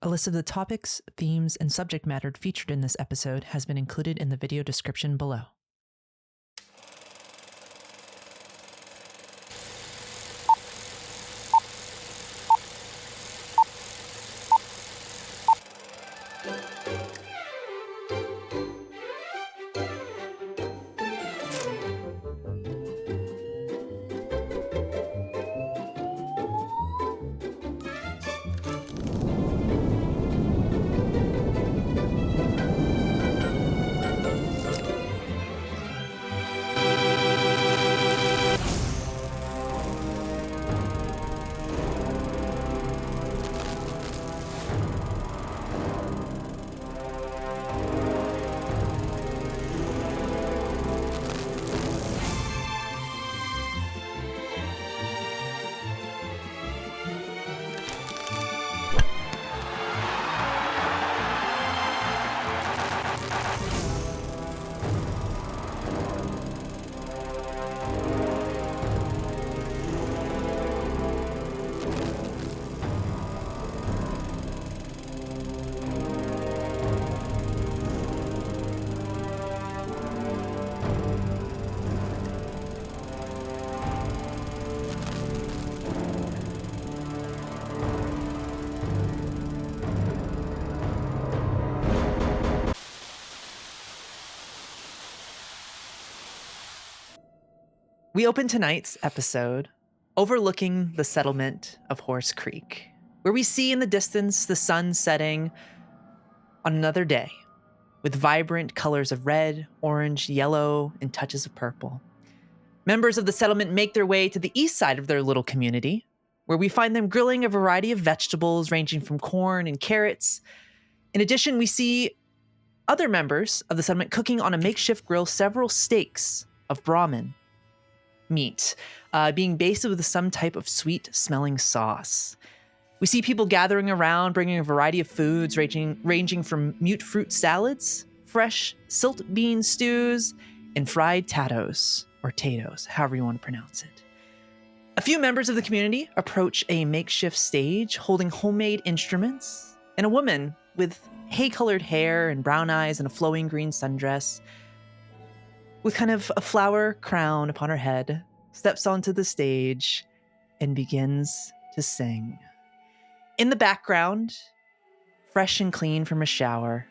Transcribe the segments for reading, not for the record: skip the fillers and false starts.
A list of the topics, themes, and subject matter featured in this episode has been included in the video description below. We open tonight's episode overlooking the settlement of Horse Creek, where we see in the distance the sun setting on another day with vibrant colors of red, orange, yellow, and touches of purple. Members of the settlement make their way to the east side of their little community, where we find them grilling a variety of vegetables ranging from corn and carrots. In addition, we see other members of the settlement cooking on a makeshift grill several steaks of Brahmin meat, being basted with some type of sweet-smelling sauce. We see people gathering around, bringing a variety of foods ranging from mute fruit salads, fresh silt bean stews, and fried tatos, or tatoes, however you want to pronounce it. A few members of the community approach a makeshift stage holding homemade instruments, and a woman with hay-colored hair and brown eyes and a flowing green sundress with kind of a flower crown upon her head, steps onto the stage and begins to sing. In the background, fresh and clean from a shower,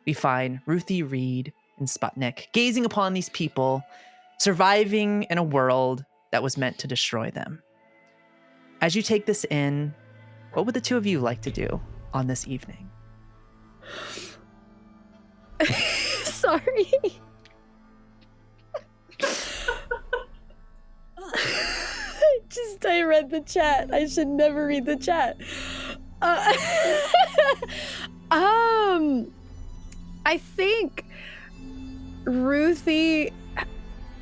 we find Ruthie, Reed, and Sputnik gazing upon these people, surviving in a world that was meant to destroy them. As you take this in, what would the two of you like to do on this evening? Sorry. I read the chat. I should never read the chat. I think Ruthie,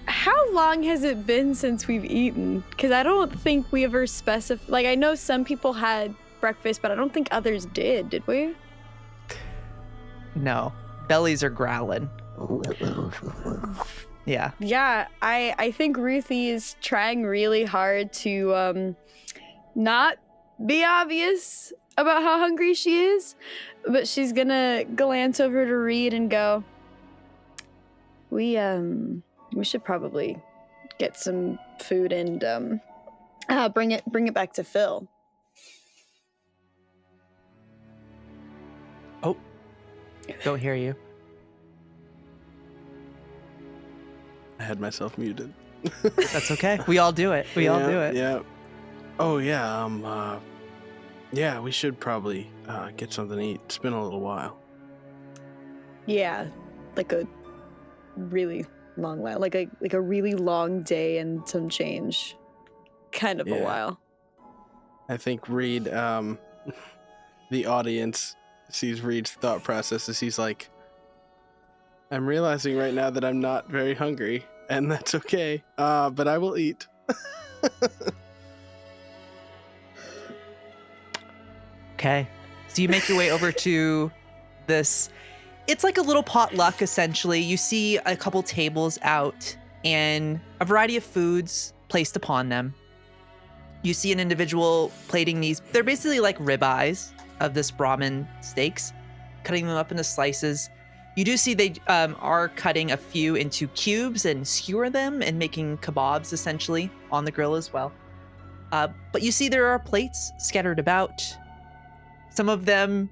how long has it been since we've eaten? Because I don't think we ever specified. Like, I know some people had breakfast, but I don't think others did we? No. Bellies are growling. Yeah. Yeah, I think Ruthie is trying really hard to not be obvious about how hungry she is, but she's gonna glance over to Reed and go, we should probably get some food and bring it back to Phil. Oh, don't hear you. I had myself muted. That's okay. We all do it. We all do it. Yeah. Oh, yeah. Yeah, we should probably get something to eat. It's been a little while. Yeah, like a really long while. Like a really long day and some change. Kind of a while. I think Reed, the audience sees Reed's thought process as he's like, I'm realizing right now that I'm not very hungry, and that's okay, but I will eat. Okay. So you make your way over to this. It's like a little potluck, essentially. You see a couple tables out and a variety of foods placed upon them. You see an individual plating these. They're basically like ribeyes, of this Brahmin steaks, cutting them up into slices. You do see they are cutting a few into cubes and skewer them and making kebabs essentially on the grill as well. But you see there are plates scattered about. Some of them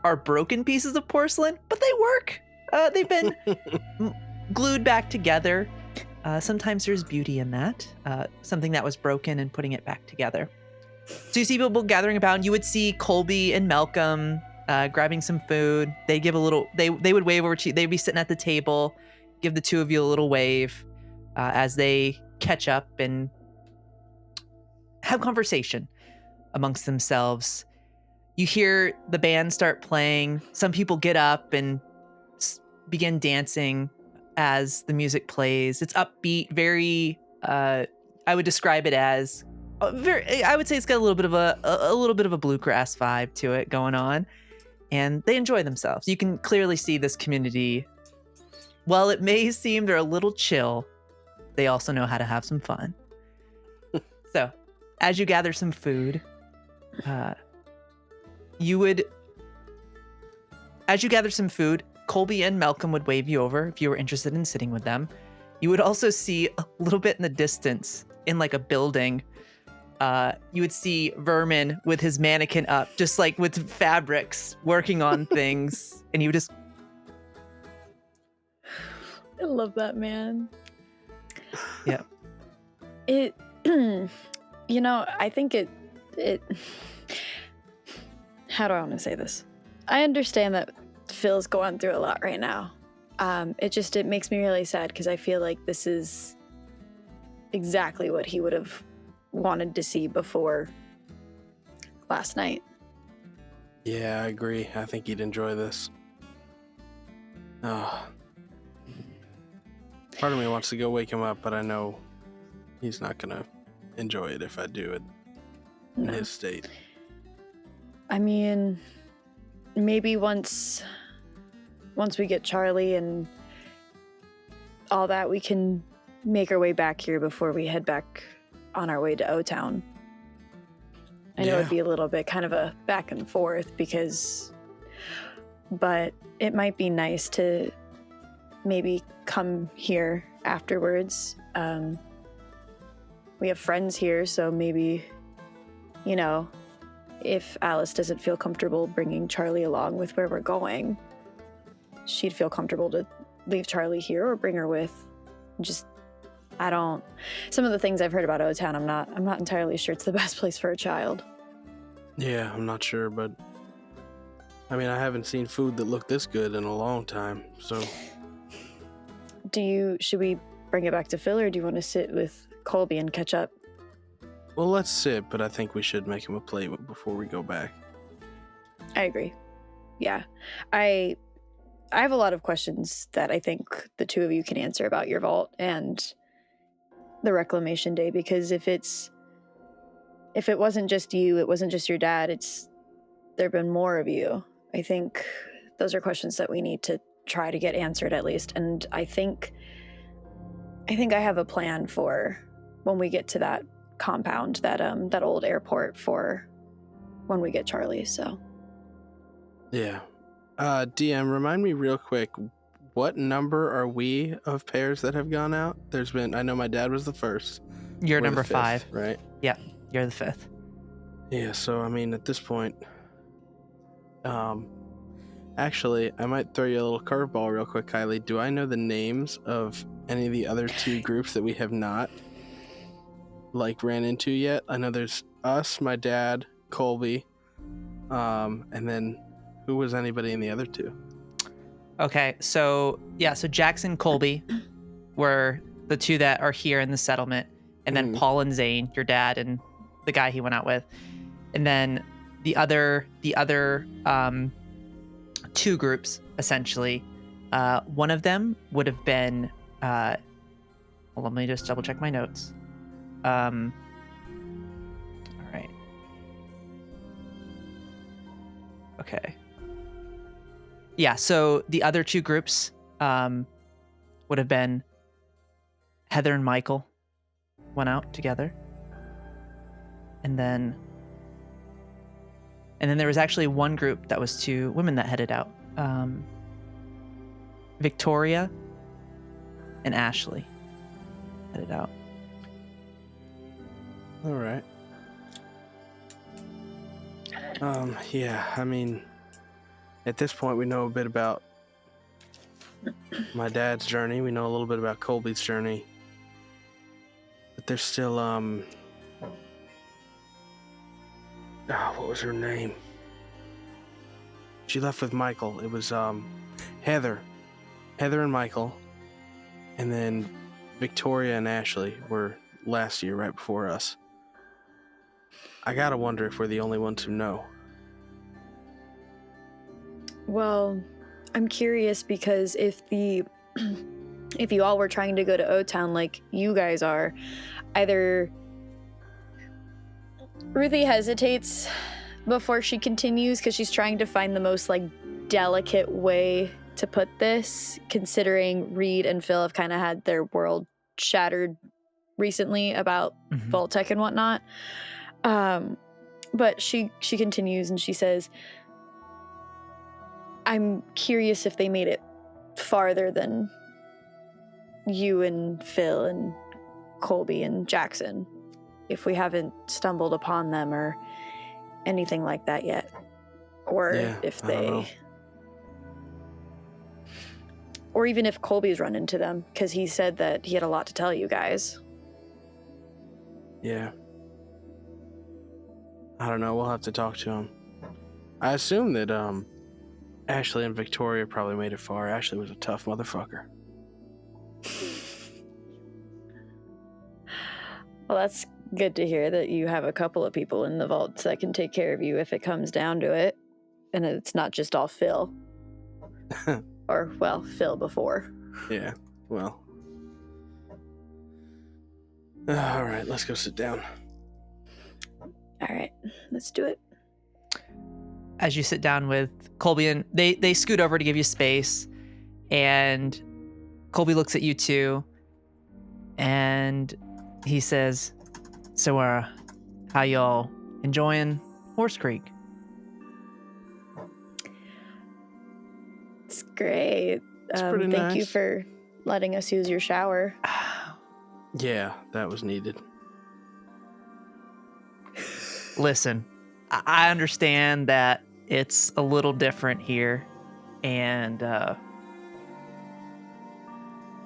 are broken pieces of porcelain, but they work. They've been glued back together. Sometimes there's beauty in that. Something that was broken and putting it back together. So you see people gathering about. You would see Colby and Malcolm grabbing some food. They give a little. They would wave over to you. They'd be sitting at the table, give the two of you a little wave as they catch up and have conversation amongst themselves. You hear the band start playing. Some people get up and begin dancing as the music plays. It's upbeat, very. I would describe it as very. I would say it's got a little bit of a bluegrass vibe to it going on, and they enjoy themselves. You can clearly see this community. While it may seem they're a little chill, they also know how to have some fun. So, as you gather some food, Colby and Malcolm would wave you over if you were interested in sitting with them. You would also see a little bit in the distance, in like a building, you would see Vermin with his mannequin up, just like with fabrics, working on things, and you would just... I love that, man. Yeah. It, I think it, how do I want to say this? I understand that Phil's going through a lot right now. It makes me really sad because I feel like this is exactly what he would have wanted to see before last night. Yeah, I agree. I think he'd enjoy this. Oh. Part of me wants to go wake him up, but I know he's not going to enjoy it if I do it in his state. I mean, maybe once we get Charlie and all that, we can make our way back here before we head back on our way to O-Town. I know it'd be a little bit kind of a back and forth but it might be nice to maybe come here afterwards. We have friends here, so maybe, if Alice doesn't feel comfortable bringing Charlie along with where we're going, she'd feel comfortable to leave Charlie here or bring her with. Some of the things I've heard about O-Town, I'm not entirely sure it's the best place for a child. Yeah, I'm not sure, but I mean, I haven't seen food that looked this good in a long time, so. Should we bring it back to Phil, or do you want to sit with Colby and catch up? Well, let's sit, but I think we should make him a plate before we go back. I agree. Yeah. I have a lot of questions that I think the two of you can answer about your vault and the reclamation day, because if it wasn't just you, it wasn't just your dad, there've been more of you. I think those are questions that we need to try to get answered at least. And I think I have a plan for when we get to that compound, that old airport, for when we get Charlie, so. Yeah. DM, remind me real quick, what number are we of pairs that have gone out? I know my dad was the first. You're We're number the fifth, 5. right? Yeah, you're the 5th. Yeah, so I mean, at this point, actually, I might throw you a little curveball real quick, Kylie. Do I know the names of any of the other 2 groups that we have not, ran into yet? I know there's us, my dad, Colby, and then who was anybody in the other 2? Okay, so Jackson, Colby were the 2 that are here in the settlement, and then Paul and Zane, your dad and the guy he went out with, and then the other 2 groups essentially. One of them would have been. Let me just double check my notes. All right. Okay. Yeah, so the other 2 groups would have been Heather and Michael went out together. And then And then there was actually one group that was 2 women that headed out. Victoria and Ashley headed out. All right. Yeah, I mean, at this point, we know a bit about my dad's journey. We know a little bit about Colby's journey. But there's still, what was her name? She left with Michael. It was, Heather. Heather and Michael. And then Victoria and Ashley were last year, right before us. I gotta wonder if we're the only ones who know. Well, I'm curious because if you all were trying to go to O-Town like you guys are, either Ruthie hesitates before she continues because she's trying to find the most like delicate way to put this, considering Reed and Phil have kind of had their world shattered recently about Vault-Tec and whatnot. But she continues and she says, I'm curious if they made it farther than you and Phil and Colby and Jackson, if we haven't stumbled upon them or anything like that yet. Or if they... Or even if Colby's run into them, because he said that he had a lot to tell you guys. Yeah. I don't know, we'll have to talk to him. I assume that, Ashley and Victoria probably made it far. Ashley was a tough motherfucker. Well, that's good to hear that you have a couple of people in the vaults that can take care of you if it comes down to it. And it's not just all Phil. Or, well, Phil before. Yeah, well. All right, let's go sit down. All right, let's do it. As you sit down with Colby, and they scoot over to give you space, and Colby looks at you too, and he says, so how y'all enjoying Horse Creek? It's great. It's pretty nice. Thank you for letting us use your shower. Yeah, that was needed. Listen, I understand that it's a little different here, and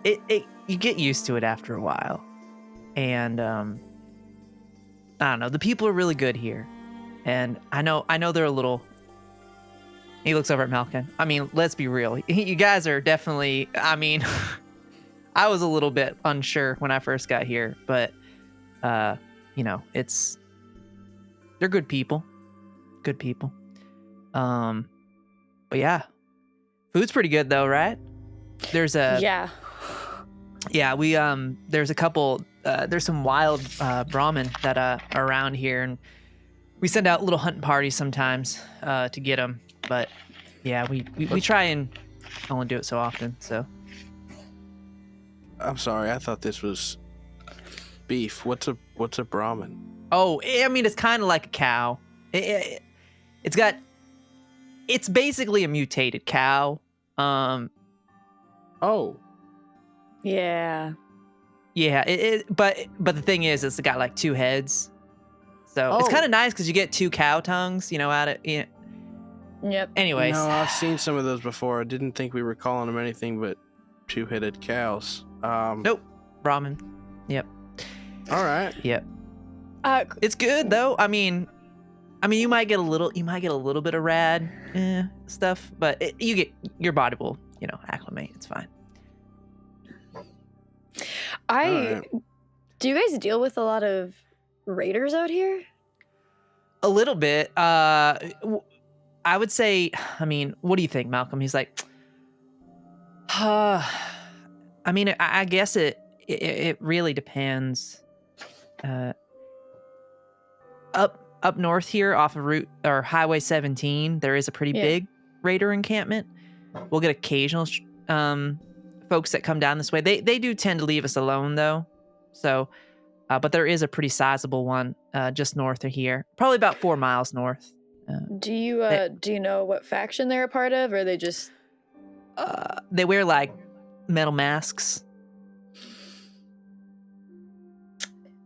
you get used to it after a while. And I don't know, the people are really good here, and I know they're a little. He looks over at Malkin. I mean, let's be real. You guys are definitely. I mean, I was a little bit unsure when I first got here, but it's. They're good people. Good people. But yeah. Food's pretty good though, right? There's a Yeah, we there's a couple there's some wild Brahmin that are around here, and we send out little hunting parties sometimes to get them. But yeah, we try and only do it so often, so. I'm sorry, I thought this was beef. What's a Brahmin? Oh, I mean, it's kind of like a cow. It's basically a mutated cow. Oh. Yeah. Yeah, but the thing is, it's got like 2 heads. So it's kind of nice because you get 2 cow tongues, out of it. Yep. Anyways. No, I've seen some of those before. I didn't think we were calling them anything but 2-headed cows. Nope. Brahmin. Yep. All right. Yep. It's good though. I mean, you might get a little bit of rad stuff, but your body will, acclimate. It's fine. Do you guys deal with a lot of raiders out here? A little bit. I would say. I mean, what do you think, Malcolm? He's like, I mean, I guess it really depends. Up north here off of Highway 17, there is a pretty big raider encampment. We'll get occasional folks that come down this way. They do tend to leave us alone though. So, but there is a pretty sizable one just north of here, probably about 4 miles north. Do you know what faction they're a part of, or are they just? They wear like metal masks.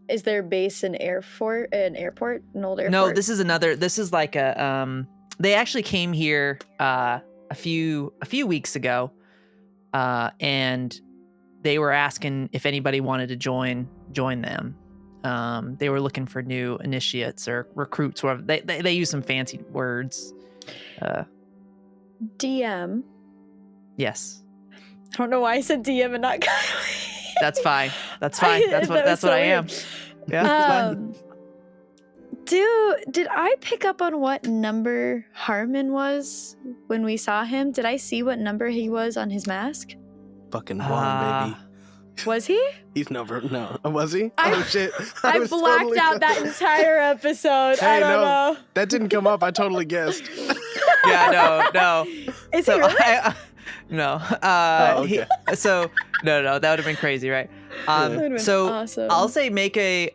Is their base an airport? An old airport? No, this is like a they actually came here a few weeks ago, and they were asking if anybody wanted to join them. They were looking for new initiates or recruits, whatever. They use some fancy words. DM. Yes. I don't know why I said DM and not Kylie. That's fine. That's fine. That's what I am. Yeah. Did I pick up on what number Harmon was when we saw him? Did I see what number he was on his mask? Fucking one, baby. Was he? He's never, no. Was he? Oh, shit. I blacked out that entire episode. I don't know. That didn't come up. I totally guessed. Yeah, no. Is he really? No. Okay. No, that would have been crazy, right? That would've been awesome. I'll say make a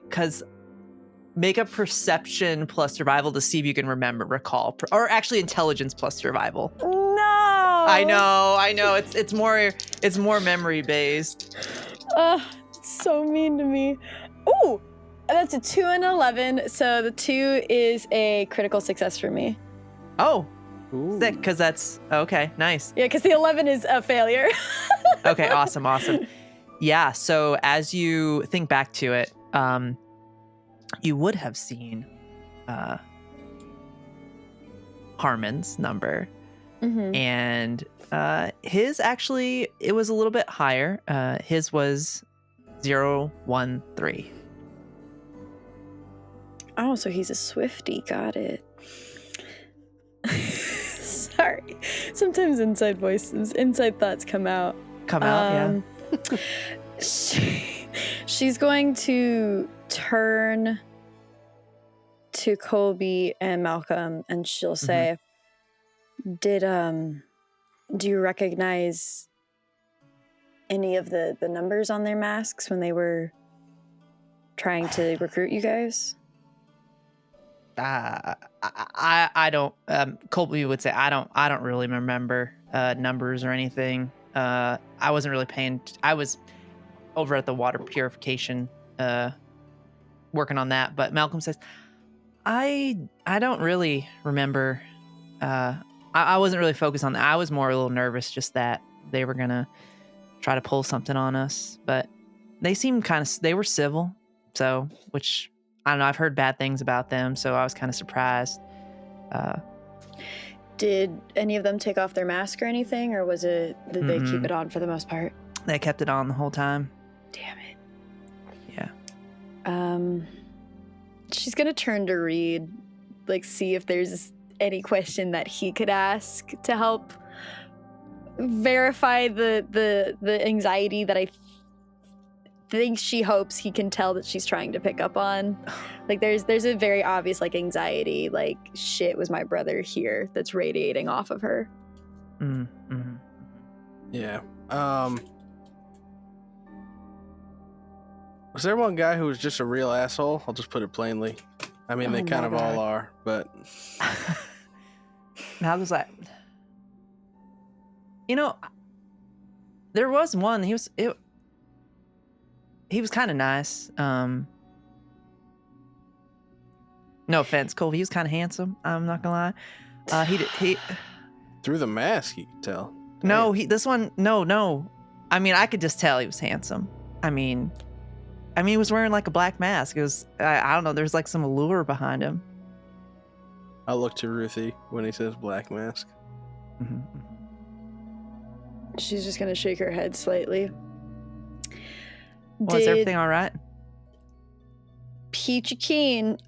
perception plus survival to see if you can recall, or actually intelligence plus survival. No. I know. It's more memory based. It's so mean to me. Ooh, that's a 2 and 11. So the 2 is a critical success for me. Oh. Sick, because that's okay. Nice. Yeah, because the 11 is a failure. Okay, awesome. Yeah, so as you think back to it, you would have seen Harmon's number, and his actually, it was a little bit higher. His was 013. Oh, so he's a Swiftie. Got it. Sorry. Sometimes inside thoughts come out. Yeah. She's going to turn to Koep and Malcolm, and she'll say, do you recognize any of the numbers on their masks when they were trying to recruit you guys? I don't. Koep would say I don't really remember numbers or anything. I wasn't really paying. I was over at the water purification, working on that. But Malcolm says, I don't really remember. I wasn't really focused on that. I was more a little nervous, just that they were gonna try to pull something on us. But they seemed they were civil, so which. I don't know. I've heard bad things about them, so I was kind of surprised. Did any of them take off their mask or anything, or did they keep it on for the most part? They kept it on the whole time. Damn it. Yeah. She's gonna turn to Reed, see if there's any question that he could ask to help verify the anxiety that I think she hopes he can tell that she's trying to pick up on. There's a very obvious anxiety, shit, was my brother here, that's radiating off of her. Mm-hmm. Yeah. Was there one guy who was just a real asshole? I'll just put it plainly. I mean, they kind of all are, but I was like, there was one. He was kind of nice. No offense, Cole. He was kind of handsome. I'm not gonna lie. He through the mask, you could tell. No, this one. No. I mean, I could just tell he was handsome. I mean, he was wearing a black mask. It was. I don't know. There's some allure behind him. I'll look to Ruthie when he says black mask. Mm-hmm. She's just gonna shake her head slightly. Was everything all right? Peachy Keen,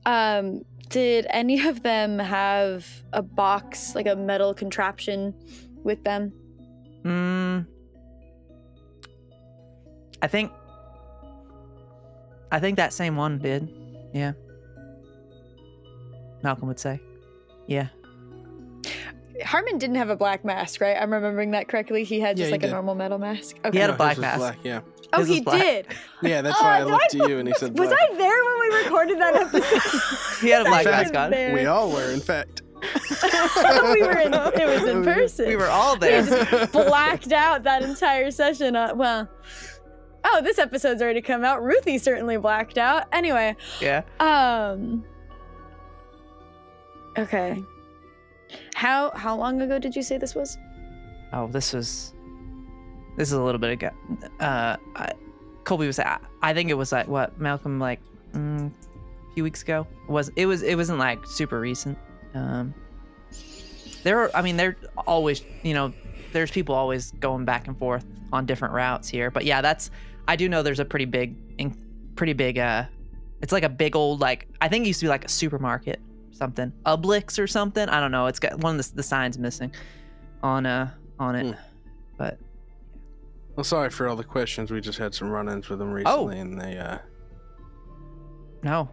did any of them have a box, a metal contraption with them? I think that same one did. Yeah. Malcolm would say. Yeah. Harmon didn't have a black mask, right? I'm remembering that correctly. He had just a normal metal mask. Okay. He had a black mask. Black, yeah. Oh, he did? Yeah, that's why I looked to you and he said black. Was I there when we recorded that episode? He had a black mask on. We all were, in fact. It was in person. We were all We there. just blacked out that entire session. This episode's already come out. Ruthie certainly blacked out. Anyway. Yeah. Okay. How long ago did you say this was? Oh, this is a little bit ago. Colby was. I think it was like what Malcolm a few weeks ago. It wasn't like super recent. They're always, there's people always going back and forth on different routes here. But yeah, I do know there's a pretty big, it's like a big old, I think it used to be like a supermarket, something, Publix or something. I don't know. It's got one of the signs missing on it. But well, sorry for all the questions. We just had some run-ins with them recently, and they. No.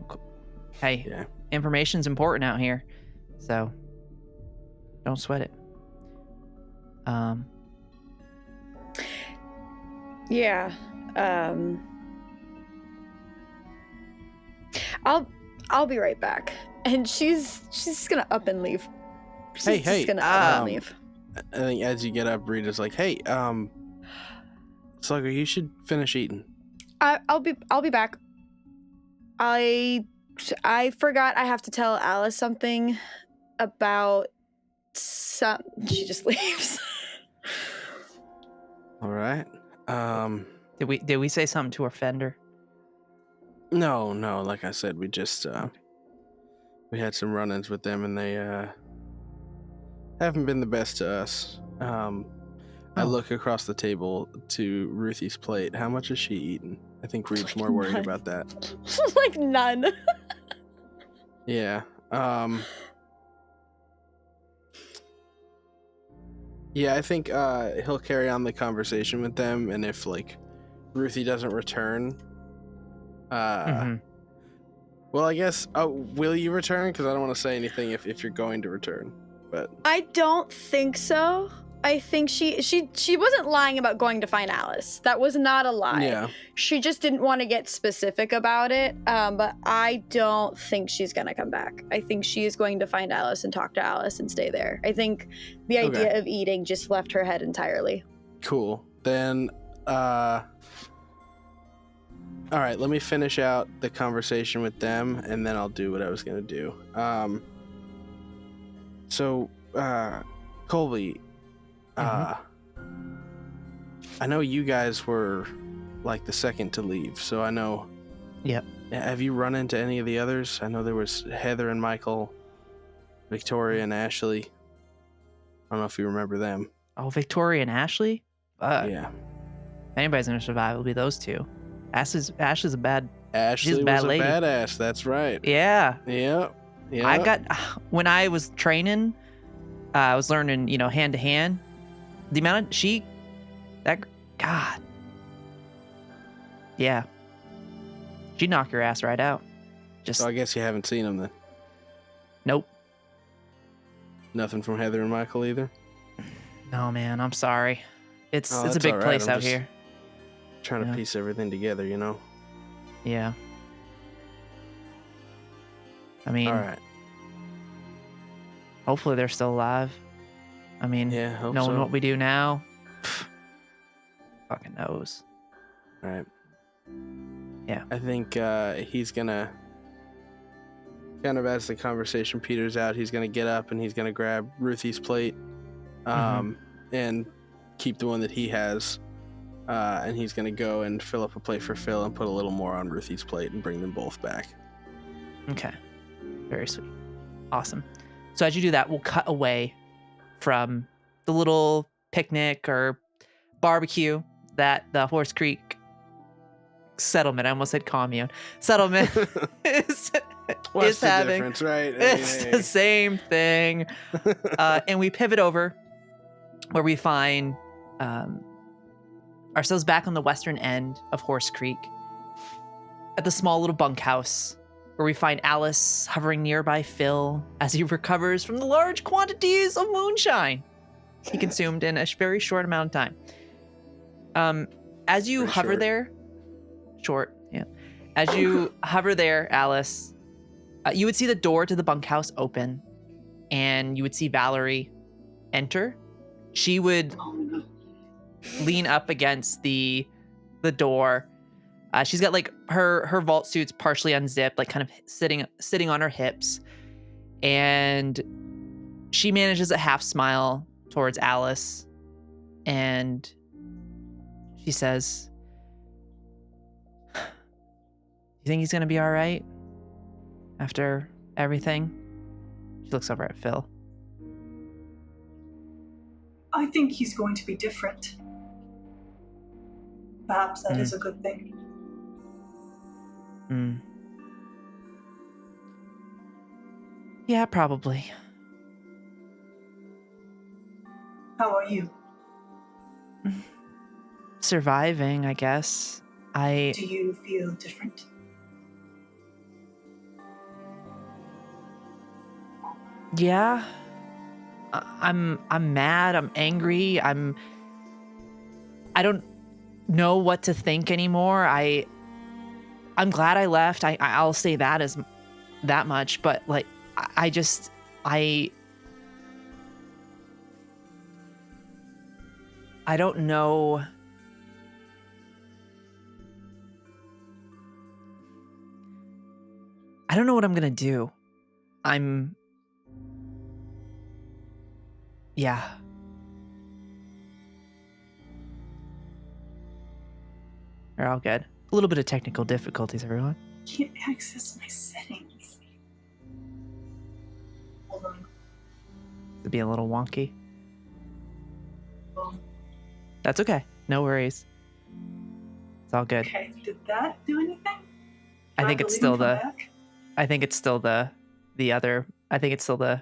Hey, yeah. Information's important out here, so don't sweat it. Yeah. I'll be right back. And she's just gonna up and leave. She's just gonna up and leave. I think as you get up, Rita's like, "Hey, Slugger, you should finish eating." I'll be back. I forgot I have to tell Alice something about some. She just leaves. All right. Did we say something to offend her? No. Like I said, we just we had some run-ins with them, and they haven't been the best to us. I look across the table to Ruthie's plate. How much is she eating? I think Reed's more worried about that. Like none. Yeah. Yeah, I think he'll carry on the conversation with them, and if Ruthie doesn't return, well, I guess. Oh, will you return? Because I don't want to say anything if you're going to return. But I don't think so. I think she wasn't lying about going to find Alice. That was not a lie. yeah, She just didn't want to get specific about it. But I don't think she's gonna come back. I think she is going to find Alice and talk to Alice and stay there. I think the idea of eating just left her head entirely. cool. Then, all right. Let me finish out the conversation with them, and then I'll do what I was gonna do. So, Colby. I know you guys were the second to leave, so I know. Yep. Have you run into any of the others? I know there was Heather and Michael, Victoria and Ashley. I don't know if you remember them. Oh, Victoria and Ashley? Yeah. If anybody's gonna survive, it'll be those two. Ashley's a bad. Ashley a bad was lady. a badass. That's right. Yeah. Yep. When I was training, I was learning, hand to hand. The amount of God. Yeah. She'd knock your ass right out. Just So I guess you haven't seen them then. nope. Nothing from Heather and Michael either. No, man, I'm sorry. It's a that's big all right. place I'm out just here. Trying to Yeah. piece everything together, Yeah. I mean, All right. hopefully they're still alive. I mean, Yeah. Hope knowing so. what we do now, fucking knows. All right. Yeah. I think he's gonna kind of, as the conversation peters out, he's gonna get up and he's gonna grab Ruthie's plate, and keep the one that he has, and he's gonna go and fill up a plate for Phil and put a little more on Ruthie's plate and bring them both back. Okay. Very sweet. Awesome. So as you do that, we'll cut away from the little picnic or barbecue that the Horse Creek settlement, I almost said commune, settlement is What's the having. difference, right? It's the same thing. And we pivot over where we find ourselves back on the western end of Horse Creek at the small little bunkhouse where we find Alice hovering nearby Phil as he recovers from the large quantities of moonshine he consumed in a very short amount of time. As you Very hover short. there, short, yeah. As you hover there, Alice, you would see the door to the bunkhouse open, and you would see Valerie enter. She would lean up against the door. She's got like her vault suit's partially unzipped, like kind of sitting on her hips, and she manages a half smile towards Alice, and she says, "You think he's gonna be all right after everything?" She looks over at Phil. I think he's going to be different. Perhaps that is a good thing. Yeah, probably. How are you? Surviving, I guess. Do you feel different? Yeah. I'm mad, I'm angry, I don't know what to think anymore. I'm glad I left. I'll say that much, but like I don't know. I don't know what I'm gonna do. Yeah. We're all good. A little bit of technical difficulties, everyone. Can't access my settings. Hold on. It'd be a little wonky. Oh, That's okay. No worries. It's all good. okay, did that do anything? I Do think have it's to still leave and come back? I think it's still the other. I think it's still the.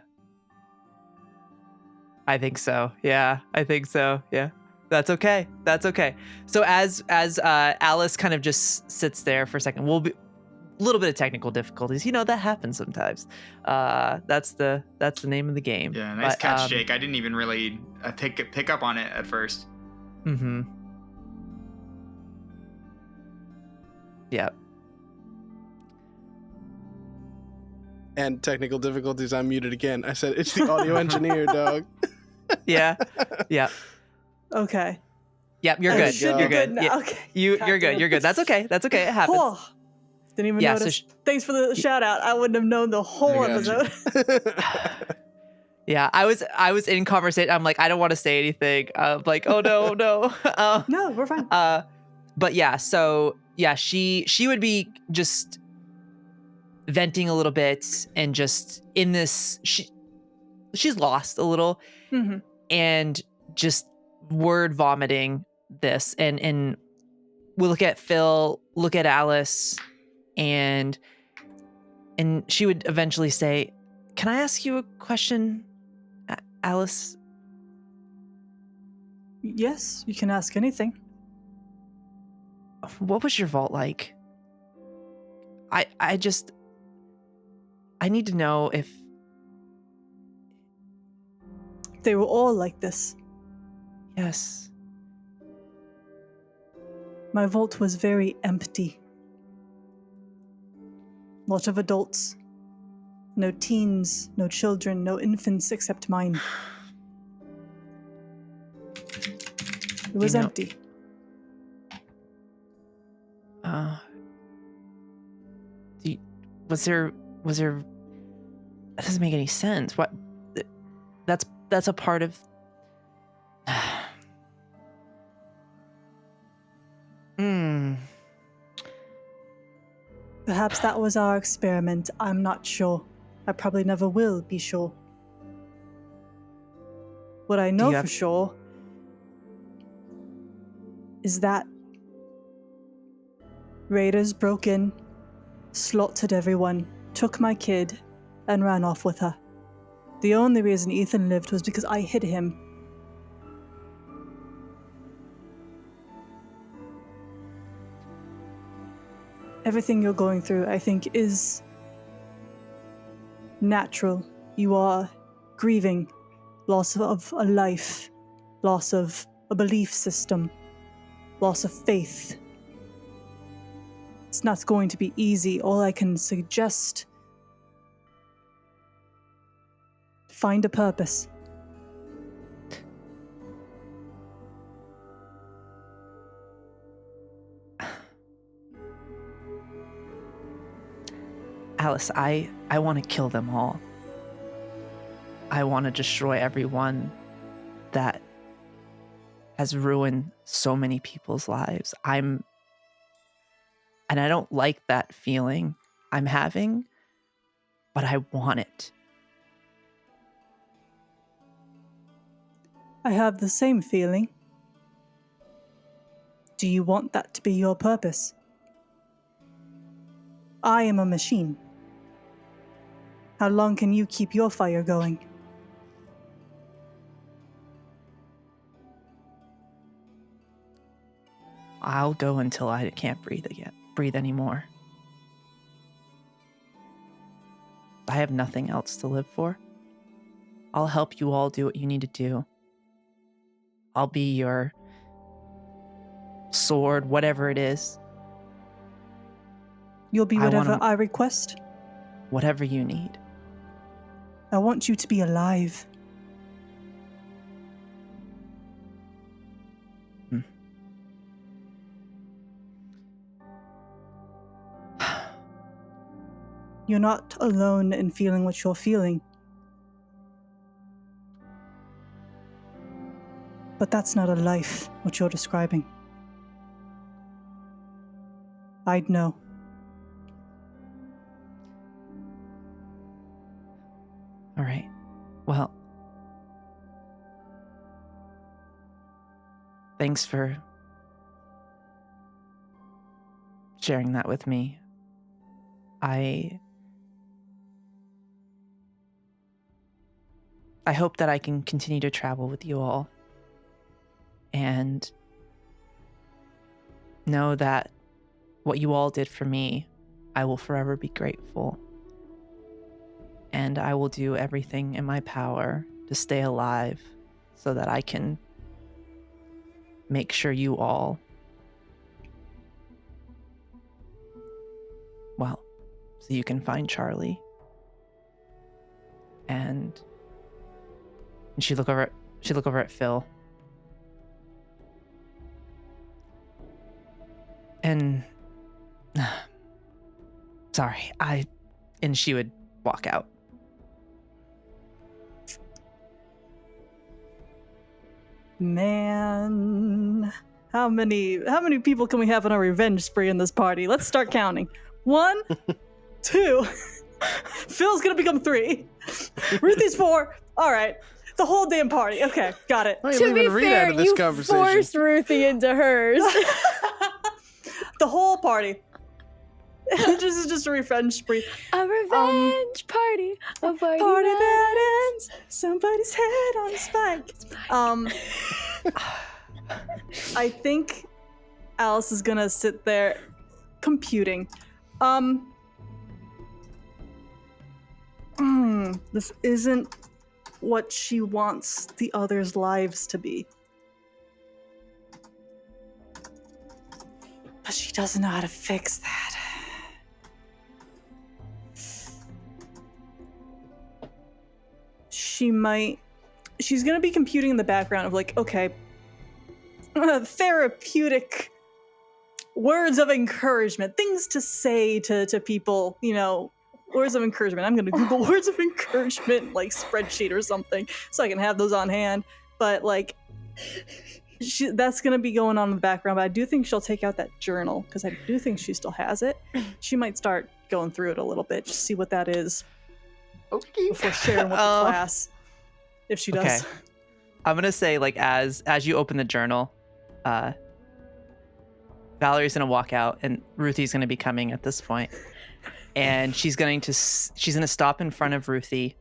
I think so. Yeah, I think so. Yeah. That's okay. That's okay. So as Alice kind of just sits there for a second, we'll be a little bit of technical difficulties. You know, that happens sometimes. That's the name of the game. Yeah, nice But, catch, Jake. I didn't even really pick up on it at first. Mm-hmm. Yep. And technical difficulties, I'm muted again. I said, it's the audio engineer, dog. Yeah. Yeah. Okay. Yep. You're I good. should You're be good. now. Yeah. Okay. You're God good. damn. You're good. That's okay. That's okay. It happens. Oh, didn't even Yeah, so notice. Thanks for the shout out. I wouldn't have known the whole I got you. episode. Yeah, I was in conversation. I'm like, I don't want to say anything. Like, oh no, no. No, we're fine. But yeah, so yeah, she would be just venting a little bit and just in this. She's lost a little Mm-hmm. and just word vomiting this, and we look at Phil, look at Alice, and she would eventually say, "Can I ask you a question, Alice?" Yes, you can ask anything. What was your vault like? I need to know if They were all like this. yes. My vault was very empty. Lot of adults. No teens, no children, no infants except mine. It was empty. Was there that doesn't make any sense. What that's a part of Perhaps that was our experiment. I'm not sure. I probably never will be sure. What I know for sure is that raiders broke in, slaughtered everyone, took my kid, and ran off with her. The only reason Ethan lived was because I hid him. Everything you're going through, I think, is natural. You are grieving loss of a life, loss of a belief system, loss of faith. It's not going to be easy. All I can suggest Find a purpose. Alice, I want to kill them all. I want to destroy everyone that has ruined so many people's lives. And I don't like that feeling I'm having, but I want it. I have the same feeling. Do you want that to be your purpose? I am a machine. How long can you keep your fire going? I'll go until I can't breathe anymore. I have nothing else to live for. I'll help you all do what you need to do. I'll be your sword, whatever it is. You'll be I whatever wanna- I request. Whatever you need. I want you to be alive. You're not alone in feeling what you're feeling. But that's not a life, what you're describing. I'd know. All right. Well, thanks for sharing that with me. I hope that I can continue to travel with you all and know that what you all did for me, I will forever be grateful. And I will do everything in my power to stay alive so that I can make sure you all, well, so you can find Charlie. And she look over at Phil. And sorry, and she would walk out. Man, how many people can we have on a revenge spree in this party? Let's start counting. 1, 2. Phil's gonna become 3. Ruthie's 4. All right, the whole damn party. Okay, got it. Why are you To be leaving Reed fair, out of this you conversation? forced Ruthie into hers. The whole party. This is just a revenge spree. A revenge party. A party, Party that that ends somebody's head on a spike. I think Alice is gonna sit there computing. This isn't what she wants the others' lives to be. But she doesn't know how to fix that. She's gonna be computing in the background of like, okay, therapeutic words of encouragement, things to say to people, you know, words of encouragement. I'm gonna Google words of encouragement, like spreadsheet or something, so I can have those on hand. But like, that's gonna be going on in the background. But I do think she'll take out that journal because I do think she still has it. She might start going through it a little bit, just see what that is before sharing with the class. If she does. Okay. I'm gonna say, like, as you open the journal, Valerie's gonna walk out, and Ruthie's gonna be coming at this point, and she's gonna stop in front of Ruthie.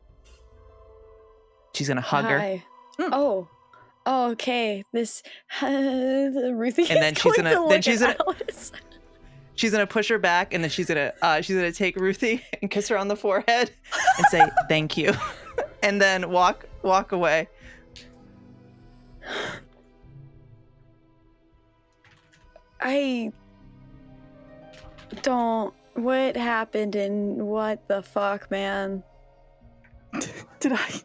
She's gonna hug her, Hi. Oh, okay. This Ruthie. and then she's gonna push her back, and then she's gonna take Ruthie and kiss her on the forehead and say thank you, and then walk away. I don't. What happened and what the fuck, man? Did I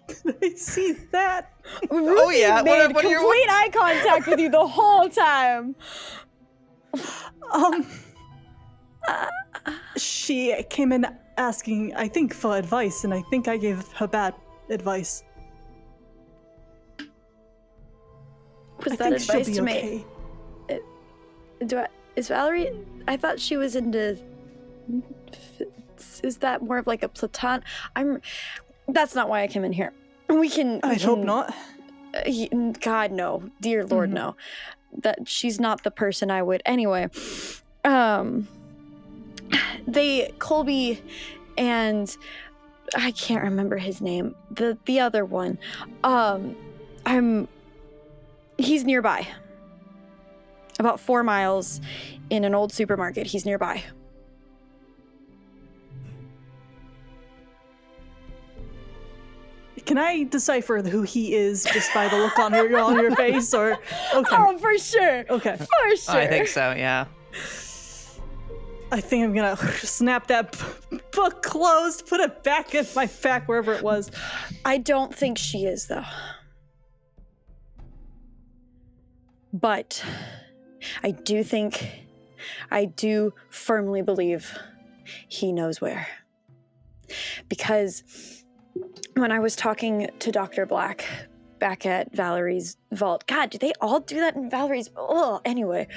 see that? Ruthie yeah, made what are your- complete eye contact with you the whole time. She came in asking, I think, for advice, and I think I gave her bad advice. Was I that think she'll advice be to me? okay. Is Valerie? I thought she was into. Is that more of like a platon? That's not why I came in here. We can. I hope not. God no, dear Lord no. That she's not the person I would. Anyway, Colby and I can't remember his name. The other one. He's nearby. About 4 miles in an old supermarket. He's nearby. Can I decipher who he is just by the look on your face, or okay? Oh, for sure. Okay. For sure. I think so, yeah. I think I'm gonna snap that book closed, put it back in my pack wherever it was. I don't think she is, though. But I do firmly believe he knows where. Because when I was talking to Dr. Black back at Valerie's vault, God, do they all do that in Valerie's? Oh, anyway.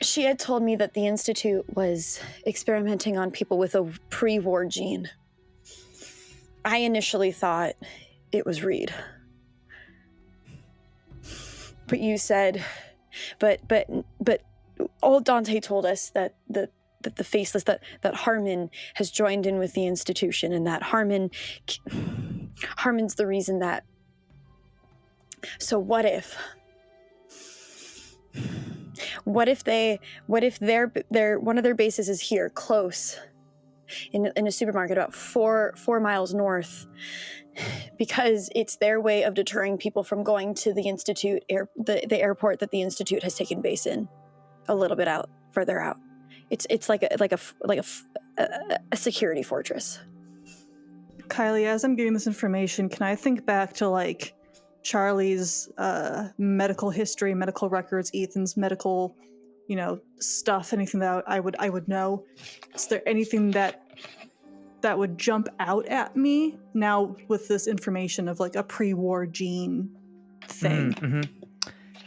She had told me that the Institute was experimenting on people with a pre-war gene. I initially thought it was Reed. But you said, but old Dante told us that the Faceless, that Harmon has joined in with the institution, and that Harmon's the reason that. So what if their one of their bases is here, close, in a supermarket about 4 miles north, because it's their way of deterring people from going to the institute, the airport that the institute has taken base in, a little bit further out. It's like a security fortress. Kylie, as I'm getting this information, can I think back to like Charlie's medical history, medical records, Ethan's medical, stuff, anything that I would know? Is there anything that would jump out at me now with this information of like a pre-war gene thing? Mm-hmm.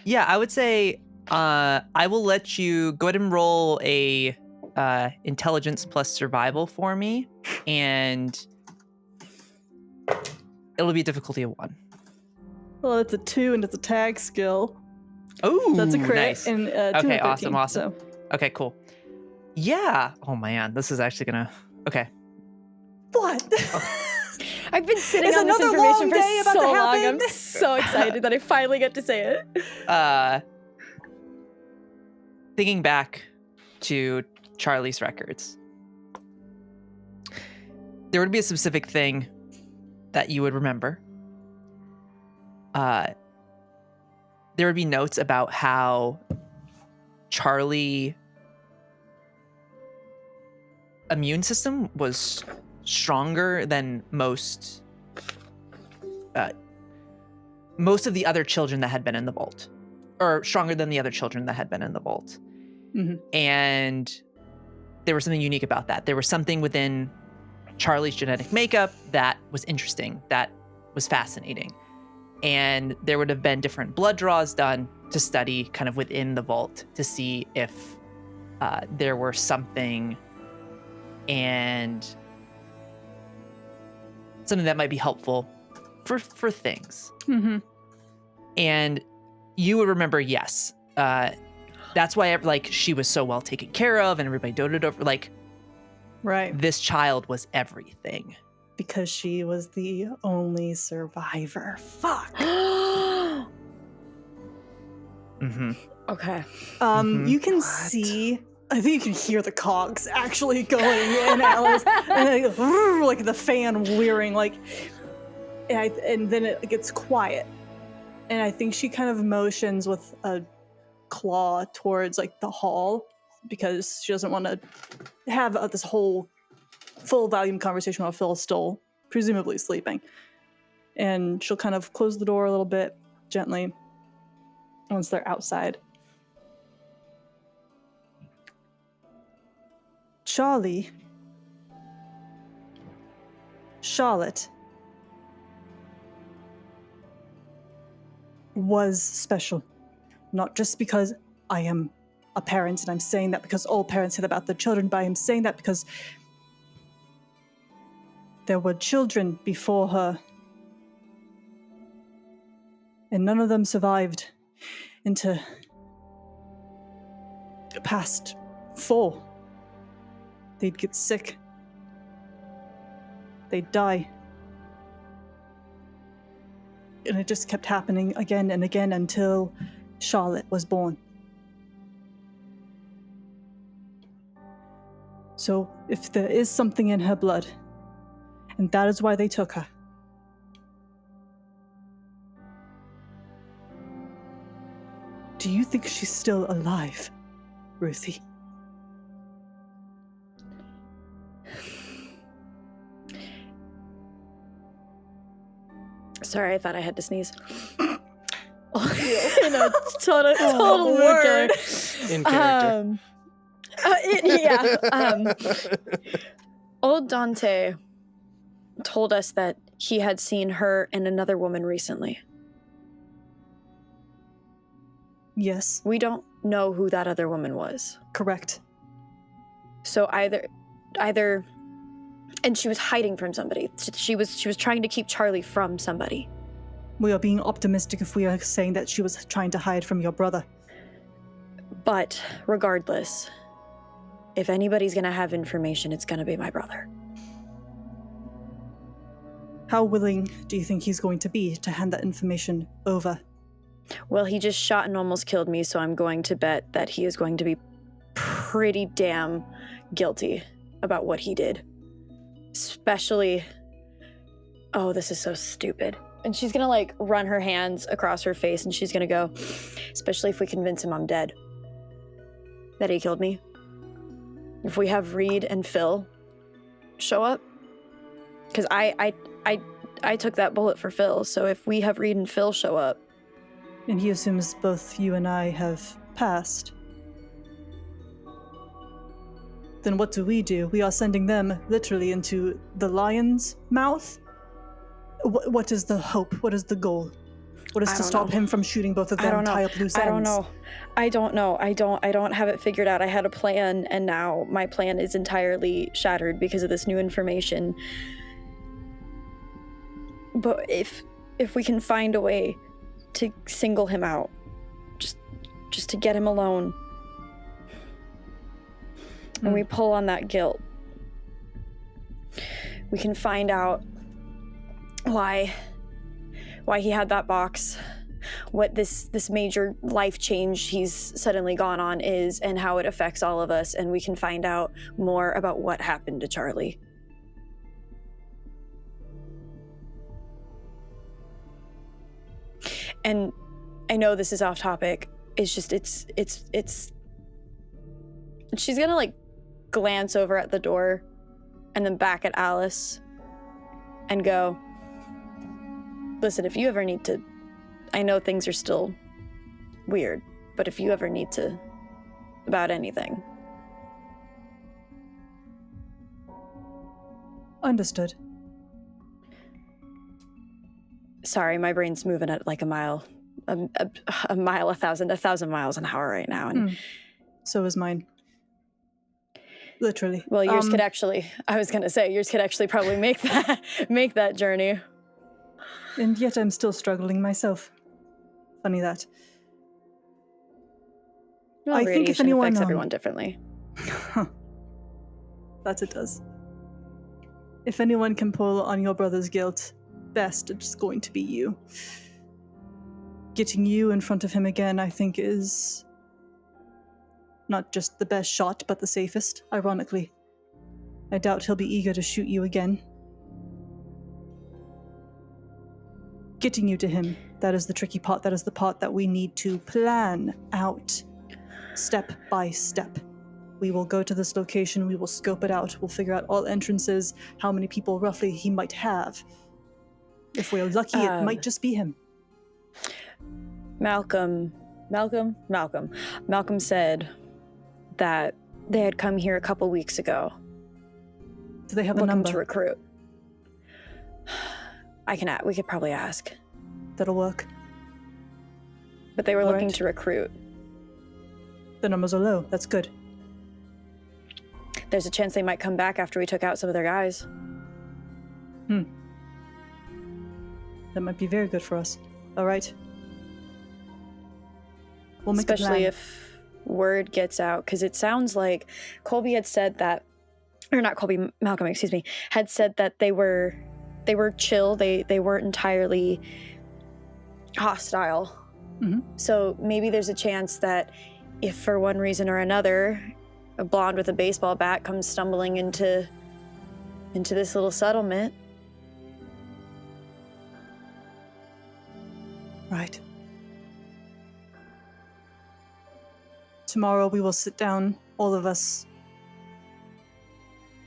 Yeah, I would say I will let you go ahead and roll a intelligence plus survival for me, and it'll be a difficulty of 1. Well, it's a 2 and it's a tag skill. Oh, That's a crit. nice. And, 2 Okay, and 13, awesome. So. Okay, cool. Yeah. Oh man, this is actually gonna. Okay. What? I've been sitting Is on this another information long for day about to so long. happen? I'm so excited that I finally get to say it. Thinking back to Charlie's records, there would be a specific thing that you would remember. There would be notes about how Charlie immune system was stronger than most of the other children that had been in the vault, or stronger than the other children that had been in the vault. Mm-hmm. And there was something unique about that. There was something within Charlie's genetic makeup that was interesting, that was fascinating. And there would have been different blood draws done to study kind of within the vault to see if there were something that might be helpful for things. Mm-hmm. And you would remember, yes, that's why she was so well taken care of and everybody doted over. Right. This child was everything. Because she was the only survivor. Fuck. Mm-hmm. Okay. You can see, I think you can hear the cogs actually going in Alice, and like the fan whirring, and then it gets quiet. And I think she kind of motions with a claw towards the hall, because she doesn't want to have this whole full volume conversation while Phil's still presumably sleeping. And she'll kind of close the door a little bit gently once they're outside. Charlotte was special. Not just because I am a parent, and I'm saying that because all parents say that about their children, but I am saying that because there were children before her, and none of them survived into past 4. They'd get sick. They'd die. And it just kept happening again and again until Charlotte was born. So if there is something in her blood, and that is why they took her, do you think she's still alive, Ruthie? Sorry, I thought I had to sneeze. You know, total word. In character. Old Dante told us that he had seen her and another woman recently. Yes. We don't know who that other woman was. Correct. So either, and she was hiding from somebody. She was trying to keep Charlie from somebody. We are being optimistic if we are saying that she was trying to hide from your brother. But regardless, if anybody's gonna have information, it's gonna be my brother. How willing do you think he's going to be to hand that information over? Well, he just shot and almost killed me, so I'm going to bet that he is going to be pretty damn guilty about what he did. Especially... Oh, this is so stupid. And she's gonna, like, run her hands across her face, and she's gonna go, especially if we convince him I'm dead. That he killed me. If we have Reed and Phil show up. Because I took that bullet for Phil, so if we have Reed and Phil show up. And he assumes both you and I have passed. Then what do? We are sending them literally into the lion's mouth? What is the hope? What is the goal? What is to stop him from shooting both of them and tie up loose ends? I don't know. I don't have it figured out. I had a plan, and now my plan is entirely shattered because of this new information. But if we can find a way to single him out, just to get him alone, and we pull on that guilt, we can find out why he had that box, what this major life change he's suddenly gone on is, and how it affects all of us, and we can find out more about what happened to Charlie. And I know this is off topic. It's just, it's she's gonna, like, glance over at the door and then back at Alice and go, listen, if you ever need to, I know things are still weird, but if you ever need to, about anything. Understood. Sorry, my brain's moving at like a mile, a mile, 1,000 miles an hour right now. And so is mine. Literally. Well, yours could actually, I was going to say, yours could actually probably make that journey. And yet I'm still struggling myself. Funny that. Well, I think if anyone affects everyone differently. That it does. If anyone can pull on your brother's guilt, best it's going to be you. Getting you in front of him again, I think, is not just the best shot, but the safest, ironically. I doubt he'll be eager to shoot you again. Getting you to him, that is the tricky part. That is the part that we need to plan out step by step. We will go to this location, we will scope it out, we'll figure out all entrances, how many people roughly he might have. If we're lucky, it might just be him. Malcolm said that they had come here a couple weeks ago. Do they have a looking number? to recruit. We could probably ask. That'll work. But they were All looking right. to recruit. The numbers are low. That's good. There's a chance they might come back after we took out some of their guys. That might be very good for us. All right. We'll make a Especially plan. if word gets out, because it sounds like Colby had said that, or not Colby, Malcolm, excuse me, had said that they were chill. They weren't entirely hostile. Mhm. So maybe there's a chance that if for one reason or another, a blonde with a baseball bat comes stumbling into this little settlement. Right. Tomorrow we will sit down, all of us.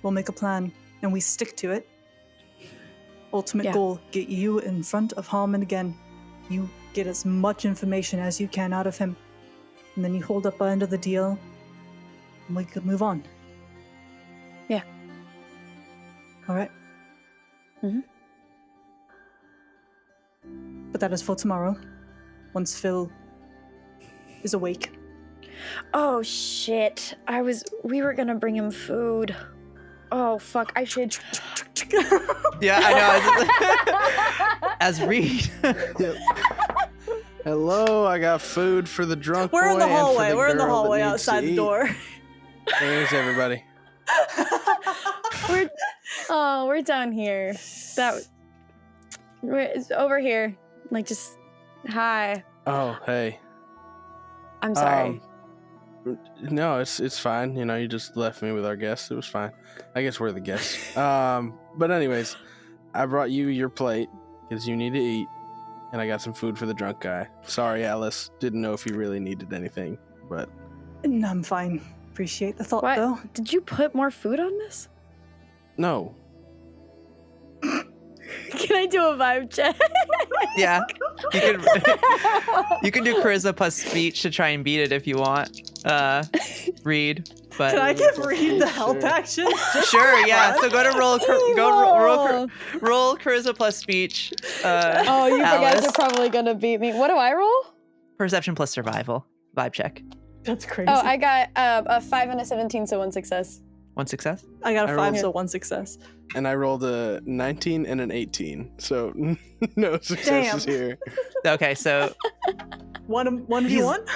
We'll make a plan, and we stick to it. Ultimate goal, get you in front of Harmon again. You get as much information as you can out of him. And then you hold up our end of the deal, and we could move on. Yeah. All right? Mhm. But that is for tomorrow, once Phil is awake. Oh shit. We were gonna bring him food. Oh fuck, I should. Yeah, I know. As Reed. Hello, I got food for the drunk boy. We're in the and for hallway. the We're in the girl that hallway needs outside to the eat. door. There's everybody. We're down here. It's over here. Like, just hi. Oh, hey. I'm sorry. No, it's fine. You know, you just left me with our guests. It was fine. I guess we're the guests. But anyways, I brought you your plate because you need to eat, and I got some food for the drunk guy. Sorry, Alice. Didn't know if you really needed anything, but No, I'm fine. Appreciate the thought, What? though. Did you put more food on this? no. Can I do a vibe check? Yeah. You can do charisma plus speech to try and beat it if you want. Reed. But Can I give Reed the help Sure. action? sure, yeah. So go to roll charisma plus speech. Oh, you guys Alice. are probably gonna beat me. What do I roll? Perception plus survival. Vibe check. That's crazy. Oh, I got a 5 and a 17, so 1 success. 1 success. I got a I 5, rolled- so 1 success. And I rolled a 19 and an 18, so no successes Damn. here. Okay, so 1v1?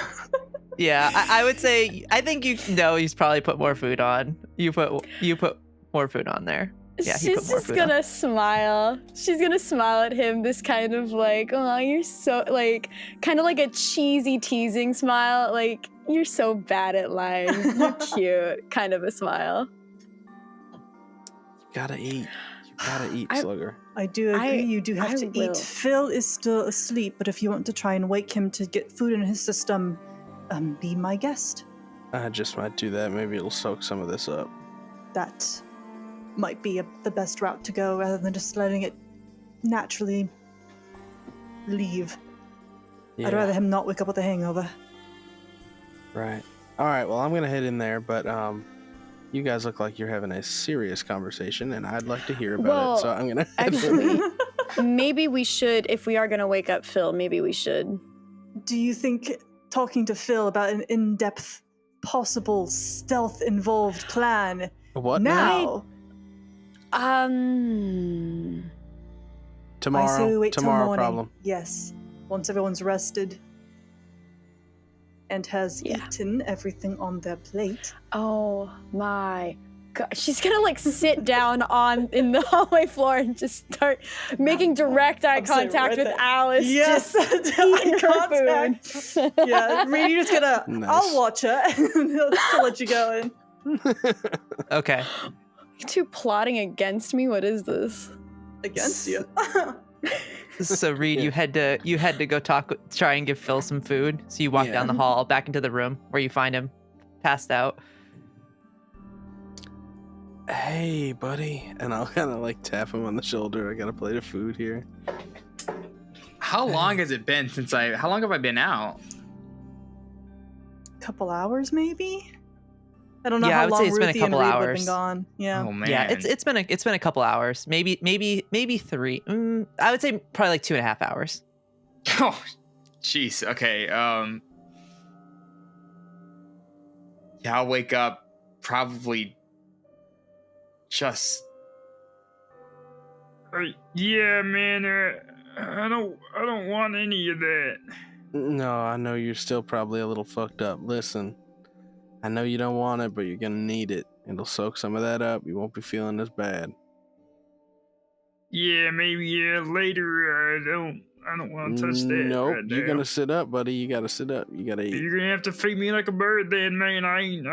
yeah, I would say I think he's probably put more food on. You put more food on there. Yeah, he put She's more just food gonna smile. She's gonna smile at him, this kind of like, oh, you're so, like, kind of like a cheesy teasing smile. Like, you're so bad at lying. You're cute. Kind of a smile. Gotta eat. You gotta eat, I- Slugger. I do agree, you do have I to will. eat. Phil is still asleep, but if you want to try and wake him to get food in his system, be my guest. I just might do that. Maybe it'll soak some of this up. That might be the best route to go, rather than just letting it naturally leave. Yeah, I'd rather him not wake up with a hangover. right. All right, well, I'm going to head in there, but you guys look like you're having a serious conversation, and I'd like to hear about Well, it, so I'm going to head in. Actually, maybe we should, if we are gonna wake up Phil, maybe we should. Do you think talking to Phil about an in-depth, possible stealth-involved plan What now? now? I say we wait till Tomorrow morning. problem. Yes, once everyone's rested and has Yeah. eaten everything on their plate. Oh my God. She's gonna like sit down in the hallway floor and just start making direct eye I'm sitting contact right with there. Alice. Yes, just eye eating her contact. food. Yeah, Reed, you're just gonna. Nice. I'll watch her, and she'll let you go in. Okay. You two plotting against me? What is this? Against you. So Reed, you had to go try and give Phil some food. So you walk Yeah. down the hall back into the room where you find him passed out. Hey, buddy. And I'll kind of like tap him on the shoulder. I got a plate of food here. How long has it been since how long have I been out? Couple hours, maybe. I don't know Yeah, I how would say long it's been a Ruthie and couple Reed have hours. been gone. Yeah. Oh man. Yeah, it's been a couple hours. Maybe 3. I would say probably like 2.5 hours. Oh, jeez. Okay. Yeah, I'll wake up probably just. Yeah, man. I don't want any of that. No, I know you're still probably a little fucked up. Listen, I know you don't want it, but you're gonna need it. It'll soak some of that up. You won't be feeling as bad. Yeah, maybe later. I don't want to touch that. Nope, right you're now. gonna sit up, buddy. You gotta sit up. You gotta eat. You're gonna have to feed me like a bird, then, man. I ain't.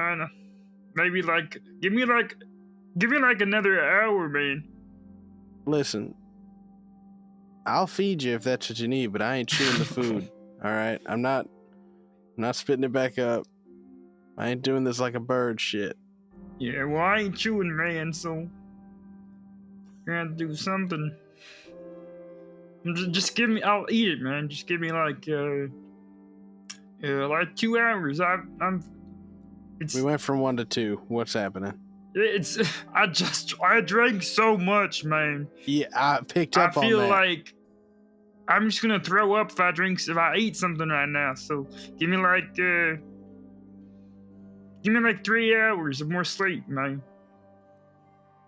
Maybe like give me like another hour, man. Listen, I'll feed you if that's what you need, but I ain't chewing the food. All right, I'm not spitting it back up. I ain't doing this like a bird shit. Yeah, well, I ain't chewing, man. So you're gonna do something. Just give me. I'll eat it, man. Just give me like 2 hours. We went from 1 to 2. What's happening? I drank so much, man. Yeah, I picked up on that. I feel like I'm just gonna throw up if I eat something right now. So give me like 3 hours of more sleep, man.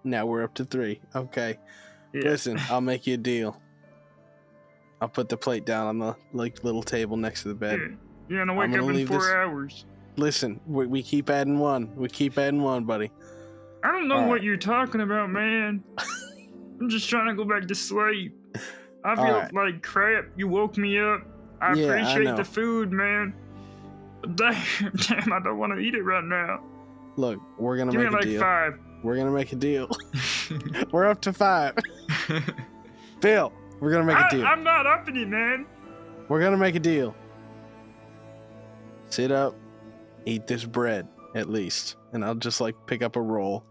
Now we're up to 3. Okay. Yeah. Listen, I'll make you a deal. I'll put the plate down on the little table next to the bed. Yeah, and I'll wake up in 4 hours. Listen, we keep adding 1. We keep adding 1, buddy. I don't know All what right. you're talking about, man. I'm just trying to go back to sleep. I feel right. like crap. You woke me up. I Yeah, I appreciate know. the food, man. But damn, I don't want to eat it right now. Look, we're gonna Give me make a like deal. 5. We're gonna make a deal. We're up to 5. Phil, we're gonna make a deal. I'm not upping it, man. We're gonna make a deal. Sit up, eat this bread at least, and I'll just like pick up a roll.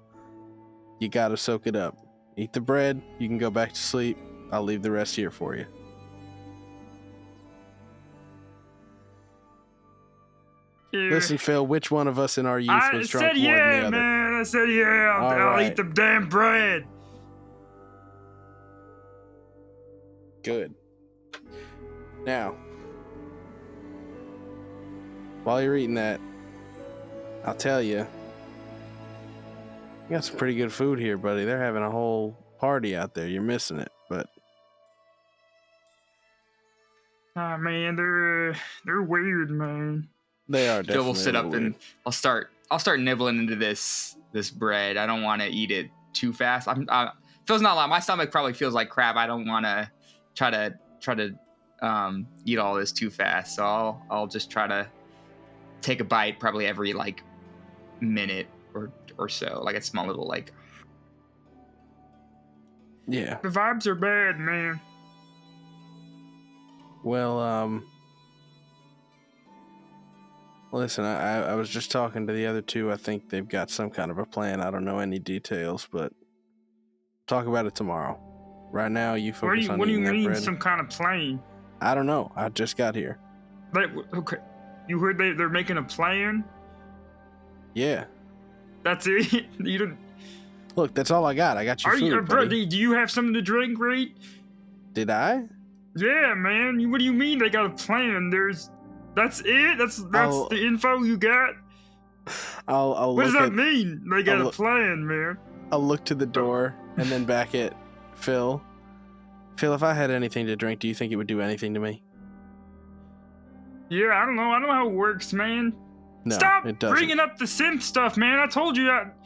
You gotta soak it up. Eat the bread. You can go back to sleep. I'll leave the rest here for you. Yeah. Listen, Phil, which one of us in our youth I was drunk said more than the yeah, other? man. I said yeah. All I'll right. eat the damn bread. Good. Now, while you're eating that, I'll tell you, you got some pretty good food here, buddy. They're having a whole party out there. You're missing it, but Ah, man, they're weird, man. they are Phil definitely will sit a up little and I'll start nibbling into this bread. I don't want to eat it too fast. Phil's not lying. My stomach probably feels like crap. I don't want to try to eat all this too fast. So I'll just try to take a bite probably every like minute or so, like a small little like. Yeah. The vibes are bad, man. Well, listen, I was just talking to the other two. I think they've got some kind of a plan. I don't know any details, but talk about it tomorrow. Right now, you focus on What do you eating that mean bread. some kind of plane? I don't know. I just got here. Okay, you heard they're making a plan? Yeah. That's it? You don't. Look, that's all I got. I got your food, bro? buddy. Do you have something to drink, Reed? Did I? Yeah, man. What do you mean they got a plan? That's it. That's the info you got. I'll What does look that mean? They got a plan, man. I'll look to the door and then back at Phil. Phil, if I had anything to drink, do you think it would do anything to me? Yeah, I don't know. I know how it works, man. No, Stop it doesn't. bringing up the synth stuff, man. I told you that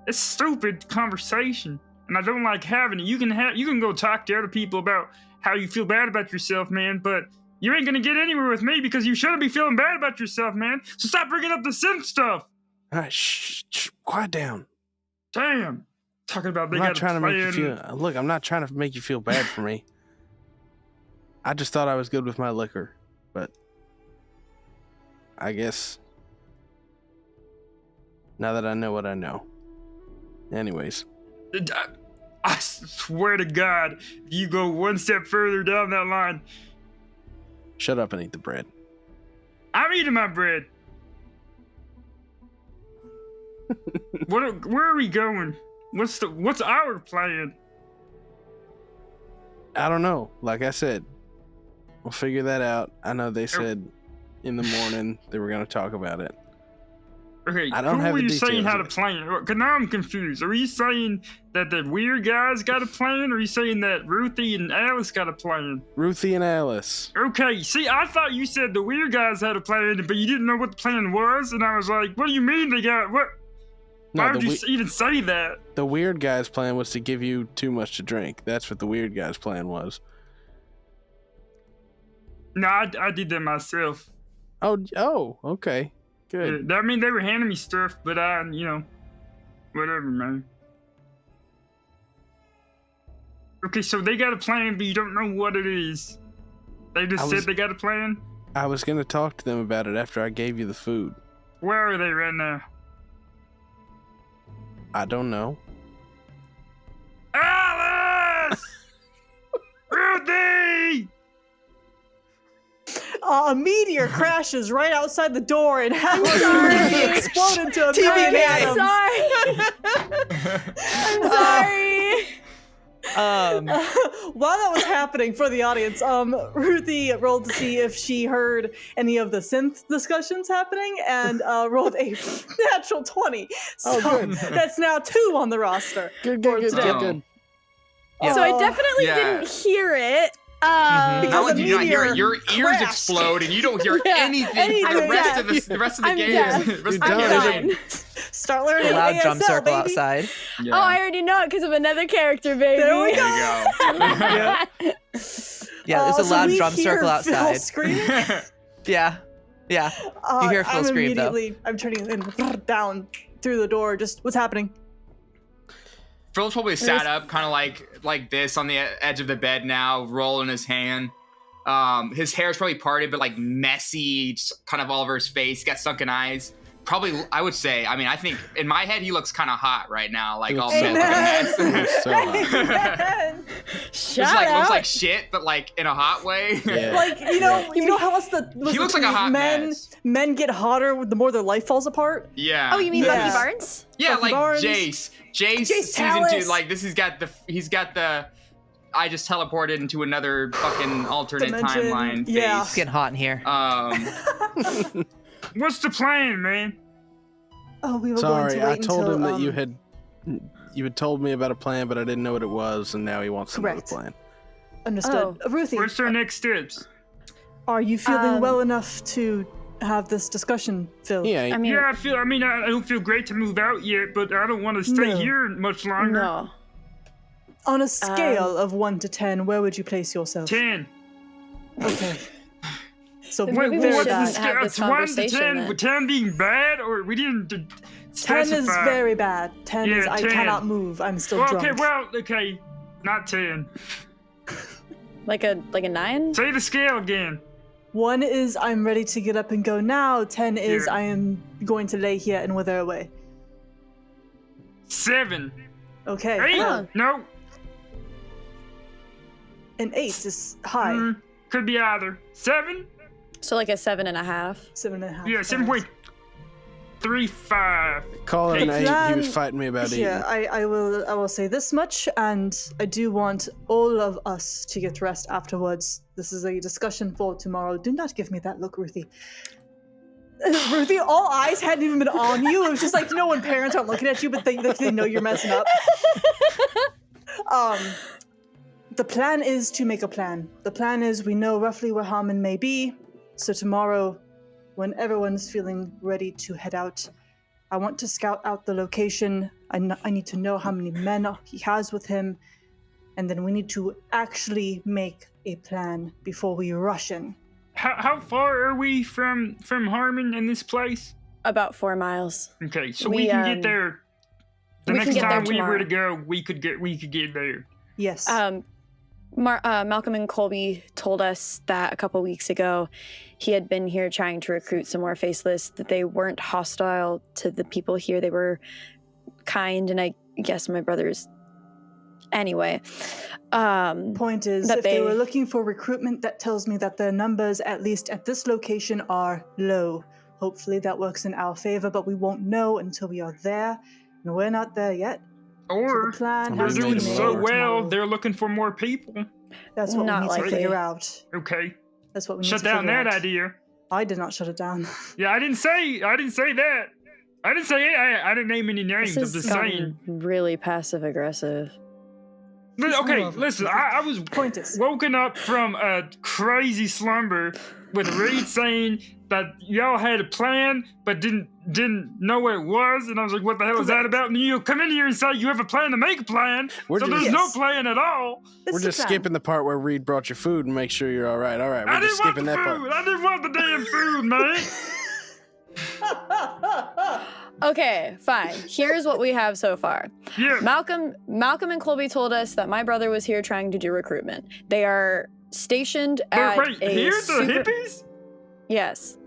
it's stupid conversation, and I don't like having it. You can go talk to other people about how you feel bad about yourself, man, but you ain't gonna get anywhere with me because you shouldn't be feeling bad about yourself, man. So stop bringing up the synth stuff. All right, shh, quiet down. Damn. Talking about they I'm not got trying a to make plan. you feel. Look, I'm not trying to make you feel bad for me. I just thought I was good with my liquor, but I guess now that I know what I know, Anyways. I swear to God, if you go one step further down that line, Shut up and eat the bread. I'm eating my bread. Where are we going? What's our plan? I don't know. Like I said, we'll figure that out. I know they said in the morning they were going to talk about it. Okay, I don't who have are the you saying details how to yet. plan? Because now I'm confused. Are you saying that the weird guys got a plan, or are you saying that Ruthie and Alice got a plan? Ruthie and Alice. Okay, see, I thought you said the weird guys had a plan, but you didn't know what the plan was, and I was like, what do you mean they got what? No, Why would you even say that? the weird guy's plan was to give you too much to drink. That's what the weird guy's plan was. No, I did that myself. Oh, okay. Good. I mean, they were handing me stuff, but whatever, man. Okay, so they got a plan, but you don't know what it is. They just said they got a plan? I was going to talk to them about it after I gave you the food. Where are they right now? I don't know. Alice! Ruthie! A meteor crashes right outside the door and Ruthie explode into a million atoms. I'm sorry. While that was happening for the audience, Ruthie rolled to see if she heard any of the synth discussions happening and rolled a natural 20. So good. that's now 2 on the roster. Good. Yeah. So I definitely Yeah. didn't hear it. Because Not only a do you not hear it, meteor your ears crashed. explode and you don't hear Yeah, anything for the I'm rest deaf. of the rest of the I'm game. deaf. The rest of the You're I'm game. done. Start learning A loud drum ASL, circle baby. outside. Yeah. Oh, I already know it because of another character, baby. There we There you go. Yeah, there's a so loud we drum hear circle Phil outside. screaming. Yeah. You hear Phil I'm scream, though. immediately, I'm turning in down through the door. Just what's happening? Phil's probably sat up, kind of like this on the edge of the bed now, rolling his hand. His hair's probably parted, but like messy, just kind of all over his face. He's got sunken eyes. Probably, I would say. I mean, I think in my head he looks kind of hot right now, like all so bent like a mess. It's so hot. Shut Like up. looks like shit, but like in a hot way. Yeah. Like you know how us the He looks like a hot mess. men get hotter the more their life falls apart. Yeah. Oh, you mean Yeah. Bucky Barnes? Yeah, Bucky like Barnes. Jace Jace season Tallis. 2. Like this, he's got the. I just teleported into another fucking alternate Dimension. timeline phase. Yeah. It's getting hot in here. What's the plan, man? Oh, we were Sorry, going to I wait told until, him that you had told me about a plan, but I didn't know what it was, and now he wants to know the Correct. plan. Understood. Ruthie, What's our next steps? are you feeling well enough to have this discussion, Phil? Yeah, I mean, I don't feel great to move out yet, but I don't want to stay No. here much longer. no. On a scale of 1 to 10, where would you place yourself? 10. Okay. So Then we're maybe we very should bad. have this It's 1 to conversation 10, then. with 10 being bad, or we didn't 10 specify. is very bad. 10 is Yeah, I 10. cannot move. I'm still Well, drunk. okay, not 10. Like a 9? Say the scale again. 1 is I'm ready to get up and go now. 10 is Yeah. I am going to lay here and wither away. 7. Okay. 8? well, No. an 8 is high. Could be either. 7? So like a 7.5. 7.5. Yeah, 7.35. call it an 8. He Plan- was fighting me about eating. Yeah, I will say this much, and I do want all of us to get rest afterwards. This is a discussion for tomorrow. Do not give me that look, Ruthie. Ruthie, all eyes hadn't even been on you. It was just like, you know when parents aren't looking at you, but they know you're messing up. The plan is to make a plan. The plan is we know roughly where Harmon may be, so tomorrow, when everyone's feeling ready to head out, I want to scout out the location. I need to know how many men he has with him, and then we need to actually make a plan before we rush in. How far are we from Harmon in this place? About 4 miles. Okay, so We, we can get there. The we can next get there time we were to tomorrow. go, we could get there. Yes. Malcolm and Colby told us that a couple weeks ago he had been here trying to recruit some more Faceless, that they weren't hostile to the people here. They were kind, and I Yes, my brother's. Anyway, Point is, that if they were looking for recruitment, that tells me that their numbers, at least at this location, are low. Hopefully that works in our favor, but we won't know until we are there, and we're not there yet. Or So the plan they're has to doing be so made well, tomorrow. they're looking for more people. That's what Not we need likely. to figure out. Okay, That's what we need shut to down figure that out. idea. I did not shut it down. Yeah, I didn't say that. I didn't say it. I didn't name any names. this I'm has just saying. gotten really passive aggressive. Okay, listen. I was Point is, woken up from a crazy slumber with Reed saying that y'all had a plan but didn't know what it was, and I was like, what the hell is that Correct. about? And you come in here and say you have a plan to make a plan, We're so just- there's no Yes. plan at all. it's We're the just plan. skipping the part where Reed brought your food and make sure you're all right. All right, I we're just didn't want skipping the that food. part. I didn't want the damn food, man. Okay, fine. Here's what we have so far. Yeah. Malcolm and Colby told us that my brother was here trying to do recruitment. They are stationed at Wait, a here the super- hippies? Yes.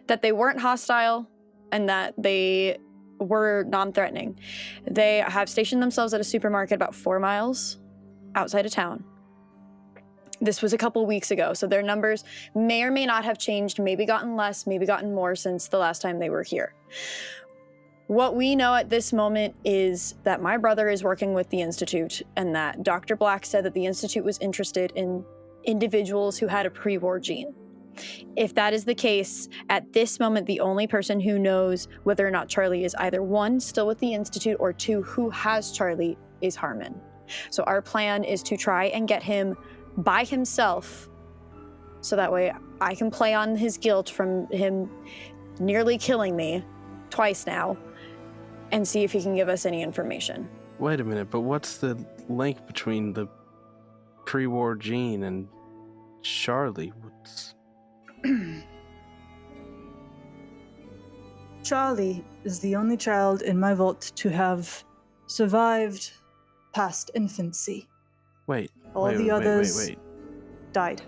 That they weren't hostile and that they were non-threatening. They have stationed themselves at a supermarket about 4 miles outside of town. This was a couple weeks ago, so their numbers may or may not have changed, maybe gotten less, maybe gotten more since the last time they were here. What we know at this moment is that my brother is working with the Institute and that Dr. Black said that the Institute was interested in individuals who had a pre-war gene. If that is the case, at this moment, the only person who knows whether or not Charlie is either one, still with the Institute, or two, who has Charlie is Harmon. So our plan is to try and get him by himself, so that way I can play on his guilt from him nearly killing me twice now, and see if he can give us any information. Wait a minute, but what's the link between the pre-war gene and Charlie? Charlie is the only child in my vault to have survived past infancy. Wait. All the others Wait. died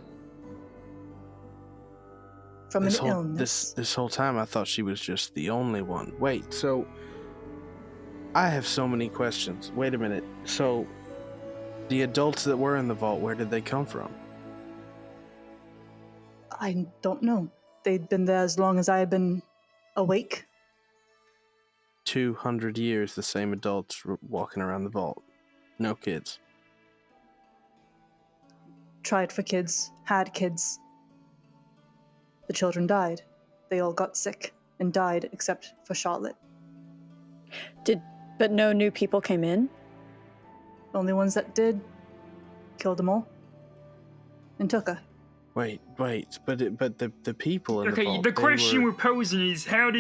from This an whole illness. this whole time I thought she was just the only one. Wait, so I have so many questions. Wait a minute. So the adults that were in the vault, where did they come from? I don't know. They'd been there as long as I had been awake. 200 years, the same adults walking around the vault. No kids. Tried for kids, had kids. The children died. They all got sick and died except for Charlotte. But no new people came in? Only ones that did killed them all and took her. Wait, but the people in the Okay, vault, the they question were... we're posing is how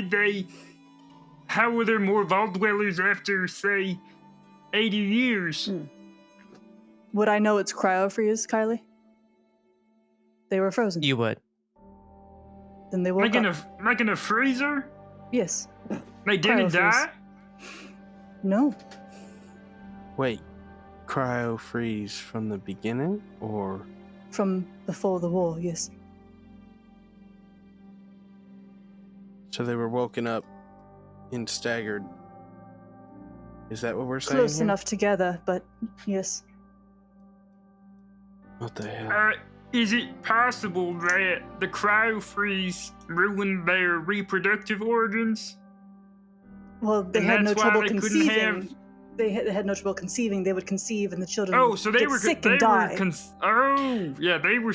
were there more vault dwellers after, say, 80 years? Would I know it's cryo-freeze, Kylie? They were frozen. You would. Then they woke up. Like in a freezer? Yes. They didn't Cryo-freeze. die? No. Wait, cryo freeze from the beginning, or... From before the war, yes. So they were woken up and staggered. Is that what we're saying? Close here? enough together, but yes. What the hell? Is it possible that the cryo freeze ruined their reproductive organs? Well, they And had no that's why trouble they couldn't conceiving. have- They had no trouble conceiving. They would conceive, and the children Oh, would so they get were sick they and die. oh, yeah, they were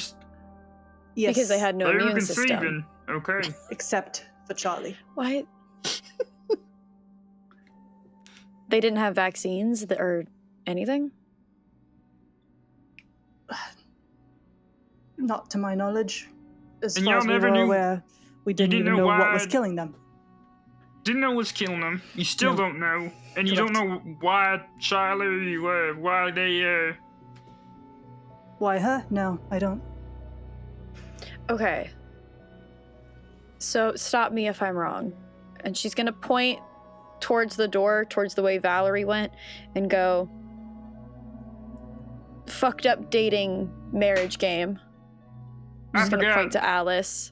Yes, Because they had no they were immune system. conceiving. Okay. except for Charlie. What? They didn't have vaccines or anything? Not to my knowledge. As And far y'all as we never were knew- aware, we didn't didn't even know know what was why- killing them. Didn't know what's killing them. You still No. don't know, and you don't know why Charlie, why they. Why her? No, I don't. Okay. So stop me if I'm wrong. And she's gonna point towards the door, towards the way Valerie went, and go, fucked up dating marriage game. I She's gonna forgot. point to Alice.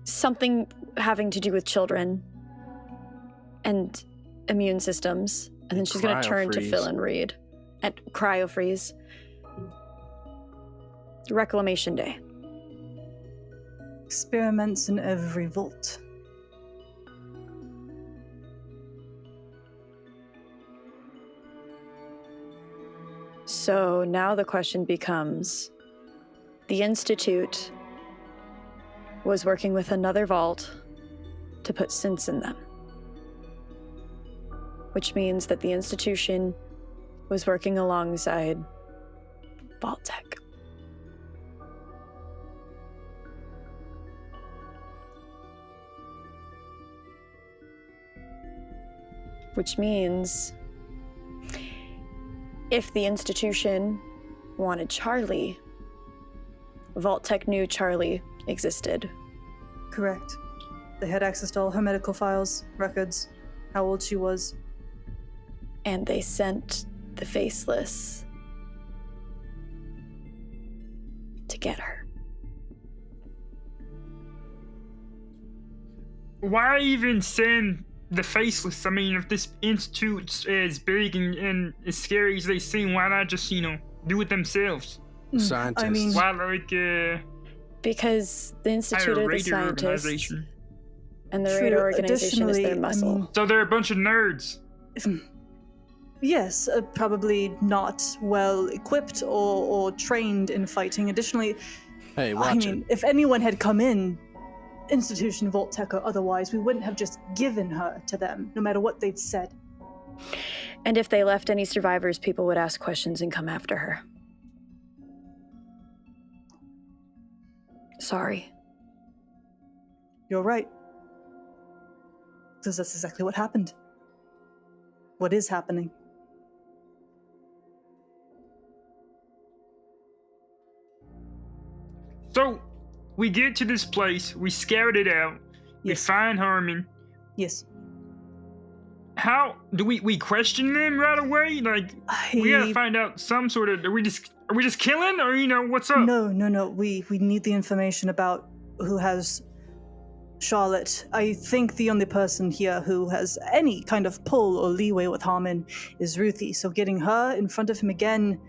Something having to do with children. and immune systems. And then she's going to turn to Cryo-freeze. Phil and Reed. And cryo-freeze. Reclamation Day. Experiments in every vault. So now the question becomes, the Institute was working with another vault to put synths in them. Which means that the institution was working alongside Vault Tech. Which means if the institution wanted Charlie, Vault Tech knew Charlie existed. Correct. They had access to all her medical files, records, how old she was. And they sent the Faceless to get her. Why even send the Faceless? I mean, if this institute's as big and as scary as they seem, why not just, do it themselves? Scientists. I mean, Why, like, Because the Institute hire a are the raider scientists, organization? and the True. Raider organization is their Additionally, I muscle. mean- So they're a bunch of nerds. yes, probably not well equipped or trained in fighting. Additionally, Hey, I watch mean, it. if anyone had come in, Institution, Vault Tech, or otherwise, we wouldn't have just given her to them, no matter what they'd said. And if they left any survivors, people would ask questions and come after her. Sorry. You're right. Because that's exactly what happened. What is happening? So, we get to this place, we scout it out, we Yes. find Harmon. Yes. How do we question them right away? Like, we gotta find out some sort of. Are we just killing, or what's up? No. We need the information about who has Charlotte. I think the only person here who has any kind of pull or leeway with Harmon is Ruthie. So getting her in front of him again,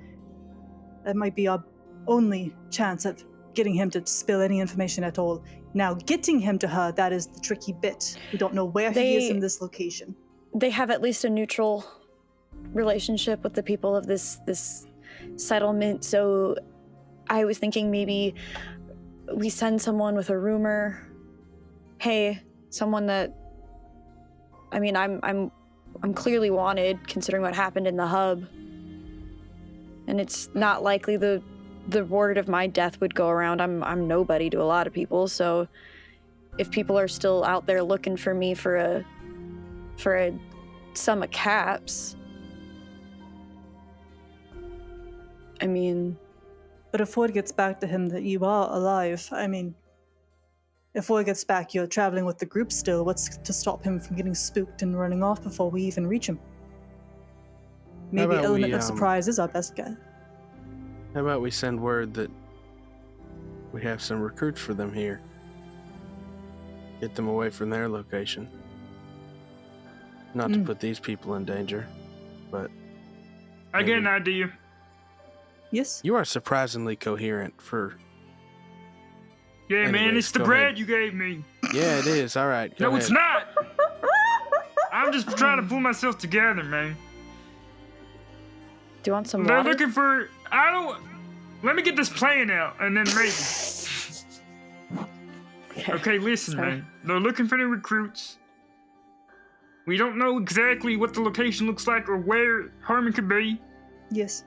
that might be our only chance at getting him to spill any information at all. Now, getting him to her, that is the tricky bit. We don't know where he is in this location. They have at least a neutral relationship with the people of this settlement, so I was thinking maybe we send someone with a rumor. Hey, someone that, I mean, I'm clearly wanted considering what happened in the hub, and it's not likely the word of my death would go around. I'm nobody to a lot of people, so if people are still out there looking for me for a sum of caps, I mean... But if word gets back to him that you are alive, I mean, if word gets back you're traveling with the group still, what's to stop him from getting spooked and running off before we even reach him? Maybe about element we, of surprise is our best guess. How about we send word that we have some recruits for them here? Get them away from their location. Not to put these people in danger, but I get an idea. Yes? you are surprisingly coherent for... Yeah, man, Anyways, it's the go bread ahead. you gave me. Yeah, it is. All right, go No, ahead. it's not. I'm just trying to pull myself together, man. Do you want some They're water? looking for. Let me get this plan out, and then maybe. Okay, listen, Sorry. man. They're looking for the recruits. We don't know exactly what the location looks like or where Harmon could be. Yes.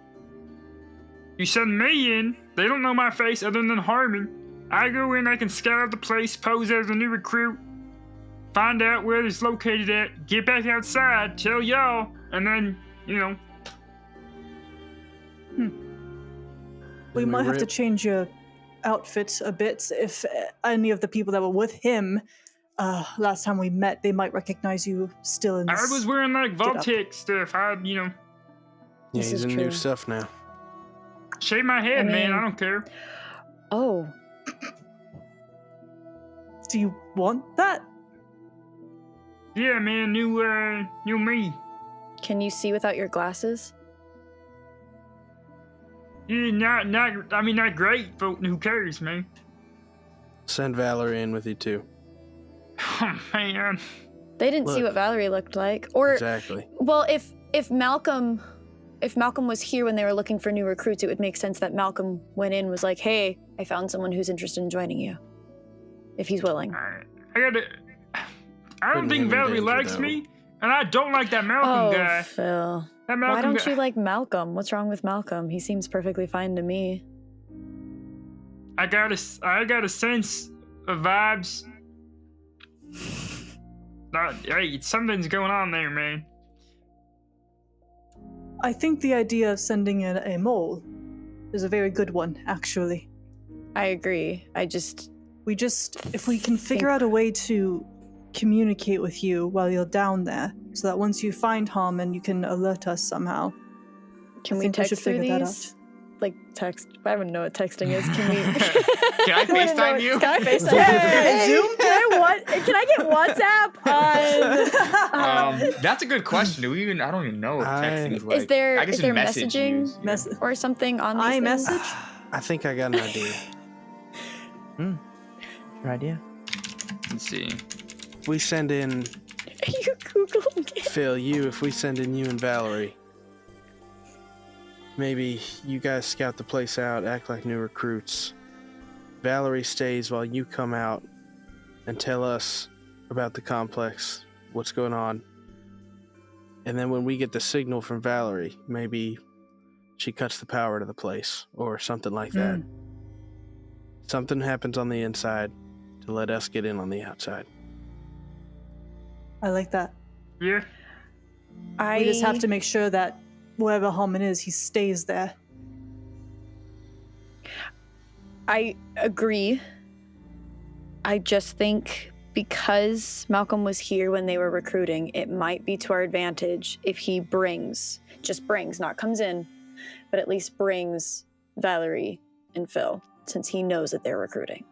You send me in. They don't know my face other than Harmon. I go in, I can scout out the place, pose as a new recruit, find out where it's located at, get back outside, tell y'all, and then, We Then might have to rip. change your outfit a bit. If any of the people that were with him last time we met, they might recognize you still in I this. was wearing like Get up. Vault-Tec stuff. Yeah, This he's is in true. new stuff now. Shave my head, I man. mean- I don't care. Oh, Do you want that? Yeah, man, new me. Can you see without your glasses? Yeah, not great, but who cares, man? Send Valerie in with you too. Oh, man. They didn't see Look. what Valerie looked like. Or, Exactly. well, if Malcolm was here when they were looking for new recruits, it would make sense that Malcolm went in, was like, hey, I found someone who's interested in joining you. If he's willing. I don't Putting think him in Valerie danger, likes though. me, and I don't like that Malcolm guy. Phil. That Why Malcolm don't guy. you like Malcolm? What's wrong with Malcolm? He seems perfectly fine to me. I got a sense of vibes. Hey, something's going on there, man. I think the idea of sending in a mole is a very good one, actually. I agree. If we can figure out a way to communicate with you while you're down there, so that once you find Harmon, you can alert us somehow. Can I we think we should text through figure that these? Like text. I don't know what texting is. Can we? Can I FaceTime you? Can I FaceTime? Hey! Zoom? Can I get WhatsApp on? That's a good question. I don't even know if texting is like. Is there I guess is there message messaging use, yeah. or something on these things? iMessage? I think I got an idea. Your idea? Let's see. We send in Are you Googling it? Phil, if we send in you and Valerie, maybe you guys scout the place out, act like new recruits. Valerie stays while you come out and tell us about the complex, what's going on. And then when we get the signal from Valerie, maybe she cuts the power to the place or something like that. Something happens on the inside to let us get in on the outside. I like that. Yeah. We just have to make sure that wherever Harmon is, he stays there. I agree. I just think because Malcolm was here when they were recruiting, it might be to our advantage if he just brings, not comes in, but at least brings Valerie and Phil, since he knows that they're recruiting.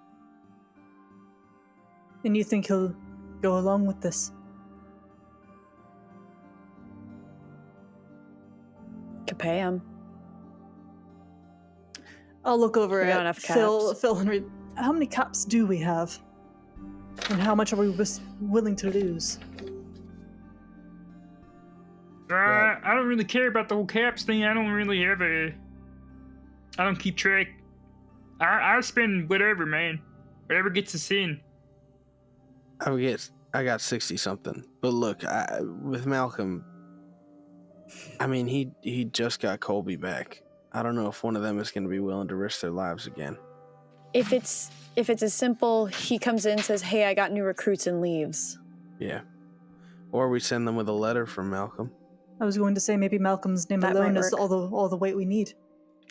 And you think he'll go along with this? Could pay him. I'll look over We got at enough Phil caps. and read, how many caps do we have? And how much are we willing to lose? Right. I don't really care about the whole caps thing. I don't keep track. I spend whatever, man. Whatever gets us in. I got 60 something. But look, with Malcolm, I mean, he just got Colby back. I don't know if one of them is going to be willing to risk their lives again. If it's as simple, he comes in, says, "Hey, I got new recruits," and leaves. Yeah. Or we send them with a letter from Malcolm. I was going to say maybe Malcolm's name That alone might is work. all the weight we need.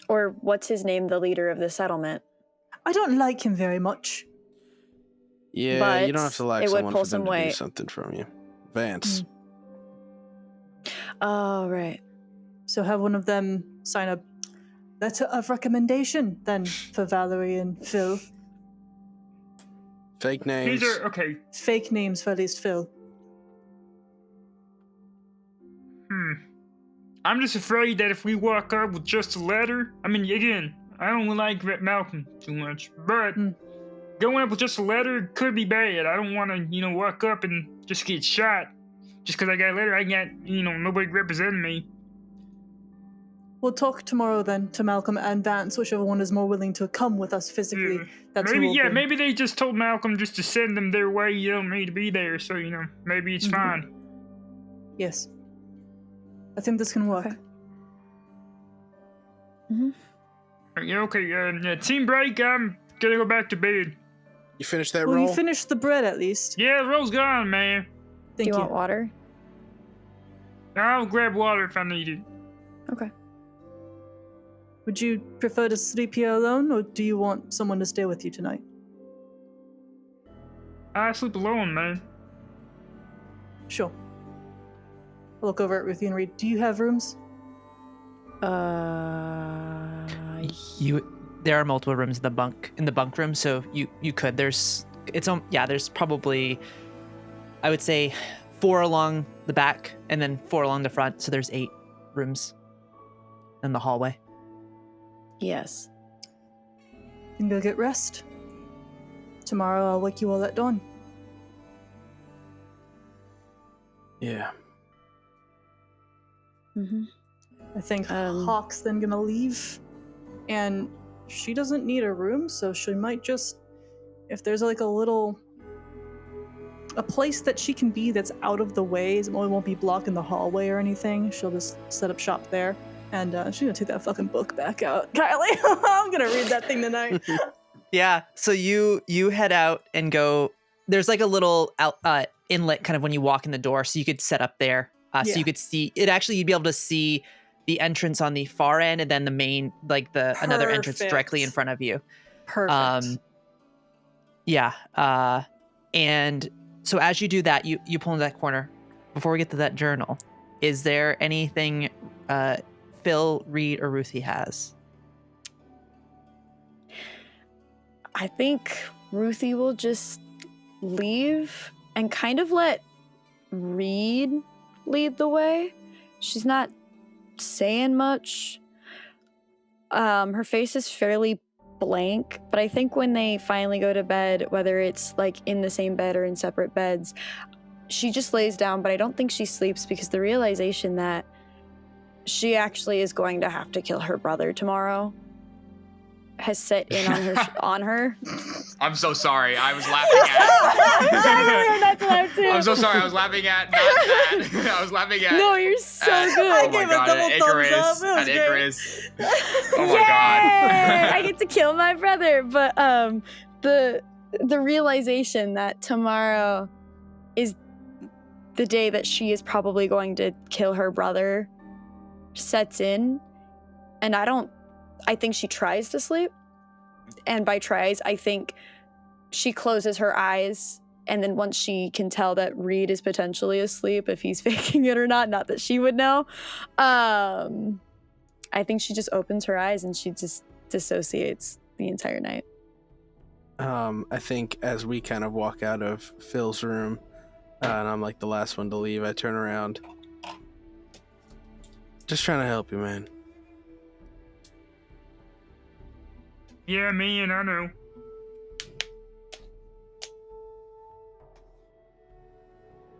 Or what's his name, the leader of the settlement? I don't like him very much. Yeah, But you don't have to like it would someone pull for them some to do weight. something from you. Vance. Oh, right. So have one of them sign a letter of recommendation then for Valerie and Phil. Fake names. These are okay. Fake names for at least Phil. I'm just afraid that if we walk up with just a letter, I mean, again, I don't like Malcolm too much, but going up with just a letter could be bad. I don't want to, walk up and just get shot just because I got a letter. I got, nobody representing me. We'll talk tomorrow then to Malcolm and Vance, whichever one is more willing to come with us physically. Yeah. That's who we'll bring. Maybe they just told Malcolm just to send them their way. You don't need to be there, so maybe it's fine. Yes. I think this can work. Okay. Okay, team break. I'm gonna go back to bed. You finished that Well, roll? you finished the bread at least. Yeah, the roll's gone, man. Thank Do you want water? I'll grab water if I need it. Okay. Would you prefer to sleep here alone, or do you want someone to stay with you tonight? I sleep alone, man. Sure. I'll look over at Ruthie and read. Do you have rooms? There are multiple rooms in the bunk room, so you could. There's probably, I would say, 4 along the back and then 4 along the front. So there's 8 rooms in the hallway. Yes. And go get rest. Tomorrow I'll wake you all at dawn. Yeah. Mm-hmm. I think Um, Hawke's then gonna leave, and she doesn't need a room, so she might just, if there's like a place that she can be that's out of the way, it won't be blocking the hallway or anything, she'll just set up shop there. And she's gonna take that fucking book back out. Kylie, I'm gonna read that thing tonight. Yeah. So you head out and go. There's like a little inlet kind of when you walk in the door, so you could set up there. So Yeah. you could see it. Actually, you'd be able to see the entrance on the far end, and then the main, like another entrance directly in Perfect. front of you. Perfect. Yeah. And so as you do that, you pull into that corner. Before we get to that journal, is there anything Phil, Reed, or Ruthie has? I think Ruthie will just leave and kind of let Reed lead the way. She's not saying much. Her face is fairly blank, but I think when they finally go to bed, whether it's like in the same bed or in separate beds, she just lays down, but I don't think she sleeps because the realization that she actually is going to have to kill her brother tomorrow has set in on her. I'm so sorry. I was laughing at. I'm so sorry. I was laughing at not that. I was laughing at. No, you're so good. I Oh my gave a god, double at thumbs Icarus. up. It was At great. Icarus. Oh my Yay! god. I get to kill my brother, but the realization that tomorrow is the day that she is probably going to kill her brother sets in, and I think she tries to sleep, and by tries, I think she closes her eyes, and then once she can tell that Reed is potentially asleep, if he's faking it or not that she would know, I think she just opens her eyes and she just dissociates the entire night. I think as we kind of walk out of Phil's room, and I'm like the last one to leave, I turn around. Just trying to help you, man. Yeah, man, I know.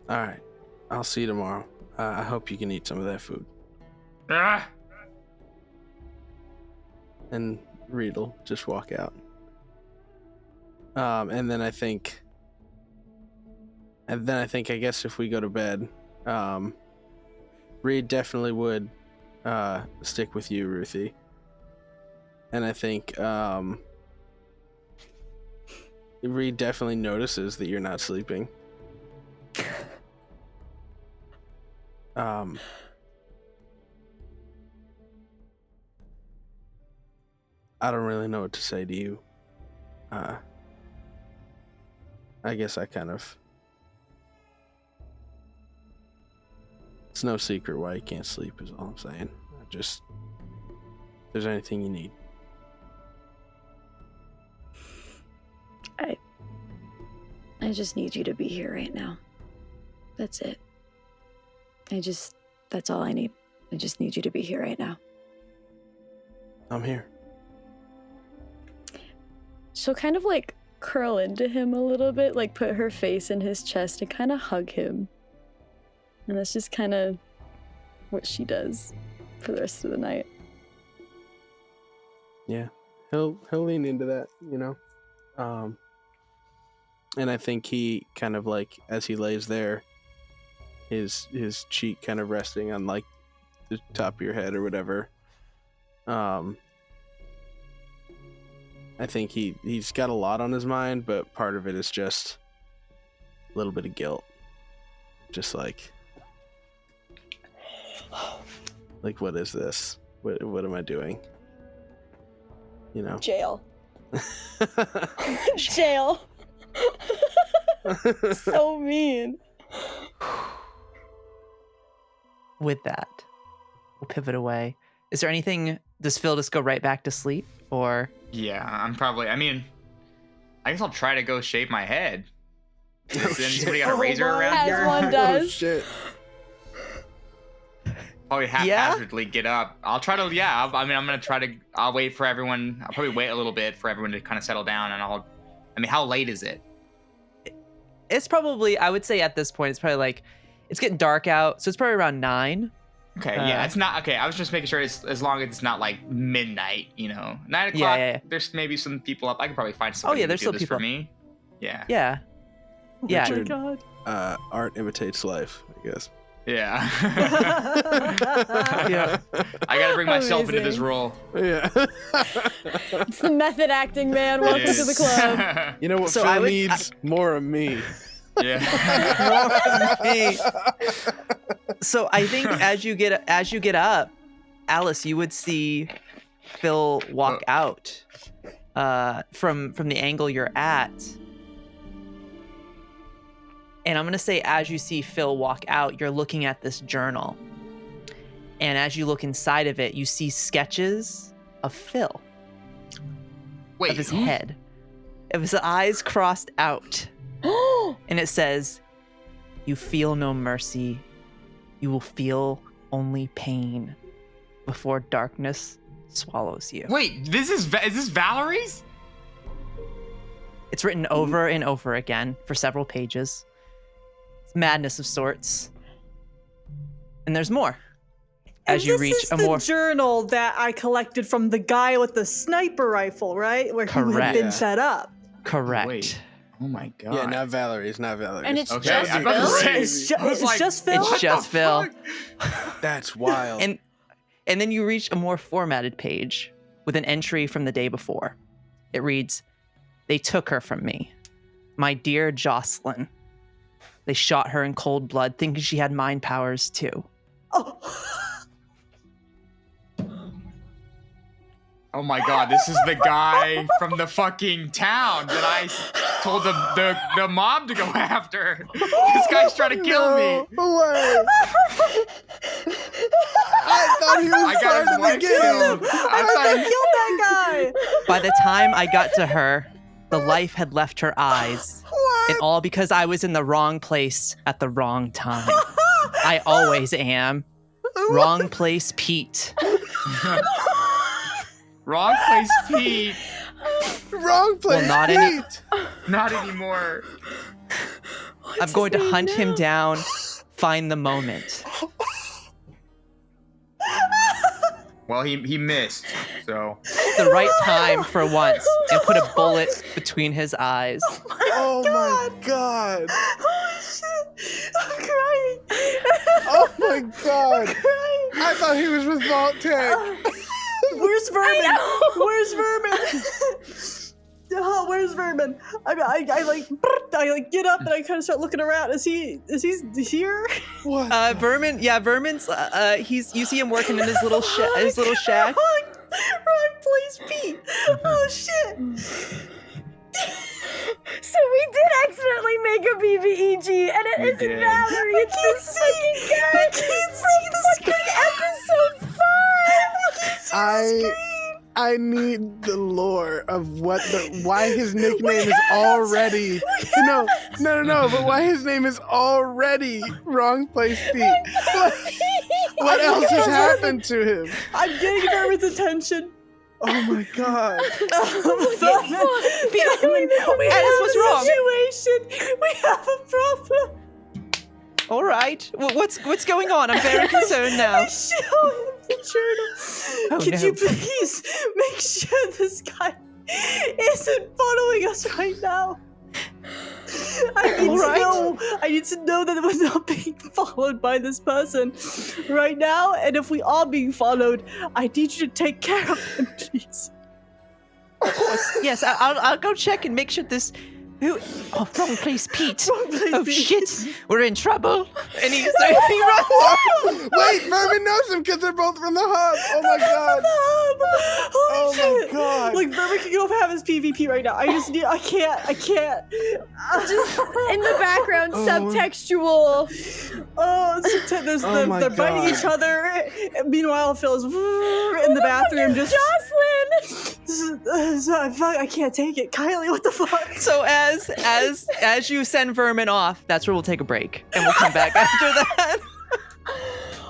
All right. I'll see you tomorrow. I hope you can eat some of that food. Ah, And Reed will just walk out. And then I think, I guess if we go to bed, Reed definitely would stick with you, Ruthie. And I think Reed definitely notices that you're not sleeping. I don't really know what to say to you. I guess I kind of... It's no secret why you can't sleep is all I'm saying. Just... If there's anything you need. I just need you to be here right now. That's it. That's all I need. I just need you to be here right now. I'm here. She'll kind of like curl into him a little bit, like put her face in his chest and kind of hug him. And that's just kind of what she does for the rest of the night. Yeah. He'll lean into that, you know? And I think he kind of like, as he lays there, his cheek kind of resting on like the top of your head or whatever. I think he's got a lot on his mind, but part of it is just a little bit of guilt. Just like what is this? What am I doing? You know? Jail. Jail. So mean. With that, we'll pivot away. Is there anything? Does Phil just go right back to sleep, or? Yeah, I guess I'll try to go shave my head. Somebody got a razor my around As here? one Oh does. shit. Probably haphazardly get up. I'll try to, I'm gonna try to, I'll wait for everyone, I'll probably wait a little bit for everyone to kind of settle down and how late is it? It's probably, I would say at this point, it's probably like, it's getting dark out, so it's probably around 9. Okay, it's not, okay, I was just making sure it's, as long as it's not like midnight, 9 o'clock, Yeah. there's maybe some people up. I could probably find somebody there's to still do this people for me. Yeah. Yeah. Yeah. Oh my Richard. god. Art imitates life, I guess. Yeah. Yeah. I gotta bring myself into this Amazing. role. Yeah. It's the method acting man. Welcome to the club. You know what So Phil I would- needs? More of me. Yeah. Hey. So I think as you get up, Alice, you would see Phil walk out from the angle you're at. And I'm gonna say, as you see Phil walk out, you're looking at this journal. And as you look inside of it, you see sketches of Phil, Wait, of his who? head, of his eyes crossed out. And it says, "You feel no mercy. You will feel only pain before darkness swallows you." Wait, is this Valerie's? It's written over and over again for several pages. It's madness of sorts. And there's more. As And you this reach is a the more journal that I collected from the guy with the sniper rifle, right? Where he had Correct. been Yeah. set up. correct. Wait. Oh my god. Yeah, not Valerie's, not Valerie's. And it's Okay, just I'm about to Phil? say- It's just Phil? It's just Phil. That's wild. And then you reach a more formatted page with an entry from the day before. It reads, "They took her from me. My dear Jocelyn. They shot her in cold blood, thinking she had mind powers too. Oh. Oh my god, this is the guy from the fucking town that I told the mob to go after. This guy's trying to kill me. No way. I thought he was I got part his of the wife game. killed. I I thought you thought killed that guy! By the time I got to her, the life had left her eyes. What? And all because I was in the wrong place at the wrong time. I always am. Wrong place, Pete." Wrong place, Pete. Wrong place. not any- Pete. Not anymore. I'm going to hunt him down, find the moment. Well, he missed. So The right time for once, and put a bullet between his eyes. Oh my god. Holy shit! I'm crying! Oh my god. I'm crying! I thought he was with Vault Tech. Where's Vermin? Where's Vermin? Oh, where's Vermin? I like get up and I kind of start looking around. Is he here? What? Vermin's, you see him working in his little shack. Wrong place, Pete. Oh shit! So we did accidentally make a BBEG, and it We isn't did. Valerie. It's this fucking guy. I can't see the Fucking episode 5. I need the lore of why his nickname is already no, but why his name is already Wrong Place Pete. What else has happened to him? I'm getting Vermin's attention. Oh my god. What's wrong? Situation. We have a problem. All right. Well, what's going on? I'm very concerned now. I show him the journal. Oh, Could no. you please make sure this guy isn't following us right now? I need to know that we're not being followed by this person right now. And if we are being followed, I need you to take care of him, please. Of course. Yes, I'll go check and make sure this. Wrong place, Pete. Wrong place, Oh Pete. shit, we're in trouble. And he runs. Wait, Vermin knows him because they're both from the hub. Oh my god. Holy Oh my shit. god. Like, Vermin can go have his PvP right now. I can't. In the background, Oh. subtextual. Oh, sometimes Oh my they're biting God. each other. Meanwhile, Phil's in the bathroom just. Jocelyn I can't take it. Kylie, what the fuck? So as you send Vermin off, that's where we'll take a break, and we'll come back after that.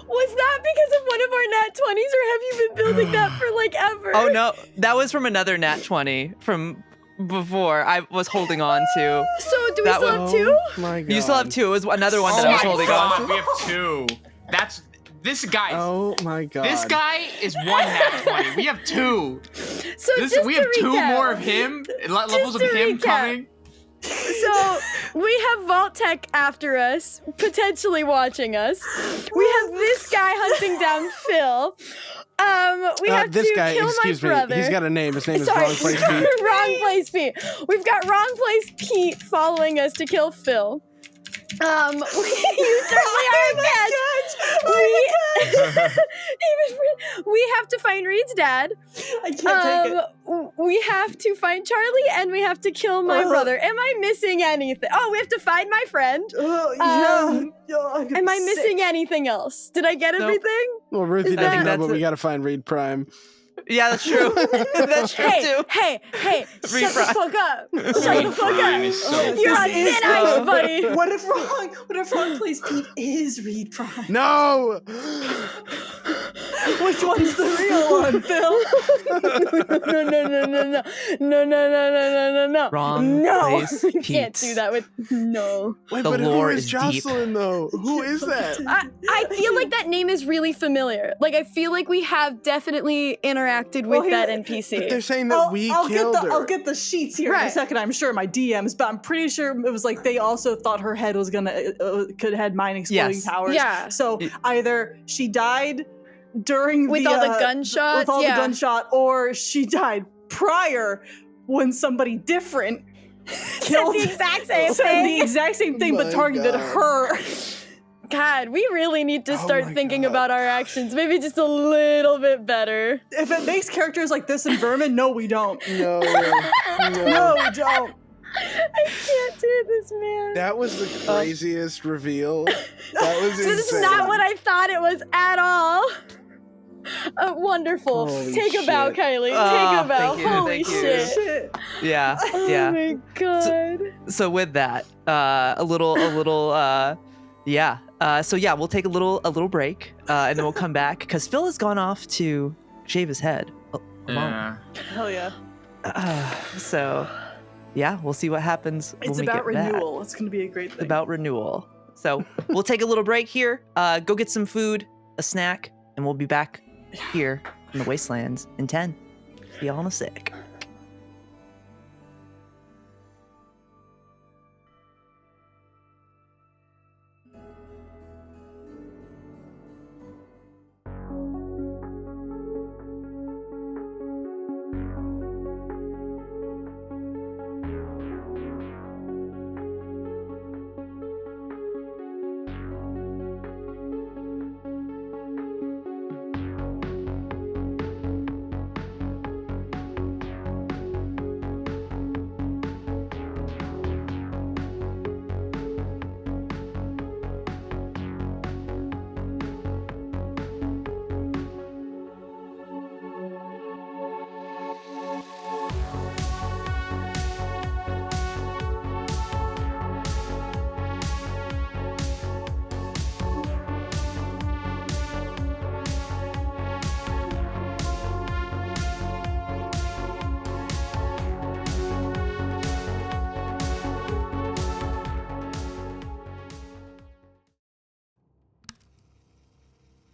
Was that because of one of our nat 20s, or have you been building that for like ever? Oh no, that was from another nat 20 from before. I was holding on to. So do we That still one- have 2? Oh my god. You still have 2. It was another one that I was holding on to. We have 2. That's this guy. Oh my god. This guy is 1 nat 20. We have 2. So just We to have 2 recap, more of him. Levels of to him recap. coming. So we have Vault Tech after us, potentially watching us. We have this guy hunting down Phil. We have this to guy, kill excuse my me. brother. He's got a name. His name is Sorry, Wrong Place Pete. Wrong Place Pete. We've got Wrong Place Pete following us to kill Phil. You certainly are a catch. We have to find Reed's dad. I can't take it. We have to find Charlie, and we have to kill my brother. Am I missing anything? Oh, we have to find my friend. I'm Am I sick. missing anything else? Did I get Nope. everything? Well, Ruthie Is doesn't that- know, but That's we it. gotta find Reed Prime. Yeah, that's true. That's true too. Hey, shut the Reed fuck up. Shut the Reed fuck Prime up. is so You're on This is, thin ice, buddy. What if Wrong Place Pete is Reed Prime? No! Which one's the real one, Phil? No. Wrong No. place, You can't Pete. do that with no. Wait, The but who lore is is deep. Jocelyn, though? Who is that? I feel like that name is really familiar. Like I feel like we have definitely interacted with Well, that here- But they're NPC. saying that we killed her. I'll get the sheets here in a Right. second. I'm sure my DMs, but I'm pretty sure it was like they also thought her head was gonna could had mind exploding Yes. powers. Yeah. So It- either she died during With the, all the gunshots, with all yeah. the gunshot, or she died prior when somebody different killed the exact same said thing. the exact same thing, but My targeted God. her. God, we really need to Oh start my thinking God. about our actions. Maybe just a little bit better. If it makes characters like this in Vermin, no, we don't. No. No, we don't. I can't do this, man. That was the craziest reveal. That was insane. This is not what I thought it was at all. Wonderful. Holy Take a bow, shit. Kylie. Ah, Take a bow. thank you, Holy thank you. shit. Shit. Yeah, Oh yeah. my god. So with that, so yeah, we'll take a little break, and then we'll come back because Phil has gone off to shave his head alone. Yeah. Hell yeah. So yeah, we'll see what happens when It's we about get back. renewal. It's gonna be a great thing. It's about renewal. So we'll take a little break here, go get some food, a snack, and we'll be back here in the Wastelands in 10. See y'all in a sec.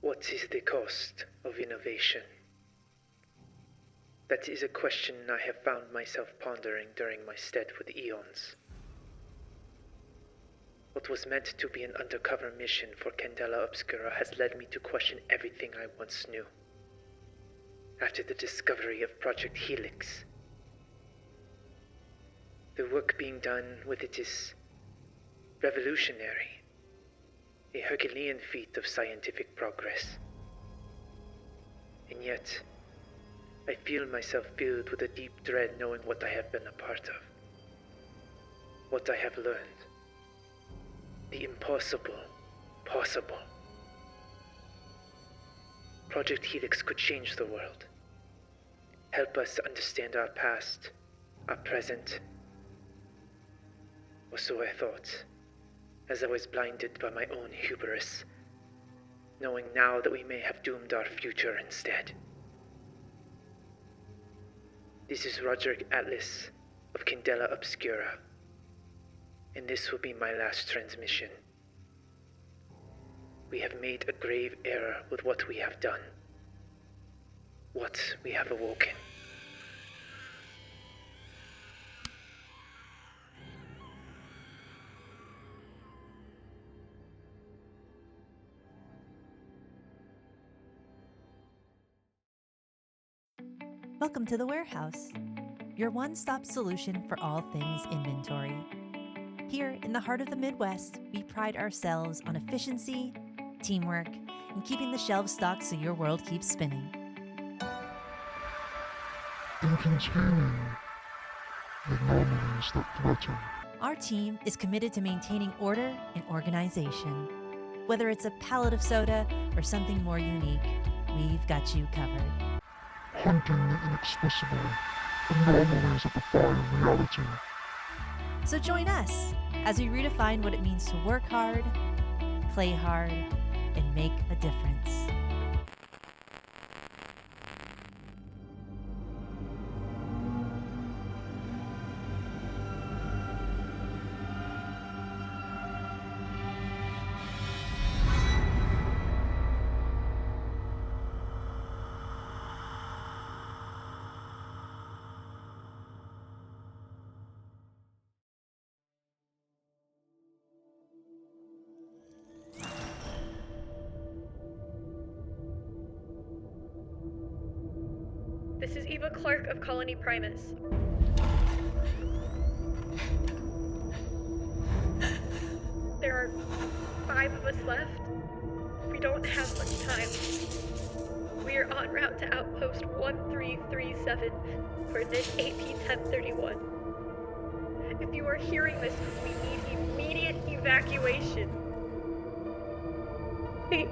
What is the cost of innovation? That is a question I have found myself pondering during my stead with Eons. What was meant to be an undercover mission for Candela Obscura has led me to question everything I once knew. After the discovery of Project Helix, the work being done with it is revolutionary, a Herculean feat of scientific progress. And yet, I feel myself filled with a deep dread knowing what I have been a part of. What I have learned. The impossible possible. Project Helix could change the world. help us understand our past, our present. Or so I thought, as I was blinded by my own hubris, knowing now that we may have doomed our future instead. This is Roger Atlas of Candela Obscura, and this will be my last transmission. We have made a grave error with what we have done, what we have awoken. Welcome to the warehouse, your one-stop solution for all things inventory. Here in the heart of the Midwest, we pride ourselves on efficiency, teamwork, and keeping the shelves stocked so your world keeps spinning. And containing the anomalies that threaten. Our team is committed to maintaining order and organization. Whether it's a pallet of soda or something more unique, we've got you covered. Hunting the inexplicable, anomalies that defy reality. So join us as we redefine what it means to work hard, play hard, and make a difference. This is Eva Clark of Colony Primus. There are 5 of us left. We don't have much time. We are en route to Outpost 1337, coordinates AP-1031. If you are hearing this, we need immediate evacuation. Please.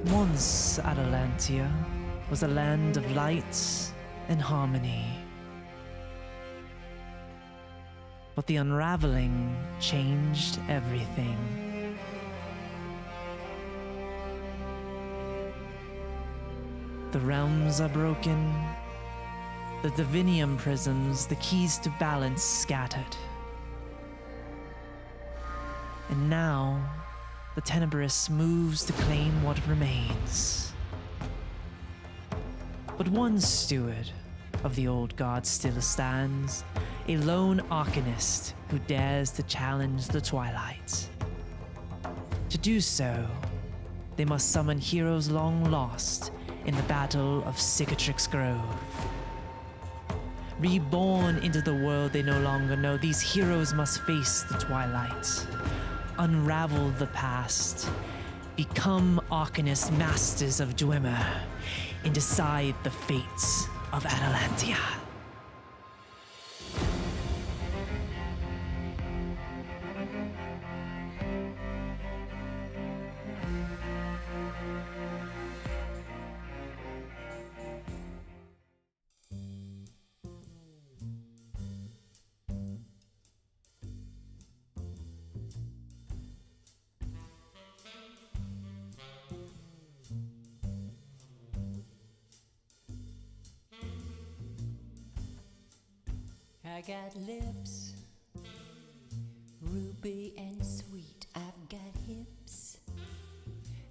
Once Atalantia was a land of light and harmony. But the unraveling changed everything. The realms are broken, the divinium prisms, the keys to balance scattered. And now, the Tenebrous moves to claim what remains. But one steward of the old god still stands, a lone arcanist who dares to challenge the Twilight. To do so, they must summon heroes long lost in the Battle of Cicatrix Grove. Reborn into the world they no longer know, these heroes must face the Twilight, unravel the past, become Arcanist masters of Dwemer, and decide the fates of Atalantia. I got lips, ruby and sweet. I've got hips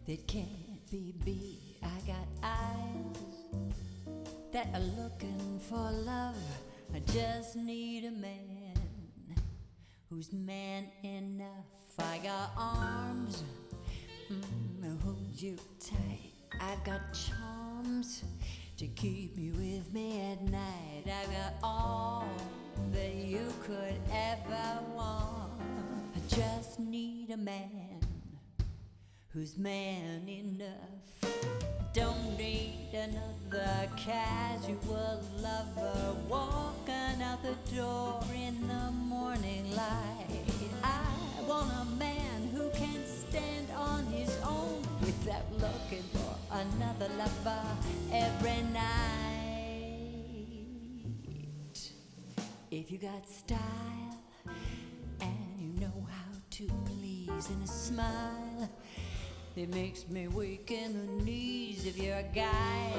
that can't be beat. I got eyes that are looking for love. I just need a man who's man enough. I got arms that hold you tight. I've got charms to keep you with me at night. I've got all that you could ever want. I just need a man who's man enough. Don't need another casual lover walking out the door in the morning light. I want want a man who can stand on his own without looking for another lover every night. If you got style and you know how to please in a smile, it makes me weak in the knees. If you're a guy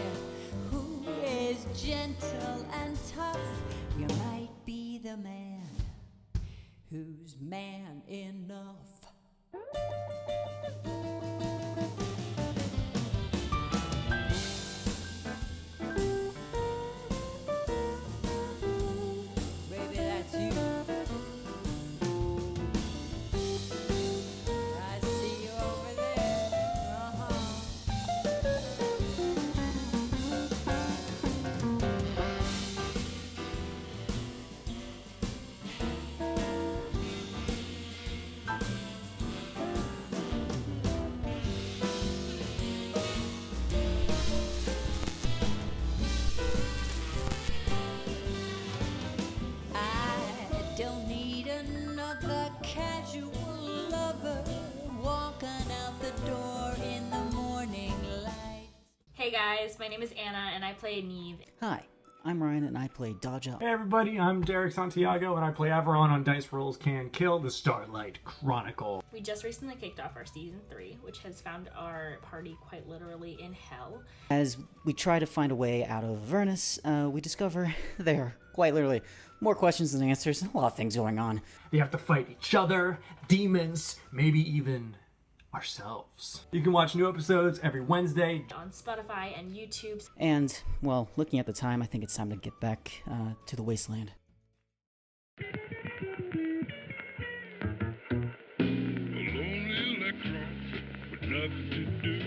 who is gentle and tough, you might be the man who's man enough. Baby, that's you. I see you over there. I don't need another casual lover walking out the door in the morning light. Hey guys, my name is Anna and I play Neve. Hi, I'm Ryan and I play Dodge Up. Hey everybody, I'm Derek Santiago and I play Averon on Dice Rolls Can Kill the Starlight Chronicle. We just recently kicked off our season 3, which has found our party quite literally in hell. As we try to find a way out of Avernus, we discover there are quite literally more questions than answers, a lot of things going on. They have to fight each other, demons, maybe even ourselves. You can watch new episodes every Wednesday On Spotify and YouTube. And, well, looking at the time, I think it's time to get back to the Wasteland. Nothing to do.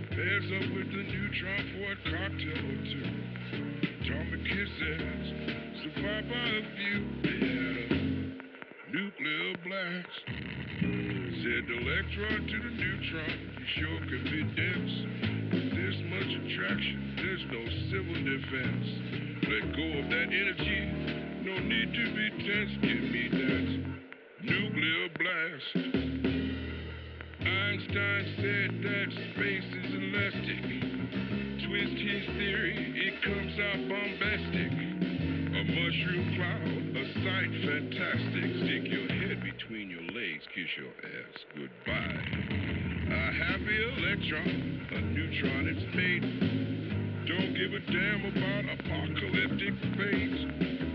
Pairs up with the neutron for a cocktail or two. Atomic kisses, survived by a few. They had a nuclear blast. Said the electron to the neutron, you sure could be dense. With this much attraction, there's no civil defense. Let go of that energy, no need to be tense. Give me that nuclear blast. Einstein said that space is elastic. Twist his theory, it comes out bombastic. A mushroom cloud, a sight fantastic. Stick your head between your legs, kiss your ass goodbye. A happy electron, a neutron it's made. Don't give a damn about apocalyptic fate.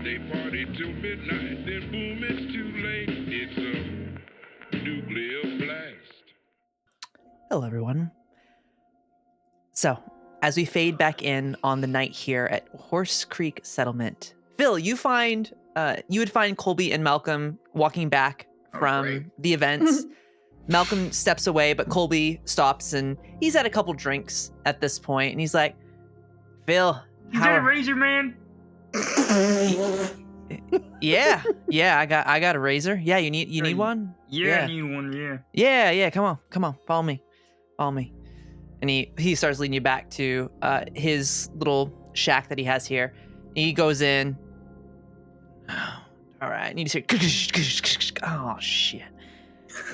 They party till midnight, then boom, it's too late. It's a nuclear blast. Hello, everyone. So, as we fade back in on the night here at Horse Creek Settlement, Phil, you would find Colby and Malcolm walking back from the events. Malcolm steps away, but Colby stops, and he's had a couple drinks at this point, and he's like, "Phil, You got a razor, man? Yeah, I got a razor. Yeah, you need one? Yeah, I need one. Yeah. Yeah. Come on, follow me. And he starts leading you back to his little shack that he has here. He goes in. All right, and you just hear, oh shit.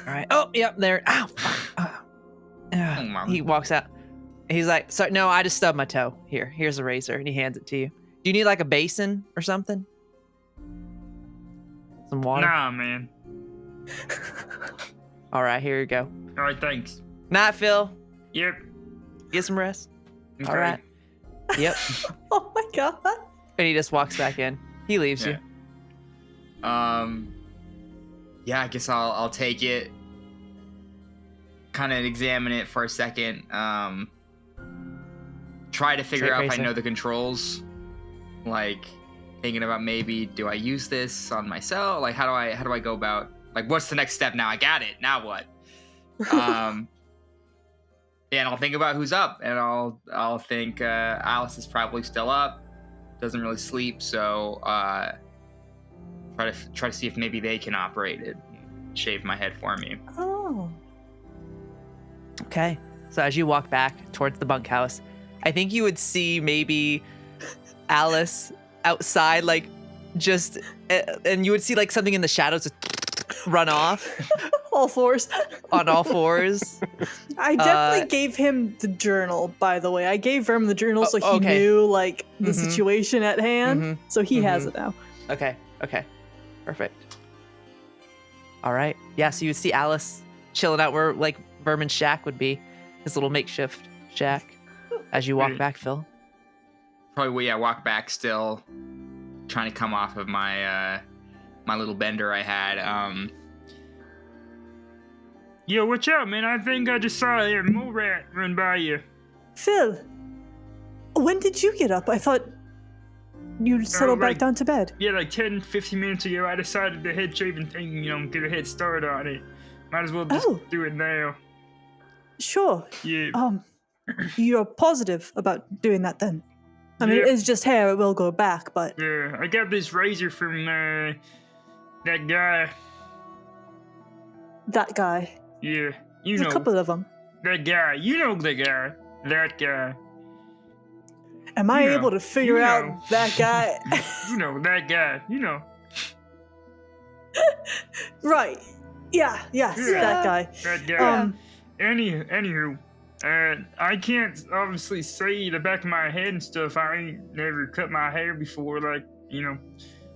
All right. Oh, yep, there. Ow. He walks out. He's like, sorry, no, I just stubbed my toe. Here's a razor, and he hands it to you. Do you need like a basin or something? Some water? Nah, man. All right, here you go. All right, thanks. Night, Phil. Yep. Get some rest. Okay. All right. Yep. Oh my god. And he just walks back in. He leaves you. Yeah, I guess I'll take it. Kind of examine it for a second. Try to figure out if I know the controls. Like thinking about maybe do I use this on myself? Like how do I go about like what's the next step now? I got it. Now what? And I'll think about who's up, and I'll think Alice is probably still up, doesn't really sleep, so try to see if maybe they can operate it, shave my head for me. Oh. Okay. So as you walk back towards the bunkhouse, I think you would see maybe Alice outside, like just, and you would see like something in the shadows. run off All fours. on all fours. I definitely gave him the journal, by the way. I gave Vermin the journal so he okay. knew, like, the Mhm. situation at hand. Mhm. So he has it now. Okay. Perfect. All right. Yeah, so you would see Alice chilling out where, like, Vermin's shack would be. His little makeshift shack. As you walk back, Phil. Probably, yeah, walk back still, trying to come off of my my little bender I had. Yo, watch out, man. I think I just saw a mole rat run by you. Phil, when did you get up? I thought you'd settle back down to bed. Yeah, like 10, 15 minutes ago, I decided to head shaving thing, get a head start on it. Might as well just do it now. Sure. Yeah. You're positive about doing that then? I mean, Yeah. it's just hair, it will go back, but... Yeah, I got this razor from that guy. That guy. Yeah, you There's know. a couple of them. That guy. You know the guy. That guy. Am I able to figure out that guy? You know, that guy. You know. Right. Yes, that guy. That guy. Anywho, I can't obviously see the back of my head and stuff. I ain't never cut my hair before,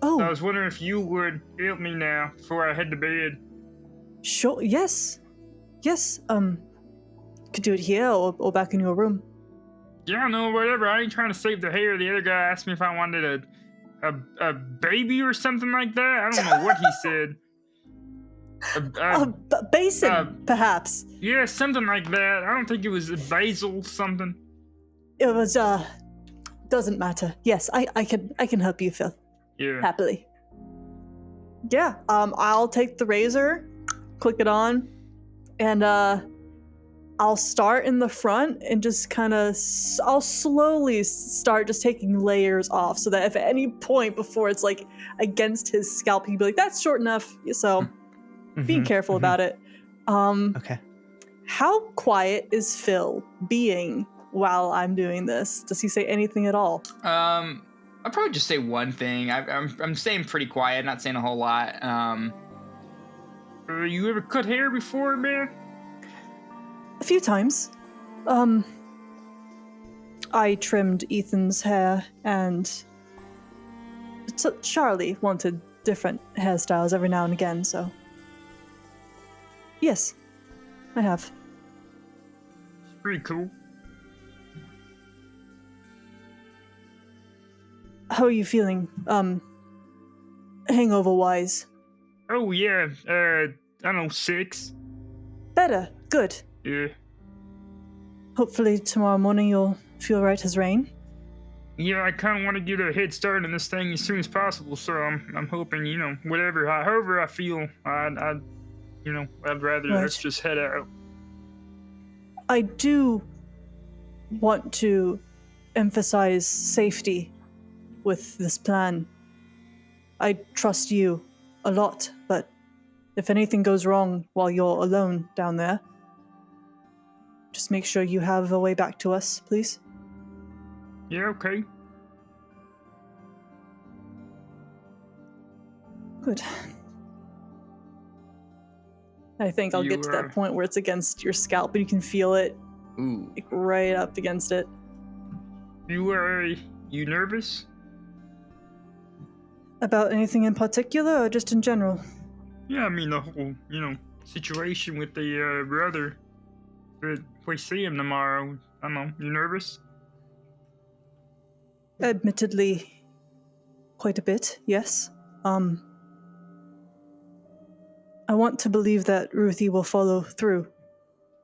Oh. So I was wondering if you would help me now before I head to bed. Sure, yes. Could do it here or back in your room. Yeah, no, whatever. I ain't trying to save the hair. The other guy asked me if I wanted a baby or something like that. I don't know what he said. Basin, perhaps. Yeah, something like that. I don't think it was basil something. It was, doesn't matter. Yes, I can help you, Phil. Yeah. Happily. Yeah, I'll take the razor, click it on, and, I'll start in the front and just kind of, I'll slowly start just taking layers off so that if at any point before it's like against his scalp, he'd be like, that's short enough. So be careful about it. Okay. How quiet is Phil being while I'm doing this? Does he say anything at all? I'll probably just say one thing. I'm staying pretty quiet, not saying a whole lot. You ever cut hair before, man? A few times. I trimmed Ethan's hair, and Charlie wanted different hairstyles every now and again, so... Yes, I have. It's pretty cool. How are you feeling, hangover-wise? Oh, yeah, I don't know, 6. Better, good. Yeah. Hopefully tomorrow morning you'll feel right as rain. Yeah, I kind of want to get a head start on this thing as soon as possible, so I'm hoping, however I feel, I'd rather let's just head out. I do want to emphasize safety with this plan. I trust you a lot, but if anything goes wrong while you're alone down there, just make sure you have a way back to us, please. Yeah, okay. Good. I think I'll get to that point where it's against your scalp and you can feel it like right up against it. You nervous? About anything in particular or just in general? Yeah, I mean the whole, situation with the brother. But we see him tomorrow. I don't know, you nervous? Admittedly, quite a bit, yes. I want to believe that Ruthie will follow through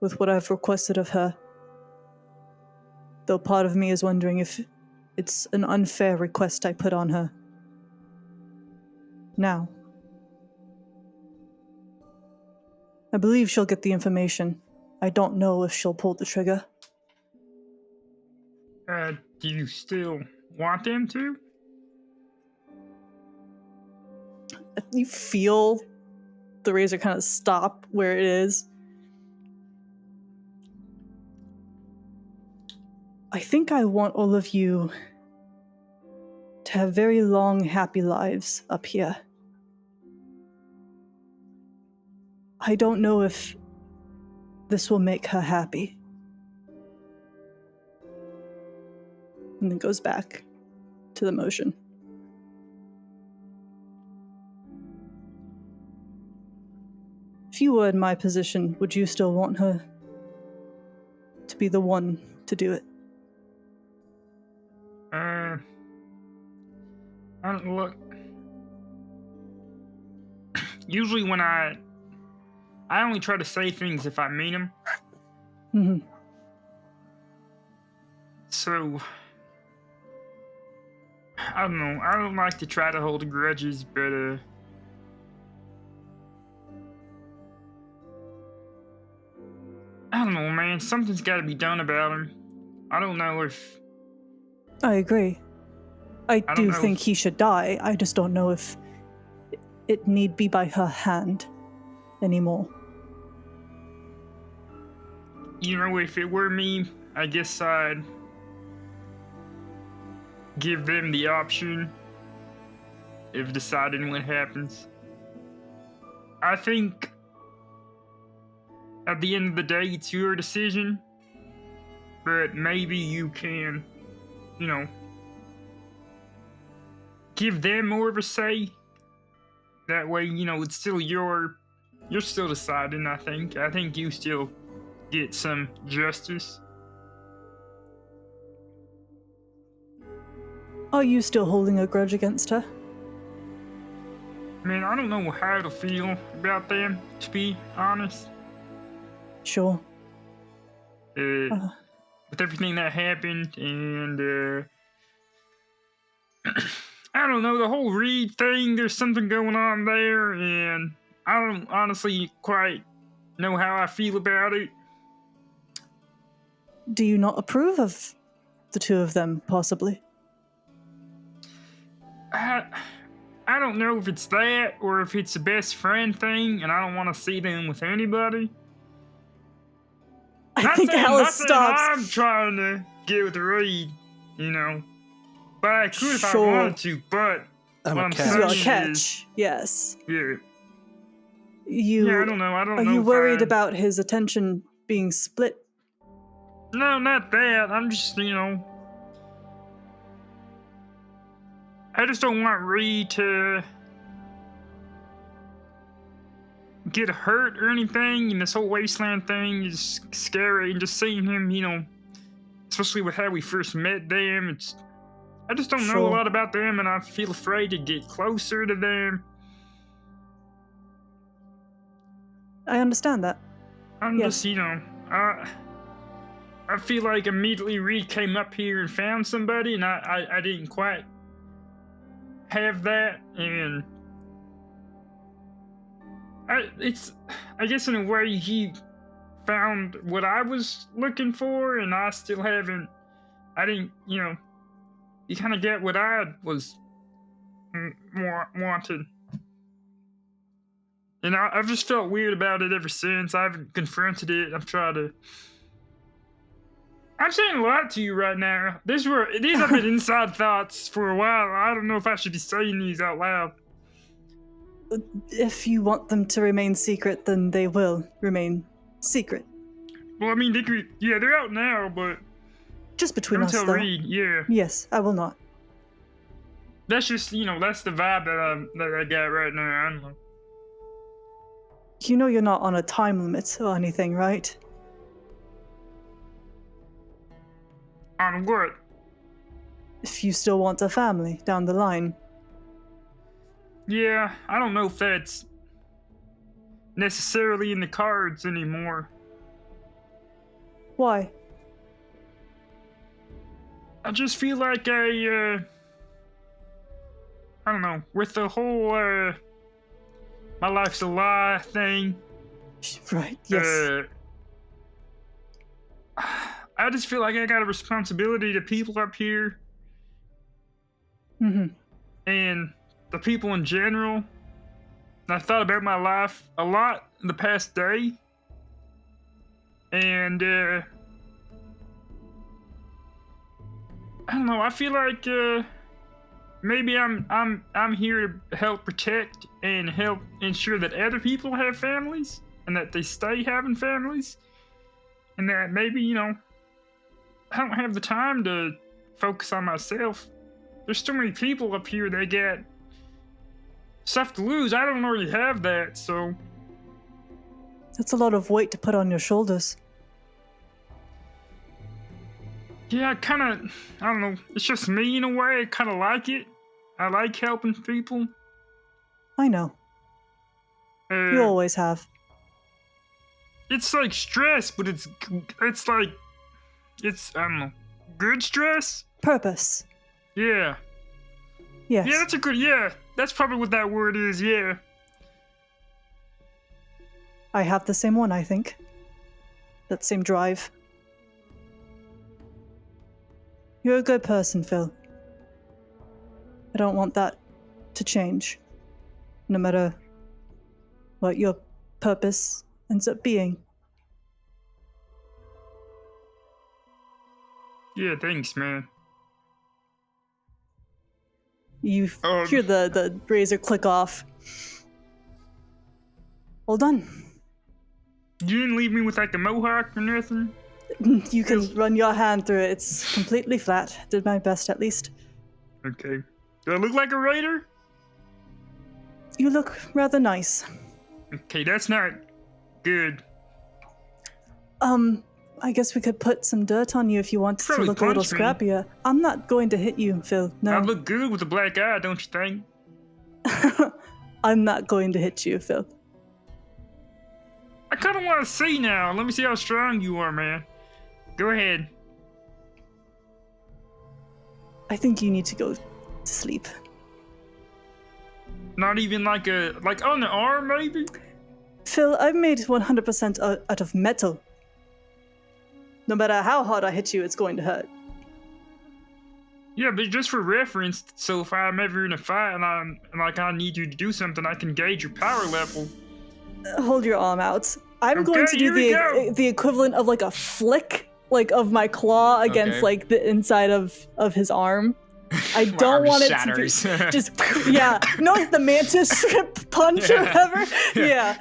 with what I've requested of her. Though part of me is wondering if it's an unfair request I put on her. Now. I believe she'll get the information. I don't know if she'll pull the trigger. Do you still want them to? You feel the razor kind of stop where it is. I think I want all of you to have very long, happy lives up here. I don't know if this will make her happy. And then goes back to the motion. If you were in my position, would you still want her to be the one to do it? I don't look. Usually when I only try to say things if I mean them. Mm-hmm. So, I don't know. I don't like to try to hold grudges, but I don't know, man. Something's got to be done about him. I don't know if. I agree. I don't do know think if- he should die. I just don't know if it need be by her hand anymore. You know, if it were me, I guess I'd give them the option of deciding what happens. I think at the end of the day, it's your decision, but maybe you can, you know, give them more of a say. That way, you know, it's still you're still deciding, I think. I think you still get some justice. Are you still holding a grudge against her? Man, I don't know how to feel about them, to be honest. Sure. With everything that happened, and I don't know, the whole Reed thing, there's something going on there, and I don't honestly quite know how I feel about it. Do you not approve of the two of them, possibly? I don't know if it's that, or if it's a best friend thing, and I don't want to see them with anybody. I think Alice stops. I'm trying to get with Reed, you know. But I could if I Sure. wanted to, but I'm what a I'm catch. You're a saying catch. is, Yes. yeah. You. I don't know. Are you worried about his attention being split? No, not that. I'm just, you know, I just don't want Reed to get hurt or anything. And this whole Wasteland thing is scary. And just seeing him, you know, especially with how we first met them, I just don't know a Sure. lot about them, and I feel afraid to get closer to them. I understand that. I'm Yes. just, you know, I feel like immediately Reed came up here and found somebody, and I didn't quite have that, and I guess in a way he found what I was looking for, and I still haven't. I didn't, you know. You kind of get what I was wanted. And I've just felt weird about it ever since. I haven't confronted it. I'm saying a lot to you right now. These have been inside thoughts for a while. I don't know if I should be saying these out loud. If you want them to remain secret, then they will remain secret. Well, I mean, they're out now, but Just between don't us, tell though. Reed, yeah. Yes, I will not. That's just, you know, that's the vibe that I got right now. I don't know. You know you're not on a time limit or anything, right? On what? If you still want a family down the line. Yeah, I don't know if that's necessarily in the cards anymore. Why? I just feel like I don't know, with the whole my life's a lie thing. Right, yes. I just feel like I got a responsibility to people up here. Mm-hmm. And the people in general. And I thought about my life a lot in the past day. And I don't know, I feel like maybe I'm here to help protect and help ensure that other people have families. and that they stay having families, and that maybe, you know, I don't have the time to focus on myself. There's too many people up here that get stuff to lose. I don't already have that, so. That's a lot of weight to put on your shoulders. Yeah, I don't know. It's just me in a way. I kind of like it. I like helping people. I know. You always have. It's like stress, but it's like, I don't know, good stress? Purpose. Yeah. Yes. Yeah, that's probably what that word is, yeah. I have the same one, I think. That same drive. You're a good person, Phil. I don't want that to change. No matter what your purpose ends up being. Yeah, thanks, man. You hear the razor click off. All done. You didn't leave me with like a mohawk or nothing? You can run your hand through it. It's completely flat. Did my best, at least. Okay. Do I look like a raider? You look rather nice. Okay, that's not good. I guess we could put some dirt on you if you wanted to Probably look a little punch me. scrappier. I'm not going to hit you, Phil. No. I look good with a black eye, don't you think? I'm not going to hit you, Phil. I kind of want to see now. Let me see how strong you are, man. Go ahead. I think you need to go to sleep. Not even like on the arm, maybe? Phil, I've made 100% out of metal. No matter how hard I hit you, it's going to hurt. Yeah, but just for reference, so if I'm ever in a fight and I need you to do something, I can gauge your power level. Hold your arm out. I'm going to do the equivalent of like a flick, like of my claw against like the inside of his arm. I don't want it to be just like the mantis strip punch or whatever. Yeah.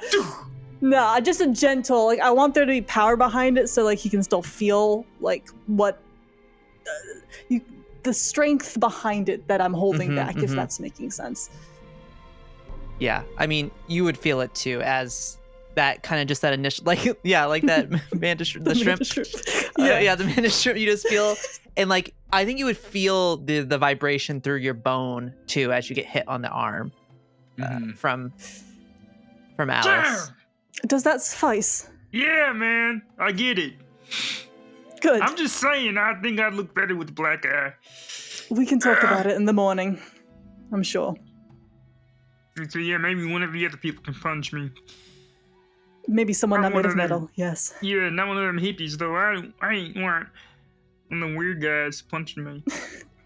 No, just a gentle, like I want there to be power behind it so like he can still feel like what the strength behind it that I'm holding back, if that's making sense. Yeah, I mean, you would feel it too, as that kind of just that initial, like that mantis, the shrimp. The mantis shrimp. You just feel, and like I think you would feel the vibration through your bone too as you get hit on the arm from Alice. Does that suffice? Yeah, man, I get it. Good. I'm just saying, I think I'd look better with the black eye. We can talk about it in the morning, I'm sure. So yeah, maybe one of the other people can punch me. Maybe someone not made of metal, yes. Yeah, not one of them hippies though. I ain't want one of them weird guys punching me.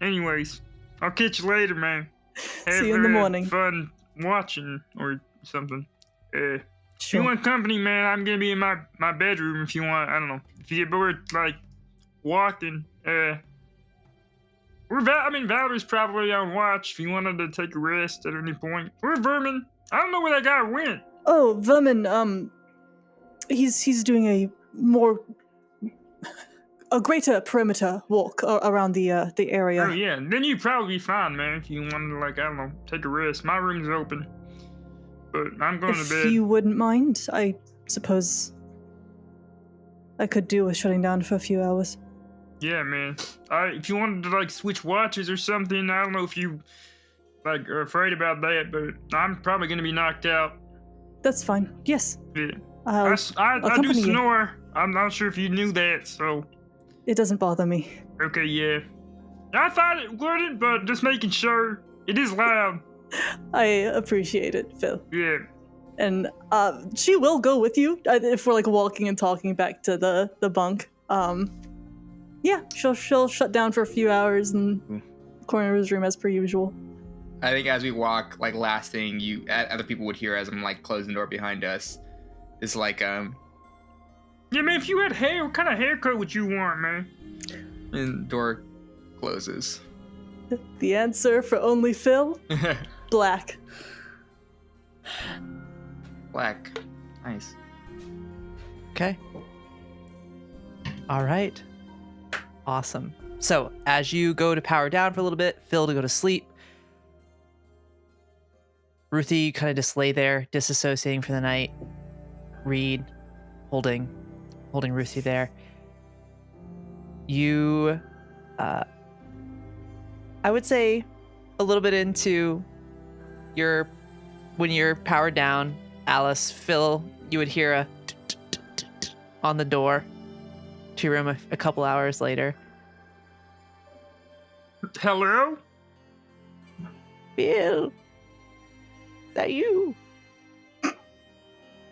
Anyways, I'll catch you later, man. See you in the morning. Fun watching or something. If Sure. you want company, man, I'm gonna be in my bedroom if you want. I don't know. If you get bored, like, walking, Valerie's probably on watch if you wanted to take a rest at any point. Or Vermin. I don't know where that guy went. Oh, Vermin, he's doing a greater perimeter walk around the area. Oh, yeah. Then you'd probably be fine, man, if you wanted to, like, I don't know, take a rest. My room's open. But I'm going to bed. If you wouldn't mind, I suppose I could do with shutting down for a few hours. Yeah, man. If you wanted to, like, switch watches or something, I don't know if you, like, are afraid about that, but I'm probably going to be knocked out. That's fine. Yes. Yeah. I'll I do accompany you. snore. I'm not sure if you knew that, so. It doesn't bother me. Okay, yeah. I thought it wouldn't, but just making sure. It is loud. I appreciate it, Phil. Yeah. And she will go with you if we're like walking and talking back to the bunk. Yeah, she'll shut down for a few hours in the corner of his room as per usual. I think as we walk, like last thing other people would hear as I'm like closing the door behind us is like Yeah, man, if you had hair, what kind of haircut would you want, man? and door closes. The answer for only Phil? Black. Black. Nice. Okay. All right. Awesome. So as you go to power down for a little bit, Phil to go to sleep, Ruthie kind of just lay there, disassociating for the night. Reed holding Ruthie there. You, I would say, a little bit into when you're powered down, Alice, Phil, you would hear a on the door to your room a couple hours later. Hello? Phil, is that you?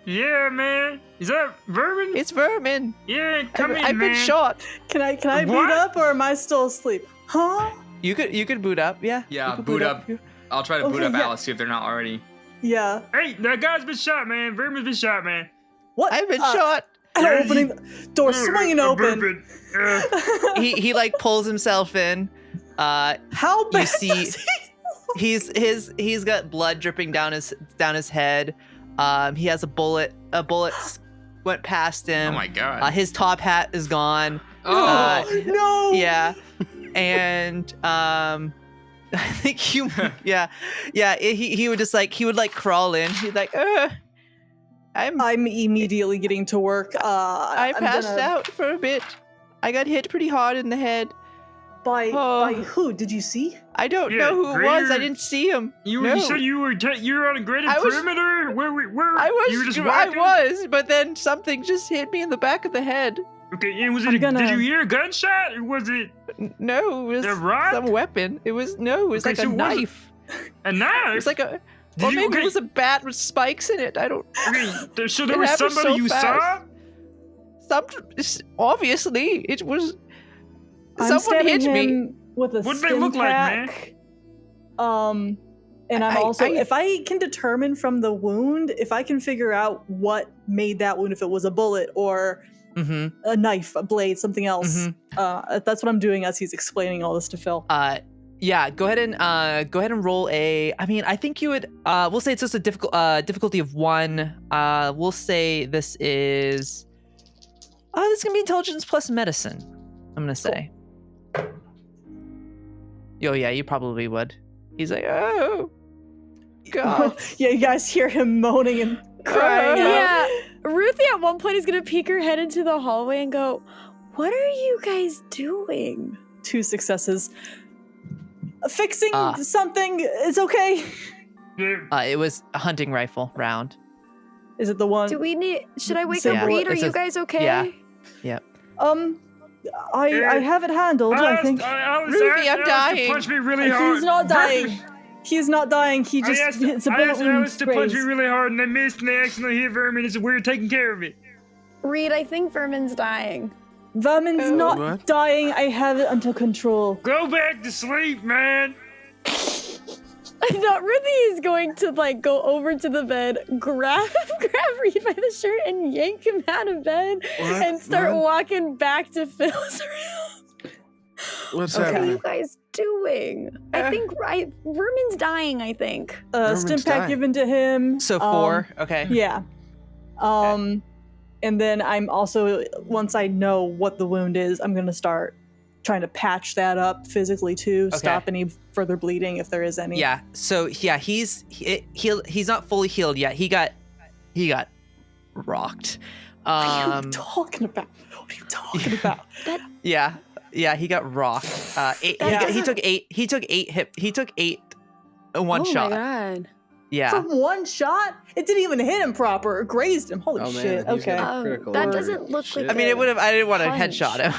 Yeah, man. Is that Vermin? It's Vermin. Yeah, come in, I've man. been shot. Can I boot up or am I still asleep? Huh? You could boot up, yeah. Yeah, You could boot up. I'll try to boot Okay, up yeah. Alice, see if they're not already. Yeah. Hey, that guy's been shot, man. Vermin's been shot, man. What? I've been shot. Opening the door, swinging open. He like pulls himself in. How bad you see he's got blood dripping down his head. He has a bullet went past him. Oh my god. His top hat is gone. Oh no. Yeah. And I think he would just like crawl in. He's like, I'm immediately getting to work. I passed out for a bit. I got hit pretty hard in the head. By who? Did you see? I don't know who it was. I didn't see him. You said you were on a graded perimeter? Where you were just I walking? was, but then something just hit me in the back of the head. Okay, and did you hear a gunshot, or was it? No, it was a rock? some weapon. It was like a knife. A knife? It's like a. Or maybe it was a bat with spikes in it. I don't. Okay, so there was somebody you saw? Obviously, it was. I'm Someone hit stabbing me. him with a What did they stim look like, pack. And I'm also, if I can determine from the wound, if I can figure out what made that wound, if it was a bullet or a knife, a blade, something else, that's what I'm doing as he's explaining all this to Phil. Yeah, go ahead and roll a. I mean, I think you would. We'll say it's just a difficulty of 1. We'll say this is. This is gonna be intelligence plus medicine. I'm gonna say. Oh yeah, you probably would. He's like, oh, God. Yeah, you guys hear him moaning and crying. Yeah, Ruthie at one point is gonna peek her head into the hallway and go, "What are you guys doing?" 2 successes. Fixing something is okay. It was a hunting rifle round. Is it the one? Do we need? Should I wake Yeah. up Reed? Are It's you a- guys okay? Yeah. Yep. I have it handled. I think. Ruthie, I'm dying. Punch me really hard. He's not dying. He's not dying. He just it's a I bullet asked wound Alice to punch me grazed. really hard, and they missed, and they accidentally hit Vermin. And so we're taking care of it. Reed, I think Vermin's dying. Vermin's not dying. I have it under control. Go back to sleep, man. I thought Ruthie is going to go over to the bed, grab Reed by the shirt and yank him out of bed and start walking back to Phil's room. What's What are happening? you guys doing? I think Vermin's dying, I think. Stim pack given to him. So 4. Okay. Yeah. And then I'm also, once I know what the wound is, I'm gonna start trying to patch that up physically too, stop any further bleeding if there is any. Yeah. So yeah, he's not fully healed yet. He got rocked. What are you talking about? What are you talking about? Yeah, he got rocked. He took 8. He took 8 in one shot. Oh my god. Yeah. From one shot? It didn't even hit him proper. It grazed him. Holy Oh, man, shit. he's Okay. got a critical That wound. doesn't look like I mean, it would have. I didn't want to punch. headshot him.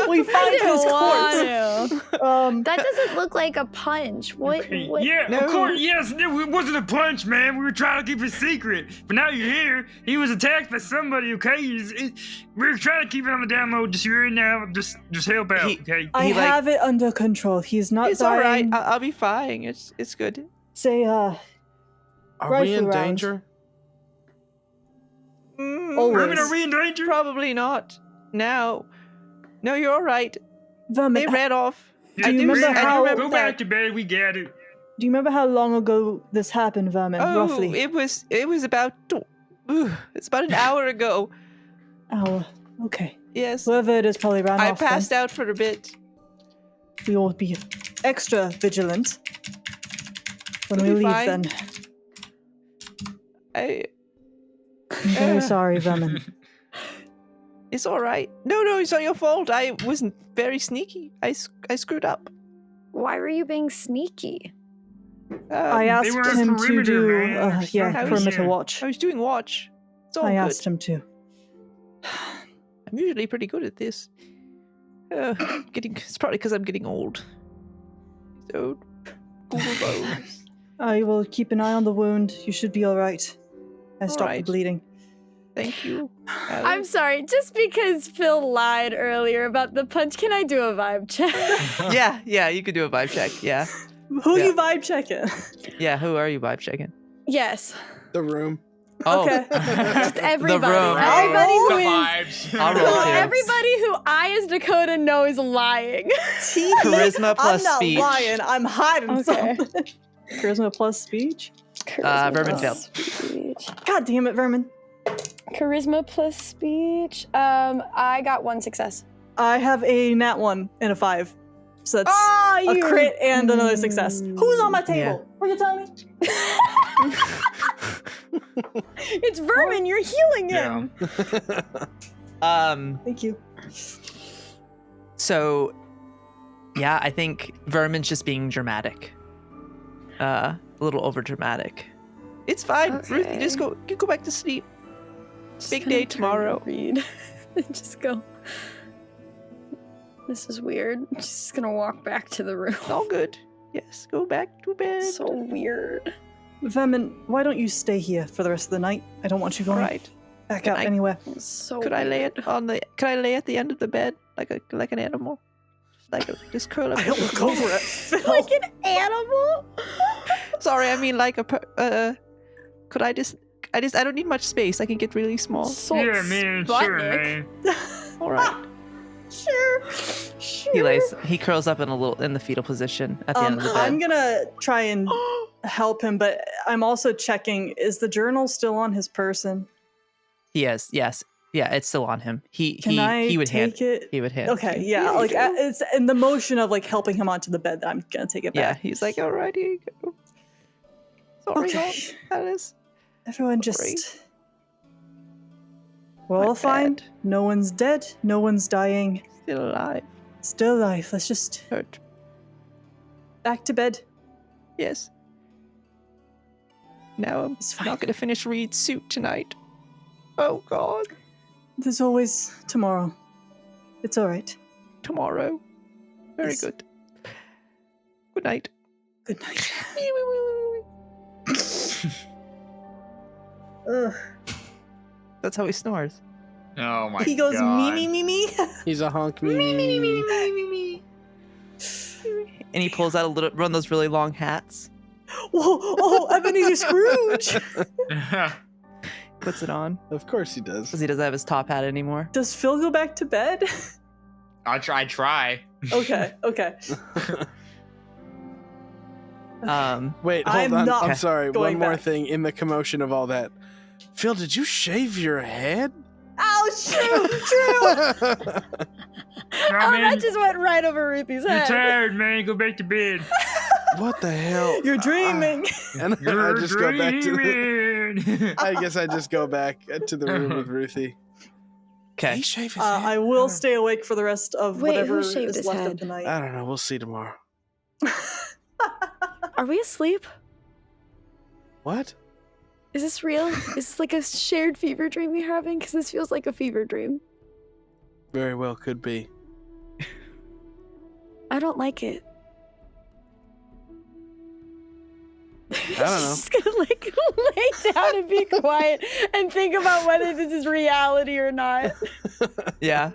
We find his want corpse. That doesn't look like a punch. What? Yeah, of course. Yes, it wasn't a punch, man. We were trying to keep it secret. But now you're here. He was attacked by somebody. Okay, we were trying to keep it on the down low. Just you're in now. Just help out. Okay. I have it under control. He's not It's all right. dying. I'll be fine. It's good. Say, Are we in danger? Always. Vermin, are we in danger? Probably not. No, you're all right. Vermin, They ran off. Do you remember how? Go back to bed. We get it. Do you remember how long ago this happened, Vermin? Oh, roughly. it was about It's about an hour ago. Hour. Okay. Yes. Whoever it is probably ran I off. passed out for a bit. We will be extra vigilant when we You'll be leave. fine. Then I'm very sorry, Vermin. It's all right. No, it's not your fault. I wasn't very sneaky. I screwed up. Why were you being sneaky? I They asked were on him to perimeter, do, man. They're yeah, stuck perimeter here. watch. I was doing watch. It's all I good. asked him to. I'm usually pretty good at this. It's probably because I'm getting old. So, Google bones. I will keep an eye on the wound. You should be all right. I stopped the right. bleeding. Thank you. I'm sorry, just because Phil lied earlier about the punch, can I do a vibe check? Yeah, you could do a vibe check. Yeah. Who Yeah. you vibe checking? Yeah, who are you vibe checking? Yes. The room. Oh. Okay. Just everybody. room. Everybody who The is. vibes. I'll roll So too. everybody who I as Dakota know is lying. Charisma plus I'm not speech. lying. I'm hiding Okay. something. Charisma plus speech? Vermin failed. Speech. God damn it, Vermin. Charisma plus speech. I got 1 success. I have a nat 1 and a 5. So that's Oh, a you crit and another success. Who's on my table? Will you tell me? It's Vermin. You're healing him. Thank you. So, yeah, I think Vermin's just being dramatic. A little over dramatic. It's fine. Okay. Ruthie, you go back to sleep. Just Big gonna day turn to tomorrow. Read. Just go. This is weird. Just gonna walk back to the room. All good. Yes, go back to bed. So weird. Vermin, why don't you stay here for the rest of the night? I don't want you going Right. back Can out I- anywhere. So Could I lay weird. it on the? Could I lay at the end of the bed like an animal? Just curl up. I don't look over it, Phil. Like an animal? Sorry, I mean like could I just? I don't need much space. I can get really small. Yeah, man, sure, man. All right. Sure. He curls up in the fetal position at the end of the bed. I'm gonna try and help him, but I'm also checking, is the journal still on his person? He is. Yes. Yeah, it's still on him. He would hand take it? He would hand. Okay, yeah, like it's in the motion of like helping him onto the bed that I'm gonna take it Yeah, back. he's like, all right, here you go. Sorry, Okay. that is. Everyone Sorry. just... We're all fine. No one's dead. No one's dying. Still alive. Still alive. Let's just... Hurt. Back to bed. Yes. Now I'm not going to finish Reed's suit tonight. Oh, God. There's always tomorrow. It's all right. Tomorrow. Very Yes. good. Good night. Good night. Ugh. That's how he snores. Oh my god. He goes me. He's a honk me. And he pulls out one of those really long hats. Whoa! Oh, Ebenezer Scrooge. Puts it on. Of course he does. Because he doesn't have his top hat anymore. Does Phil go back to bed? I try. Okay. Wait, hold I'm on. not I'm sorry. One going more back. thing in the commotion of all that. Phil, did you shave your head? Oh, true. Oh, that just went right over Ruthie's You're head. tired, man. Go back to bed. What the hell? You're dreaming. And You're I just go back to dreaming. I guess I just go back to the room with Ruthie. Okay. He shave his head? I will stay awake for the rest of Wait, whatever who shaved is his left head? of the night. I don't know. We'll see tomorrow. Are we asleep? What? Is this real? Is this like a shared fever dream we're having? Because this feels like a fever dream. Very well could be. I don't like it. I don't know. Just gonna like lay down and be quiet and think about whether this is reality or not. Yeah.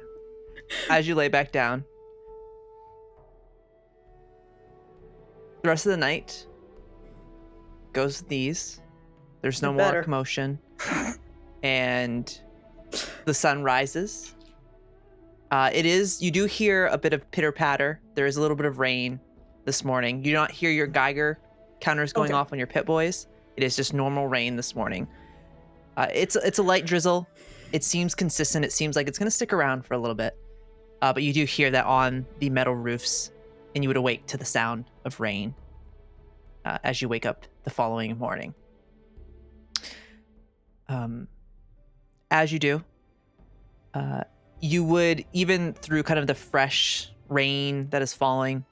As you lay back down. The rest of the night goes with these. There's no You more better. commotion. And the sun rises. You do hear a bit of pitter patter. There is a little bit of rain this morning. You do not hear your Geiger counters going Okay. off on your pit boys. It is just normal rain this morning. It's a light drizzle. It seems consistent. It seems like it's going to stick around for a little bit. But you do hear that on the metal roofs, and you would awake to the sound of rain as you wake up the following morning. As you do, you would, even through kind of the fresh rain that is falling,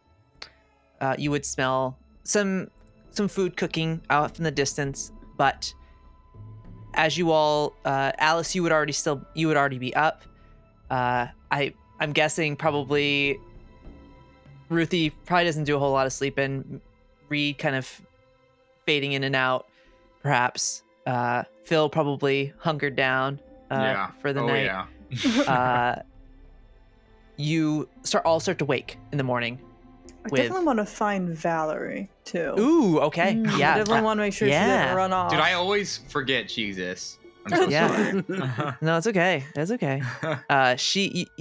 you would smell some food cooking out in the distance. But as you all, Alice, you would already be up. I'm guessing probably Ruthie probably doesn't do a whole lot of sleeping. Reed kind of fading in and out, perhaps. Phil probably hunkered down for the night. Yeah. You start to wake in the morning. I definitely want to find Valerie too. Ooh, okay. Yeah. I definitely want to make sure she doesn't run off. Dude, I always forget she exists. I'm so sorry. No, it's okay. It's okay.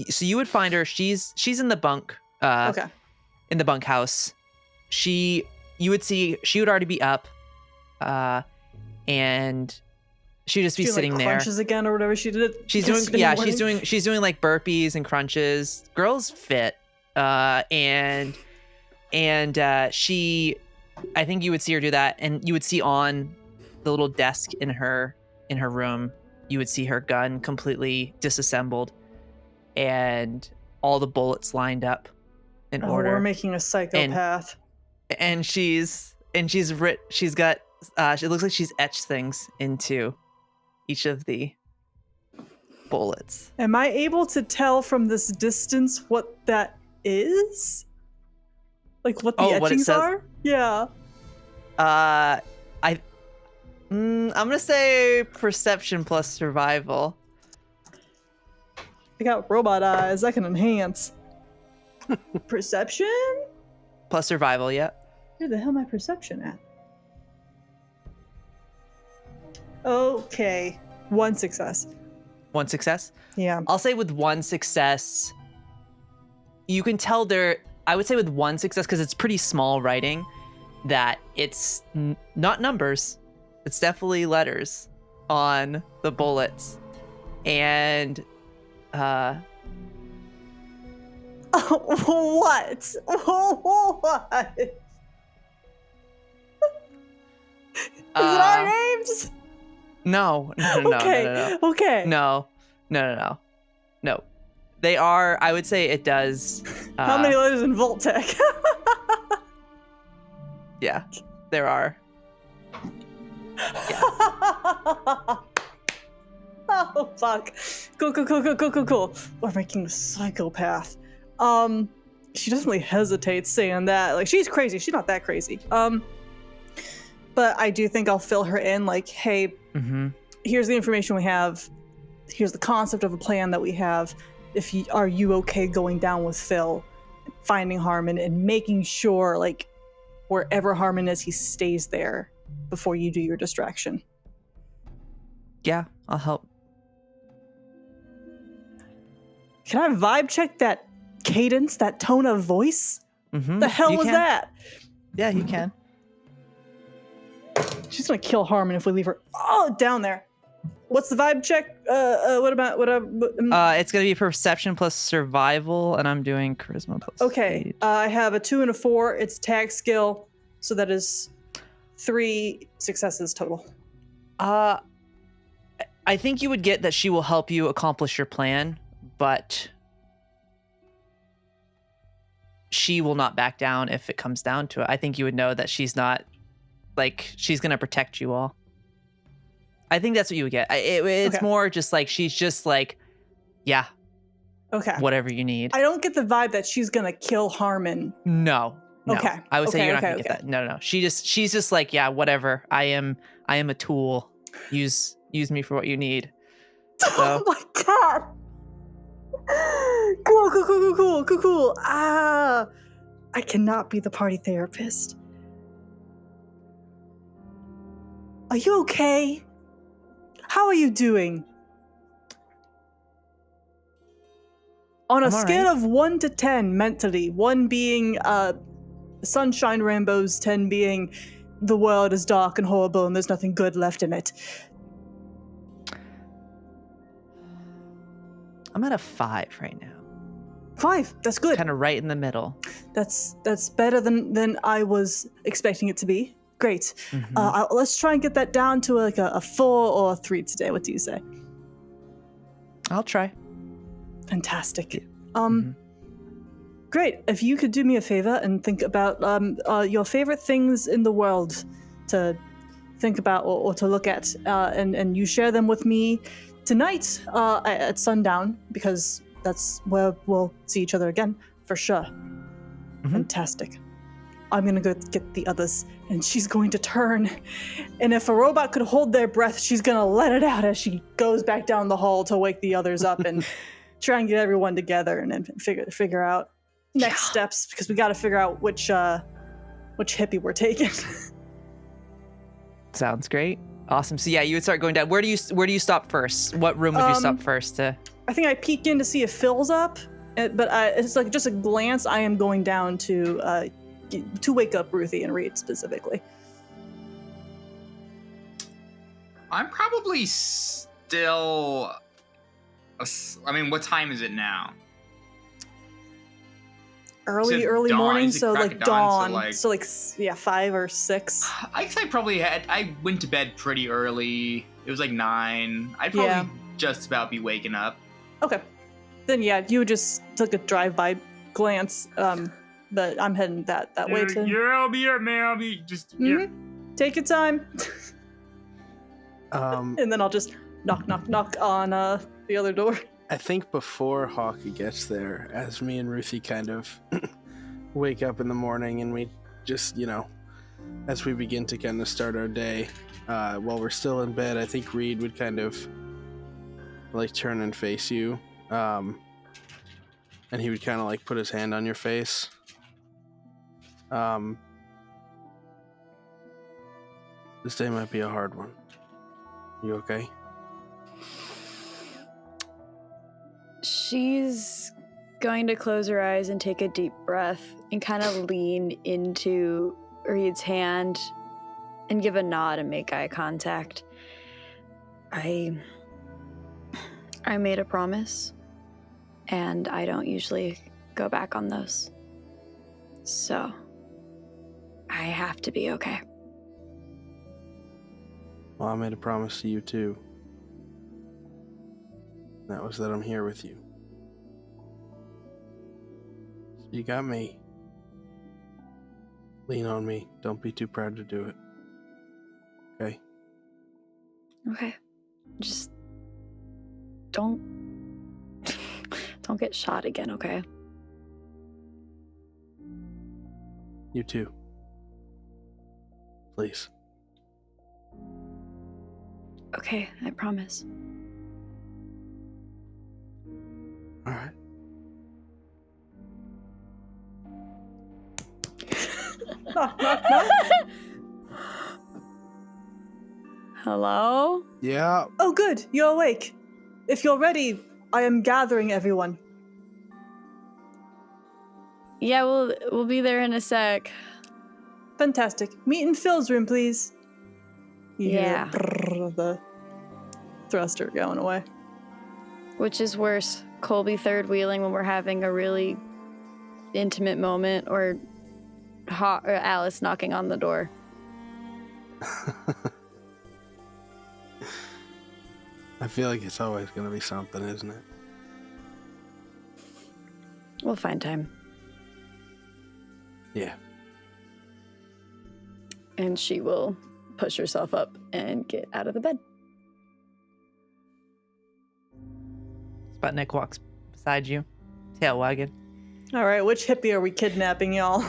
So you would find her. She's in the bunk. Okay. In the bunkhouse. You would see she would already be up. And she'd just be sitting there. Crunches again or whatever she did. She's doing like burpees and crunches. Girl's fit. And she, I think you would see her do that, and you would see on the little desk in her room, you would see her gun completely disassembled and all the bullets lined up in order. We're making a psychopath. And she's got it looks like she's etched things into each of the bullets. Am I able to tell from this distance what that is? Like what the etchings are? Yeah. I'm gonna say perception plus survival. I got robot eyes. I can enhance. Perception? Plus survival, yeah. Where the hell am I perception at? Okay. 1 success. 1 success? Yeah. I'll say with 1 success, you can tell I would say with 1 success, because it's pretty small writing, that it's not numbers. It's definitely letters on the bullets. And what? What? Is it our names? No. Okay. No. They are, I would say it does. How many letters in Voltec? Yeah, there are. Yeah. Oh, fuck. Cool. We're making a psychopath. She definitely hesitates saying that. Like, she's crazy. She's not that crazy. But I do think I'll fill her in, like, hey, here's the information we have. Here's the concept of a plan that we have. Are you okay going down with Phil, finding Harmon, and making sure, like, wherever Harmon is, he stays there before you do your distraction? Yeah, I'll help. Can I vibe check that cadence, that tone of voice? The hell was that? Yeah, you can. She's gonna kill Harmon if we leave her down there. What's the vibe check? It's gonna be perception plus survival, and I'm doing charisma plus. Okay, I have a 2 and a 4. It's tag skill, so that is 3 successes total. I think you would get that she will help you accomplish your plan, but she will not back down if it comes down to it. I think you would know that she's not, like, she's gonna protect you all. I think that's what you would get. It's more just like, she's just like, yeah. Okay. Whatever you need. I don't get the vibe that she's gonna kill Harmon. No. Okay. I would say you're not gonna get that. No. She's just like, yeah, whatever. I am a tool. Use me for what you need. So. Oh my god. Cool. I cannot be the party therapist. Are you okay? How are you doing? On a scale of 1 to 10 mentally, 1 being sunshine rainbows, 10 being the world is dark and horrible and there's nothing good left in it. I'm at a 5 right now. 5. That's good. Kind of right in the middle. That's better than I was expecting it to be. Great. Mhm. Let's try and get that down to like a 4 or a 3 today. What do you say? I'll try. Fantastic. Mhm. Great. If you could do me a favor and think about your favorite things in the world to think about or to look at, and you share them with me tonight at sundown, because that's where we'll see each other again, for sure. Fantastic. I'm going to go get the others, and she's going to turn. And if a robot could hold their breath, she's going to let it out as she goes back down the hall to wake the others up and try and get everyone together and then figure out next steps, because we got to figure out which hippie we're taking. Sounds great. Awesome. So yeah, you would start going down. Where do you stop first? What room would you stop first to? I think I peek in to see if Phil's up, but it's like just a glance. I am going down to wake up Ruthie and Reed specifically. I'm probably still. I mean, what time is it now? Early dawn, morning, is it so crack like of dawn, dawn. So like 5 or 6. I guess I went to bed pretty early. It was like 9. I'd probably just about be waking up. Okay. Then yeah, you just took a drive-by glance. But I'm heading that way too. Yeah, I'll be up, man. I'll be just. Yeah. Take your time. And then I'll just knock on the other door. I think before Hawke gets there, as me and Ruthie kind of wake up in the morning and we just, as we begin to kind of start our day, while we're still in bed, I think Reed would kind of like turn and face you. And he would kind of like put his hand on your face. This day might be a hard one. You okay? She's going to close her eyes and take a deep breath and kind of lean into Reed's hand and give a nod and make eye contact. I made a promise, and I don't usually go back on those. So, I have to be okay. Well, I made a promise to you too. That was that I'm here with you. So you got me. Lean on me. Don't be too proud to do it. Okay? Okay. Just don't get shot again, okay? You too. Please. Okay, I promise. All right. Hello? Yeah. Oh, good. You're awake. If you're ready, I am gathering everyone. Yeah, we'll be there in a sec. Fantastic. Meet in Phil's room, please. You hear the thruster going away. Which is worse, Colby third wheeling when we're having a really intimate moment, or Alice knocking on the door? I feel like it's always going to be something, isn't it? We'll find time. Yeah. And she will push herself up and get out of the bed. Sputnik walks beside you, tail wagging. All right, which hippie are we kidnapping, y'all?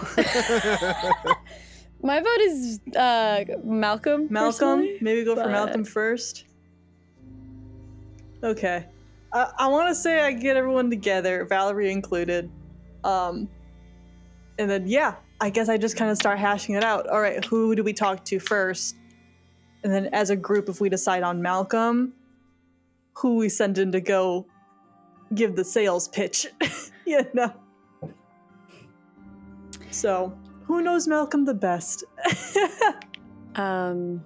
My vote is Malcolm. Malcolm? Personally, Maybe go for Malcolm first. Okay. I want to say I get everyone together, Valerie included. And then, yeah, I guess I just kind of start hashing it out. All right, who do we talk to first? And then as a group, if we decide on Malcolm, who we send in to go give the sales pitch. So, who knows Malcolm the best? I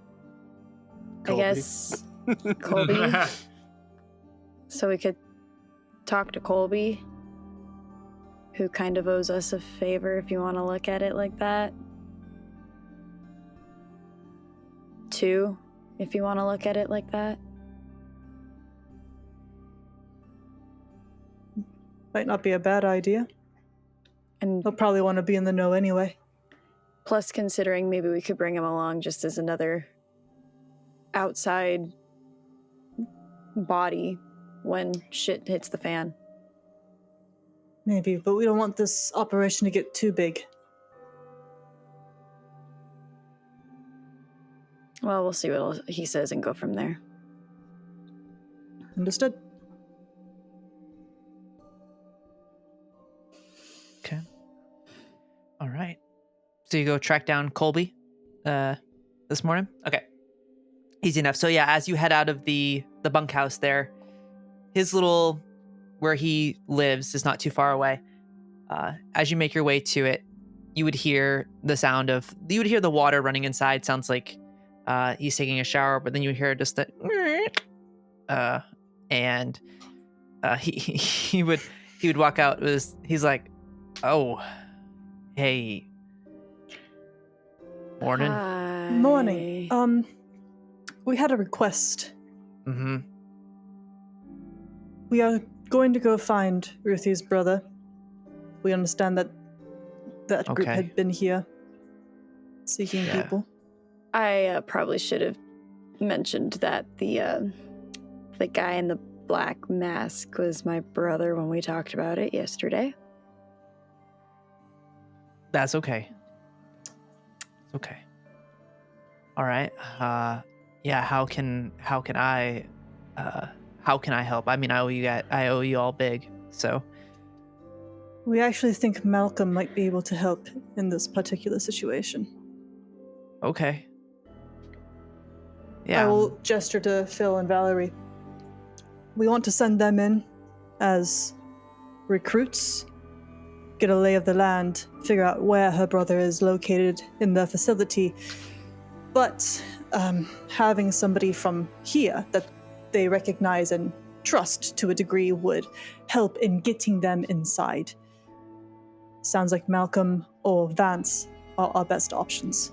guess Colby. So we could talk to Colby, who kind of owes us a favor if you want to look at it like that. 2, if you want to look at it like that. Might not be a bad idea. And he'll probably want to be in the know anyway. Plus, considering maybe we could bring him along just as another outside body when shit hits the fan. Maybe, but we don't want this operation to get too big. Well, we'll see what he says and go from there. Understood. Okay. All right. So you go track down Colby this morning? Okay. Easy enough. So yeah, as you head out of the bunkhouse there, his little, where he lives is not too far away. As you make your way to it, you would hear the water running inside. Sounds like he's taking a shower, but then you hear just that, and he would walk out. He's like, oh, hey, morning. Hi. Morning. We had a request. Mm-hmm. We are going to go find Ruthie's brother. We understand that group Okay. had been here seeking Yeah. people. I probably should have mentioned that the guy in the black mask was my brother when we talked about it yesterday. That's okay. It's okay. All right. Yeah. How can I help? I mean, I owe you all big. So We actually think Malcolm might be able to help in this particular situation. okay. Yeah. I will gesture to Phil and Valerie. We want to send them in as recruits, get a lay of the land, figure out where her brother is located in the facility. But having somebody from here that they recognize and trust to a degree would help in getting them inside. Sounds like Malcolm or Vance are our best options.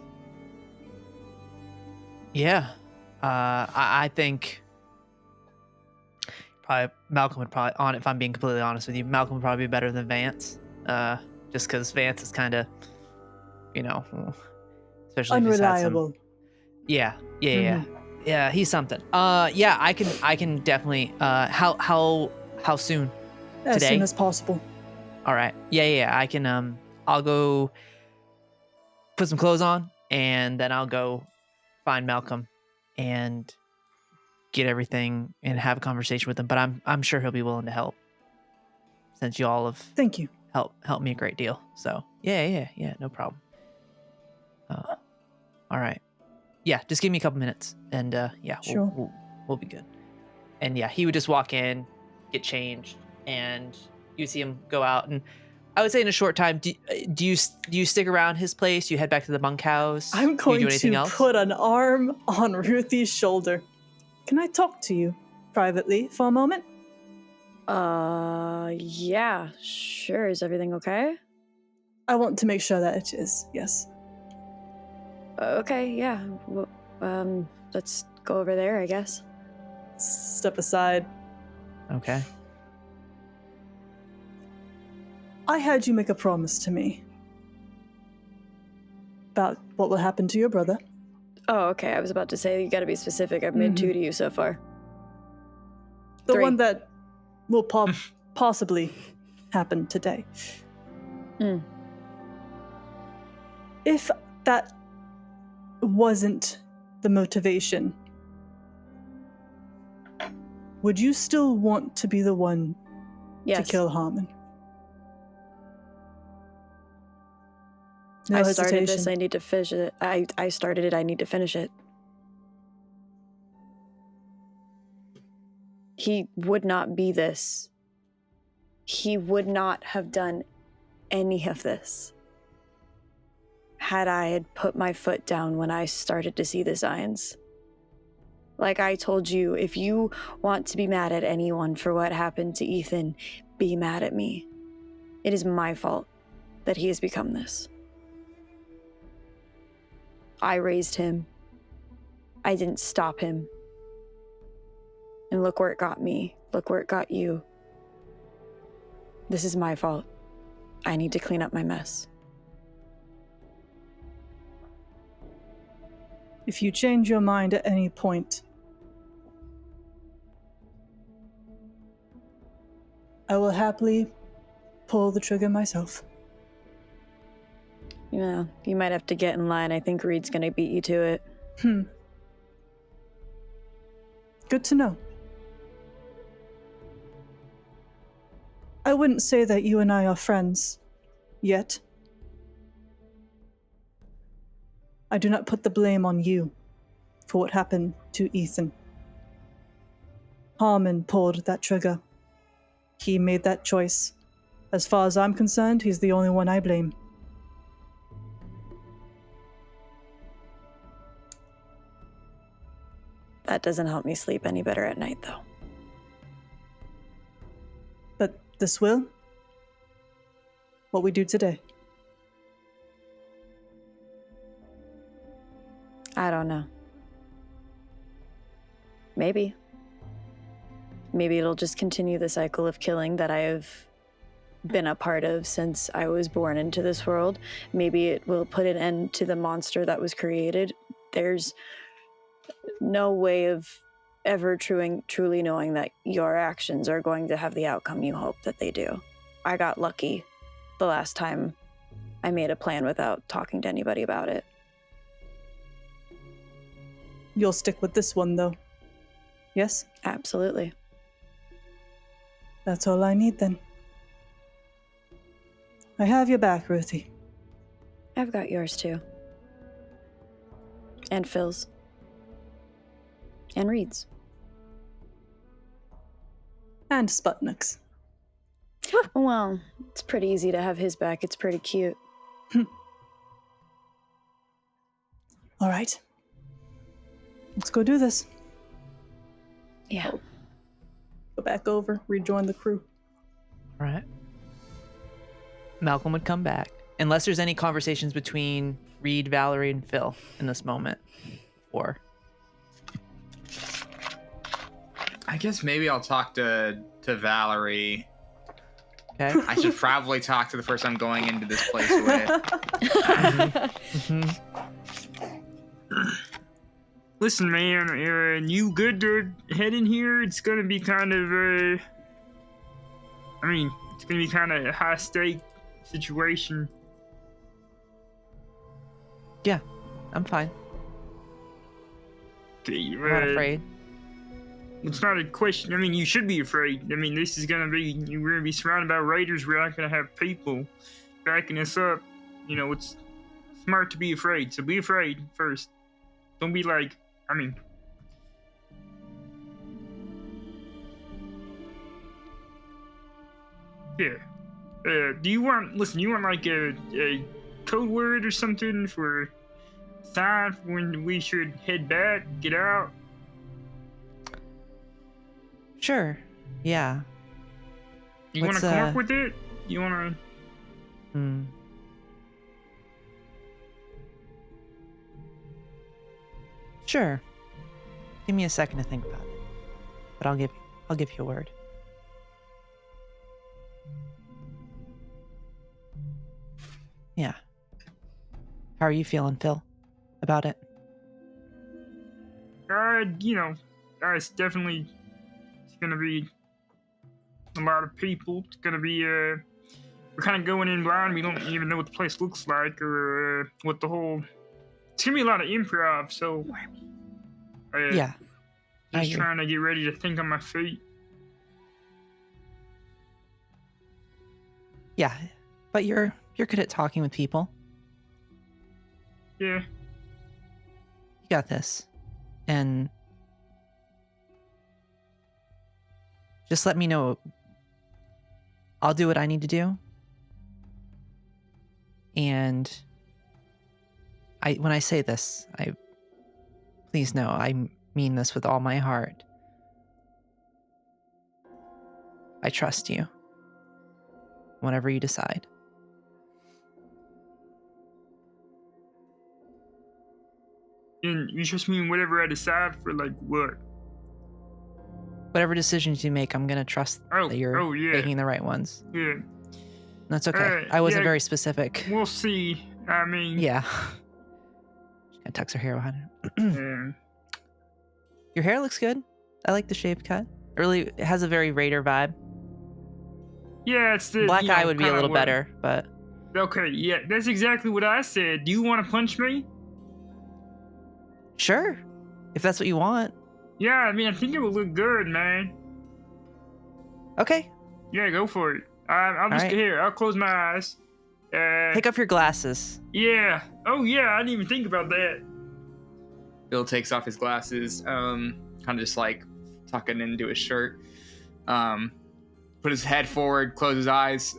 Yeah. I think probably Malcolm would probably, if I'm being completely honest with you, Malcolm would probably be better than Vance. Just because Vance is kind of, especially if he's had some- Unreliable. Yeah. Yeah, he's something. Yeah, I can definitely. How soon? As Today? soon as possible. All right. Yeah. I can. I'll go put some clothes on, and then I'll go find Malcolm and get everything and have a conversation with him. But I'm sure he'll be willing to help, since you all have Thank you. helped me a great deal. So yeah, no problem. All right. Yeah, just give me a couple minutes, and yeah, Sure. we'll be good. And yeah, he would just walk in, get changed, and you see him go out. And I would say in a short time, do you stick around his place? You head back to the bunkhouse? I'm Do going you do anything to else? put an arm on Ruthie's shoulder. Can I talk to you privately for a moment? Yeah, sure. Is everything okay? I want to make sure that it is, yes. Okay, yeah. Well, let's go over there, I guess. Step aside. Okay. I had you make a promise to me about what will happen to your brother. Oh, okay. I was about to say, you gotta be specific. I've made 2 to you so far. The 3. one that will possibly happen today. If that wasn't the motivation, would you still want to be the one Yes. to kill Harmon? No I started this. hesitation. I need to finish it. I started it. I need to finish it. He would not be this. He would not have done any of this had I had put my foot down when I started to see the signs. Like I told you, if you want to be mad at anyone for what happened to Ethan, be mad at me. It is my fault that he has become this. I raised him. I didn't stop him. And look where it got me. Look where it got you. This is my fault. I need to clean up my mess. If you change your mind at any point, I will happily pull the trigger myself. You know, you might have to get in line. I think Reed's gonna beat you to it. Good to know. I wouldn't say that you and I are friends. Yet. I do not put the blame on you for what happened to Ethan. Harmon pulled that trigger. He made that choice. As far as I'm concerned, he's the only one I blame. That doesn't help me sleep any better at night, though. But this will? What we do today? I don't know. Maybe. Maybe it'll just continue the cycle of killing that I have been a part of since I was born into this world. Maybe it will put an end to the monster that was created. There's no way of ever truly knowing that your actions are going to have the outcome you hope that they do. I got lucky the last time I made a plan without talking to anybody about it. You'll stick with this one, though. Yes? Absolutely. That's all I need, then. I have your back, Ruthie. I've got yours, too. And Phil's. And Reed's. And Sputnik's. Well, it's pretty easy to have his back. It's pretty cute. All right. Let's go do this. Yeah. Go back over, rejoin the crew. All right. Malcolm would come back. Unless there's any conversations between Reed, Valerie, and Phil in this moment. Or I guess maybe I'll talk to Valerie. Okay. I should probably talk to the person I'm going into this place with. Listen, man, you good to head in here? It's gonna be kind of, it's gonna be kind of a high-stake situation. Yeah, I'm fine. Okay, I'm not afraid. It's not a question. I mean, you should be afraid. I mean, this is gonna be, we're gonna be surrounded by raiders. We're not gonna have people backing us up. You know, it's smart to be afraid. So be afraid first. Don't be like, yeah. Do you want like a code word or something for sign for when we should head back, get out? Sure. Yeah. You want to come up with it? You want to? Sure. Give me a second to think about it. But I'll give you a word. Yeah. How are you feeling, Phil? About it? It's definitely gonna be a lot of people. It's gonna be we're kind of going in blind. We don't even know what the place looks like or what the whole. It's gonna be a lot of improv. So yeah. Just trying to get ready to think on my feet. Yeah, but you're good at talking with people. Yeah. You got this. And just let me know. I'll do what I need to do. And when I say this, please know I'm mean this with all my heart. I trust you. Whatever you decide. And you trust me in whatever I decide for, like, what? Whatever decisions you make, I'm gonna trust that you're making the right ones. Yeah. That's okay. I wasn't very specific. We'll see. I mean... Yeah. She kind of tucks her hair behind her. Yeah. Your hair looks good. I like the shape cut. It has a very Raider vibe. Yeah, it's the... Black eye would be a little better, but... Okay, yeah, that's exactly what I said. Do you want to punch me? Sure. If that's what you want. Yeah, I mean, I think it would look good, man. Okay. Yeah, go for it. I'll just here. I'll close my eyes. Take off your glasses. Yeah. Oh, yeah. I didn't even think about that. Bill takes off his glasses, kind of just like tucking into his shirt. Put his head forward, close his eyes.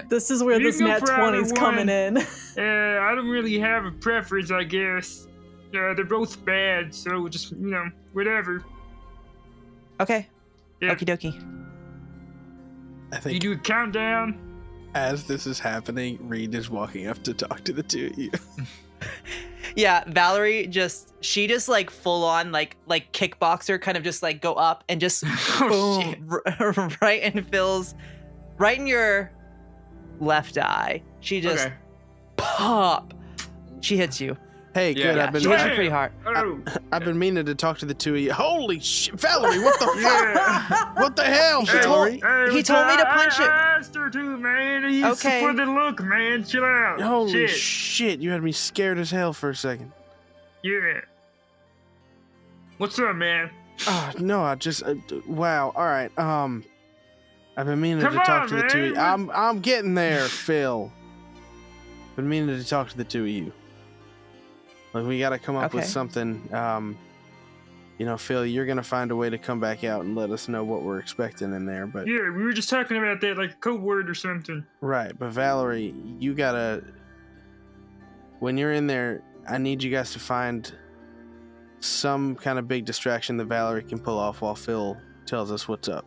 This is where this nat 20's coming in. I don't really have a preference, I guess. They're both bad, so just, whatever. Okay. Yeah. Okie dokie. I think you do a countdown. As this is happening, Reed is walking up to talk to the two of you. Yeah, Valerie she just like full on like kickboxer kind of just like go up and just boom right in Phil's right in your left eye. She just pop. She hits you. Hey, good. Yeah, she hits you pretty hard. I've been meaning to talk to the two of you. Holy shit, Valerie! What the fuck? What the hell, Valerie? He told me to punch it. I asked her to, man. He's Okay. for the look, man. Chill out. Holy shit! You had me scared as hell for a second. Yeah. What's up, man? Oh no, I just wow. All right. I've been meaning Come to talk on, to the two of you. man. I'm getting there, Phil. Been meaning to talk to the two of you. Like, we got to come up with something. Phil, you're going to find a way to come back out and let us know what we're expecting in there. But Yeah, we were just talking about that, like a code word or something. right, but Valerie, you got to... When you're in there, I need you guys to find some kind of big distraction that Valerie can pull off while Phil tells us what's up.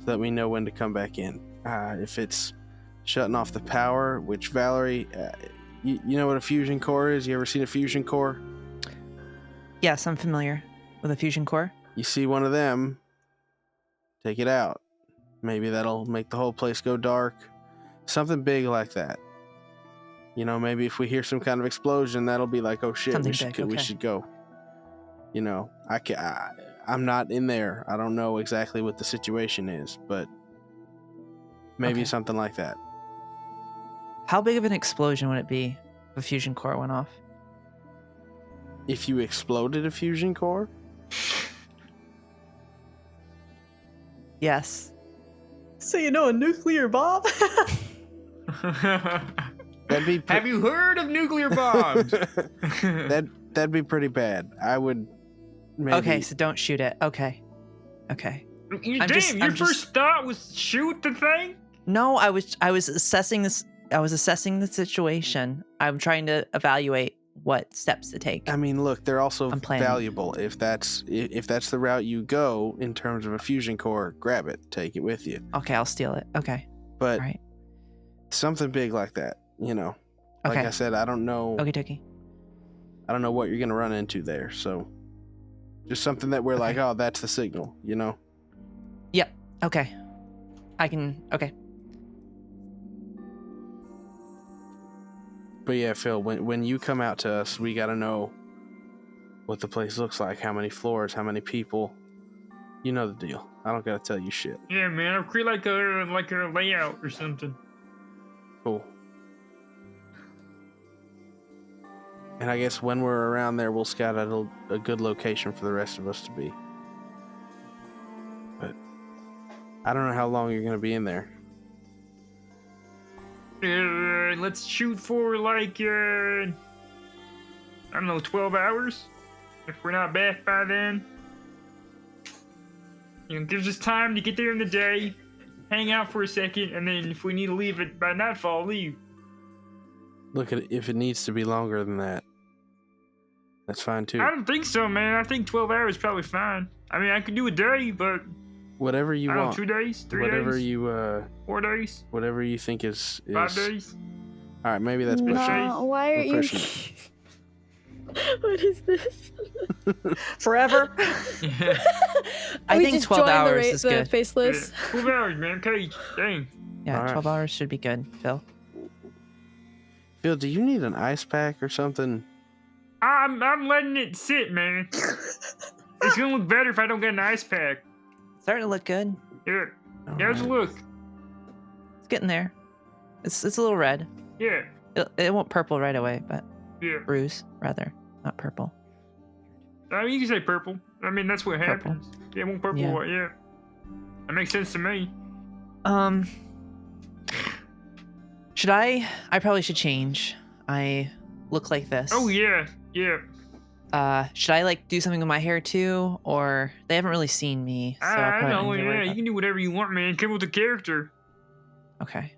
So that we know when to come back in. If it's shutting off the power, which Valerie... You know what a fusion core is? You ever seen a fusion core? Yes, I'm familiar with a fusion core. You see one of them, take it out. Maybe that'll make the whole place go dark. Something big like that. Maybe if we hear some kind of explosion, that'll be like, oh shit, we should go. I'm not in there. I don't know exactly what the situation is, but maybe something like that. How big of an explosion would it be if a fusion core went off? If you exploded a fusion core? Yes. So a nuclear bomb? That'd be Have you heard of nuclear bombs? That'd be pretty bad. I would maybe... Okay, so don't shoot it. Okay. Your first thought was shoot the thing? No, I was assessing this. I was assessing the situation. I'm trying to evaluate what steps to take. I mean, look, they're also valuable. If that's the route you go in terms of a fusion core, grab it, take it with you. Okay, I'll steal it. Okay. But right. Something big like that, Like Okay. I said, I don't know. Okie dokie. I don't know what you're gonna run into there. So, just something that we're like, oh, that's the signal, Yep. Okay. I can. Okay. But yeah, Phil, when you come out to us, we gotta know what the place looks like, how many floors, how many people. You know the deal. I don't gotta tell you shit. Yeah, man. I'll create like a layout or something. Cool. And I guess when we're around there, we'll scout out a good location for the rest of us to be. But I don't know how long you're gonna be in there. Let's shoot for like, I don't know, 12 hours? If we're not back by then. Gives us time to get there in the day, hang out for a second, and then if we need to leave it by nightfall, leave. Look, if it needs to be longer than that, That's fine too. I don't think so, man. I think 12 hours is probably fine. I mean, I could do a day, but Whatever you I don't know, want. 2 days, 3 Whatever days, you 4 days, whatever you think is 5 days. All right, maybe that's pushing. No, why are We're you? pushing What is this? Forever. I We think just 12 joined hours is the good. Faceless. 12 hours, man. Okay, dang. Yeah, All right. 12 hours should be good, Phil. Phil, do you need an ice pack or something? I'm letting it sit, man. It's gonna look better if I don't get an ice pack. Starting to look good. Yeah. All Yeah, let's right. look. It's getting there. It's a little red. Yeah. It won't purple right away, but Yeah. bruise rather, not purple. I mean, you can say purple. I mean, that's what Purple. happens. Yeah, one purple. Yeah. Yeah. That makes sense to me. Should I probably should change. I look like this. Oh yeah, yeah. Should I like do something with my hair too, or they haven't really seen me? So I probably know. don't need to worry Yeah, you about- can do whatever you want, man. Come with the character Okay.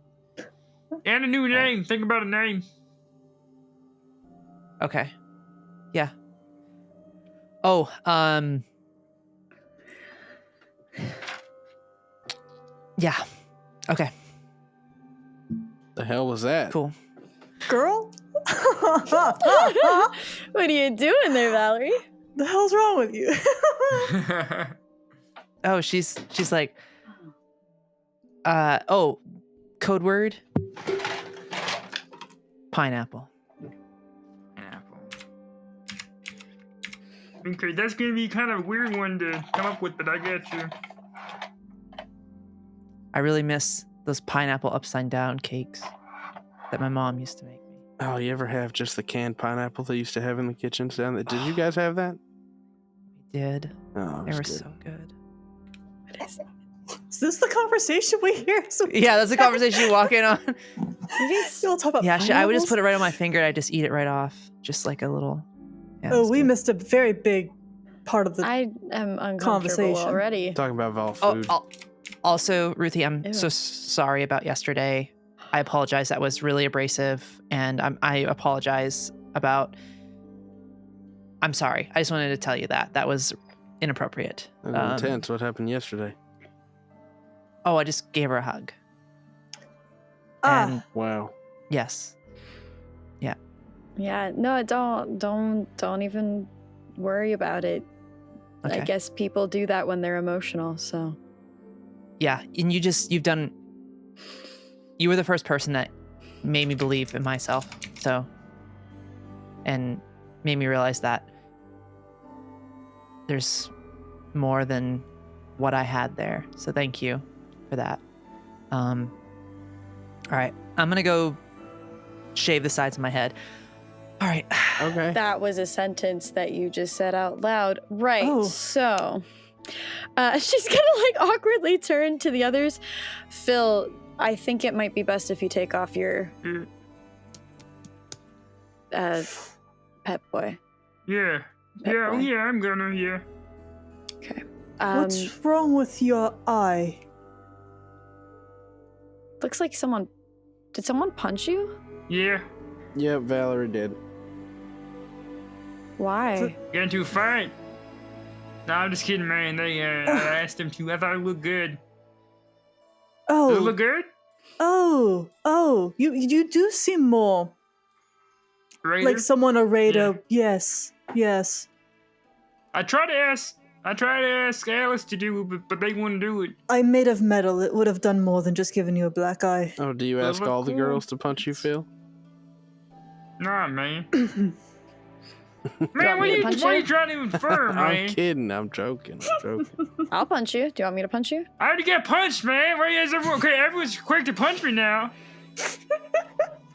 and a new name. Think about a name. Okay. Yeah. Oh, yeah. Okay. The hell was that? Cool. Girl? What are you doing there, Valerie? The hell's wrong with you? Oh, she's like, oh, code word. Pineapple. Okay, that's gonna be kind of a weird one to come up with, but I get you. I really miss those pineapple upside down cakes that my mom used to make me. Oh, you ever have just the canned pineapple they used to have in the kitchens down there? Did you guys have that? We did. Oh, They it were was good. so good. Is this the conversation we hear? So Yeah, that's the conversation you walk in on. you guys still talk about Yeah, I would just pineapples? put it right on my finger and I just eat it right off. Just like a little. Yeah, Oh, it's we good. missed a very big part of the I am uncomfortable conversation. already. Talking about Vol Oh, food. also, Ruthie, I'm Ew. so sorry about yesterday. I apologize. That was really abrasive, and I apologize about. I'm sorry. I just wanted to tell you that was inappropriate. That was intense. What happened yesterday? Oh, I just gave her a hug. Ah. And Wow. yes, Yeah, no, don't even worry about it. okay. I guess people do that when they're emotional, so. Yeah, and you were the first person that made me believe in myself. So, and made me realize that there's more than what I had there. So thank you for that. All right, I'm gonna go shave the sides of my head. All right. Okay. That was a sentence that you just said out loud. Right. Oh. So she's gonna like awkwardly turn to the others. Phil, I think it might be best if you take off your pet boy. Yeah. Pet Yeah, boy. yeah, I'm gonna, yeah. Okay. What's wrong with your eye? Looks like did someone punch you? Yeah. Yep, Valerie did. Why? Got into a fight. No, I'm just kidding, man. They I asked them to. I thought it looked good. Does it Oh, look good? oh, you do seem more Raider? like someone a raider. Yes. I tried to ask Alice to do it, but they wouldn't do it. I'm made of metal. It would have done more than just giving you a black eye. Oh, do you Well, ask look all the cool. girls to punch you, Phil? Nah, man. want Man, me to punch what are you? you trying to infer, man? I'm kidding. I'm joking. I'll punch you. Do you want me to punch you? I already got punched, man. Why is everyone? Okay, everyone's quick to punch me now.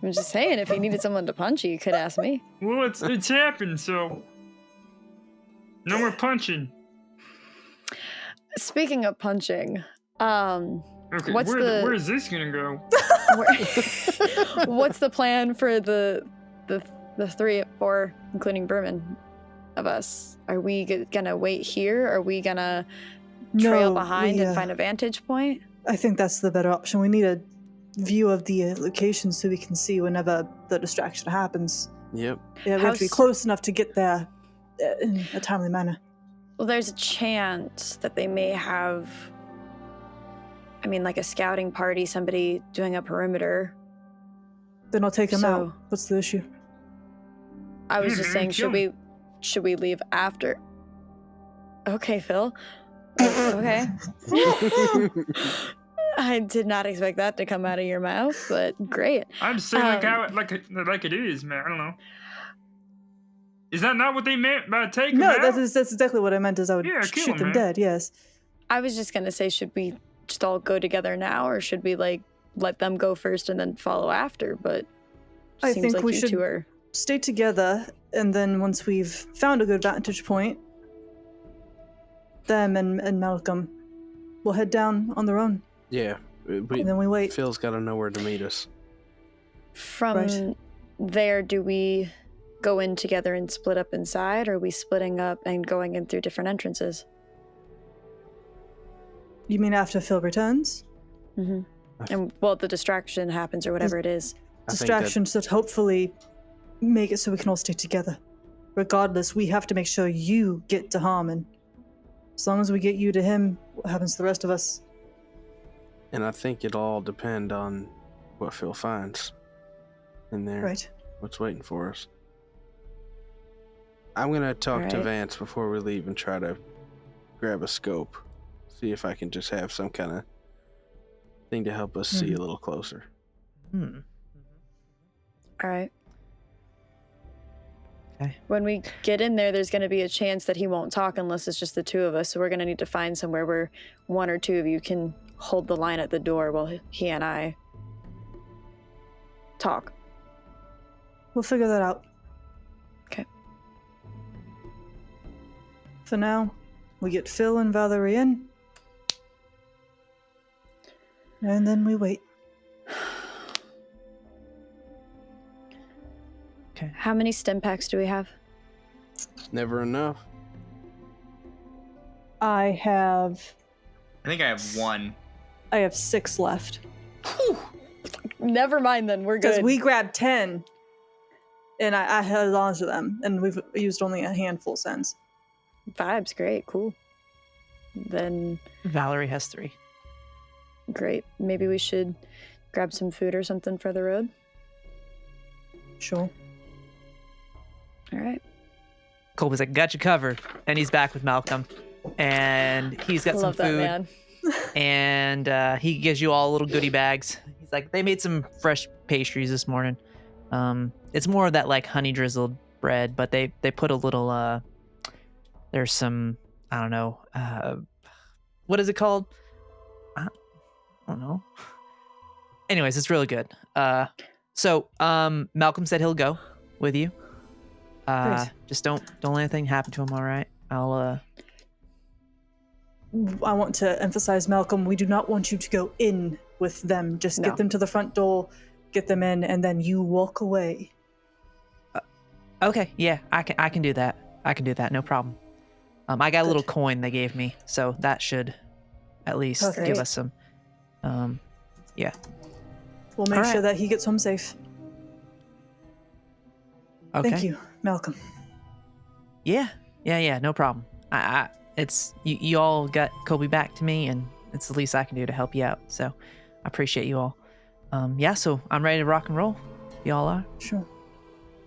I'm just saying, if you needed someone to punch you, you could ask me. Well, it's happened, so no more punching. Speaking of punching, Okay, What's the- where is this gonna go? what's the plan for the 3 or 4, including Berman, of us? Are we gonna wait here? Are we gonna trail behind and find a vantage point? I think that's the better option. We need a view of the location so we can see whenever the distraction happens. Yep. Yeah, we have to be How's- close enough to get there in a timely manner. Well, there's a chance that they may have, like a scouting party, somebody doing a perimeter. Then I'll take them out. What's the issue? I was just saying, should we leave after? Okay, Phil. Okay. I did not expect that to come out of your mouth, but great. I'm just saying like it is, man. I don't know. Is that not what they meant by taking them out? No, that's exactly what I meant. Is I would shoot them dead. Yes. I was just gonna say, should we just all go together now, or should we let them go first and then follow after? But I seems think like we you should two are... stay together, and then once we've found a good vantage point, them and Malcolm will head down on their own. Yeah. And then we wait. Phil's got to know where to meet us. From there, do we go in together and split up inside, or are we splitting up and going in through different entrances? You mean after Phil returns? Mm-hmm. And, the distraction happens or whatever it is. Distractions that hopefully make it so we can all stay together. Regardless, we have to make sure you get to Harmon. As long as we get you to him, what happens to the rest of us? And I think it'll all depend on what Phil finds in there. Right. What's waiting for us. I'm going to talk to Vance before we leave and try to grab a scope. See if I can just have some kind of thing to help us see a little closer. All right. Okay. When we get in there, there's going to be a chance that he won't talk unless it's just the two of us. So we're going to need to find somewhere where one or two of you can hold the line at the door while he and I talk. We'll figure that out. Okay. For now, we get Phil and Valerie in. And then we wait. Okay. How many stim packs do we have? Never enough. I think I have 1. I have 6 left. Never mind then, we're good. Because we grabbed 10. And I held on to them. And we've used only a handful since. Vibes, great, cool. Then... Valerie has 3. Great. Maybe we should grab some food or something for the road? Sure. All right. Koep was like, got you covered. And he's back with Malcolm. And he's got some food. That, man. And he gives you all little goodie bags. He's like, they made some fresh pastries this morning. It's more of that like honey drizzled bread, but they put a little, there's some, I don't know, what is it called? I don't know. Anyways, it's really good. So Malcolm said he'll go with you. Just don't let anything happen to him, all right? I want to emphasize, Malcolm, we do not want you to go in with them. Just get them to the front door, get them in, and then you walk away. Okay, yeah, I can do that. I can do that, no problem. I got a little coin they gave me, so that should at least give us some. Yeah. We'll make sure that he gets home safe. Okay. Thank you, Malcolm. Yeah, no problem. It's you all got Koep back to me, and it's the least I can do to help you out. So I appreciate you all. So I'm ready to rock and roll. Y'all are? Sure.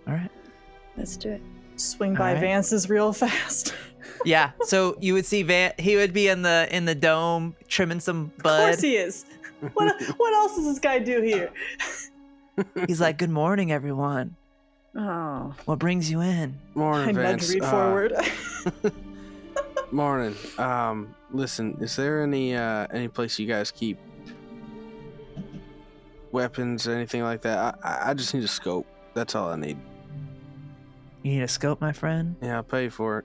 All right. Let's do it. Swing by Vance's real fast. Yeah. So you would see he would be in the dome trimming some bud. Of course he is. What else does this guy do here? He's like, good morning, everyone. Oh. What brings you in? Morning, Vance. Read forward. Morning. Listen, is there any place you guys keep weapons or anything like that? I just need a scope. That's all I need. You need a scope, my friend? Yeah, I'll pay for it.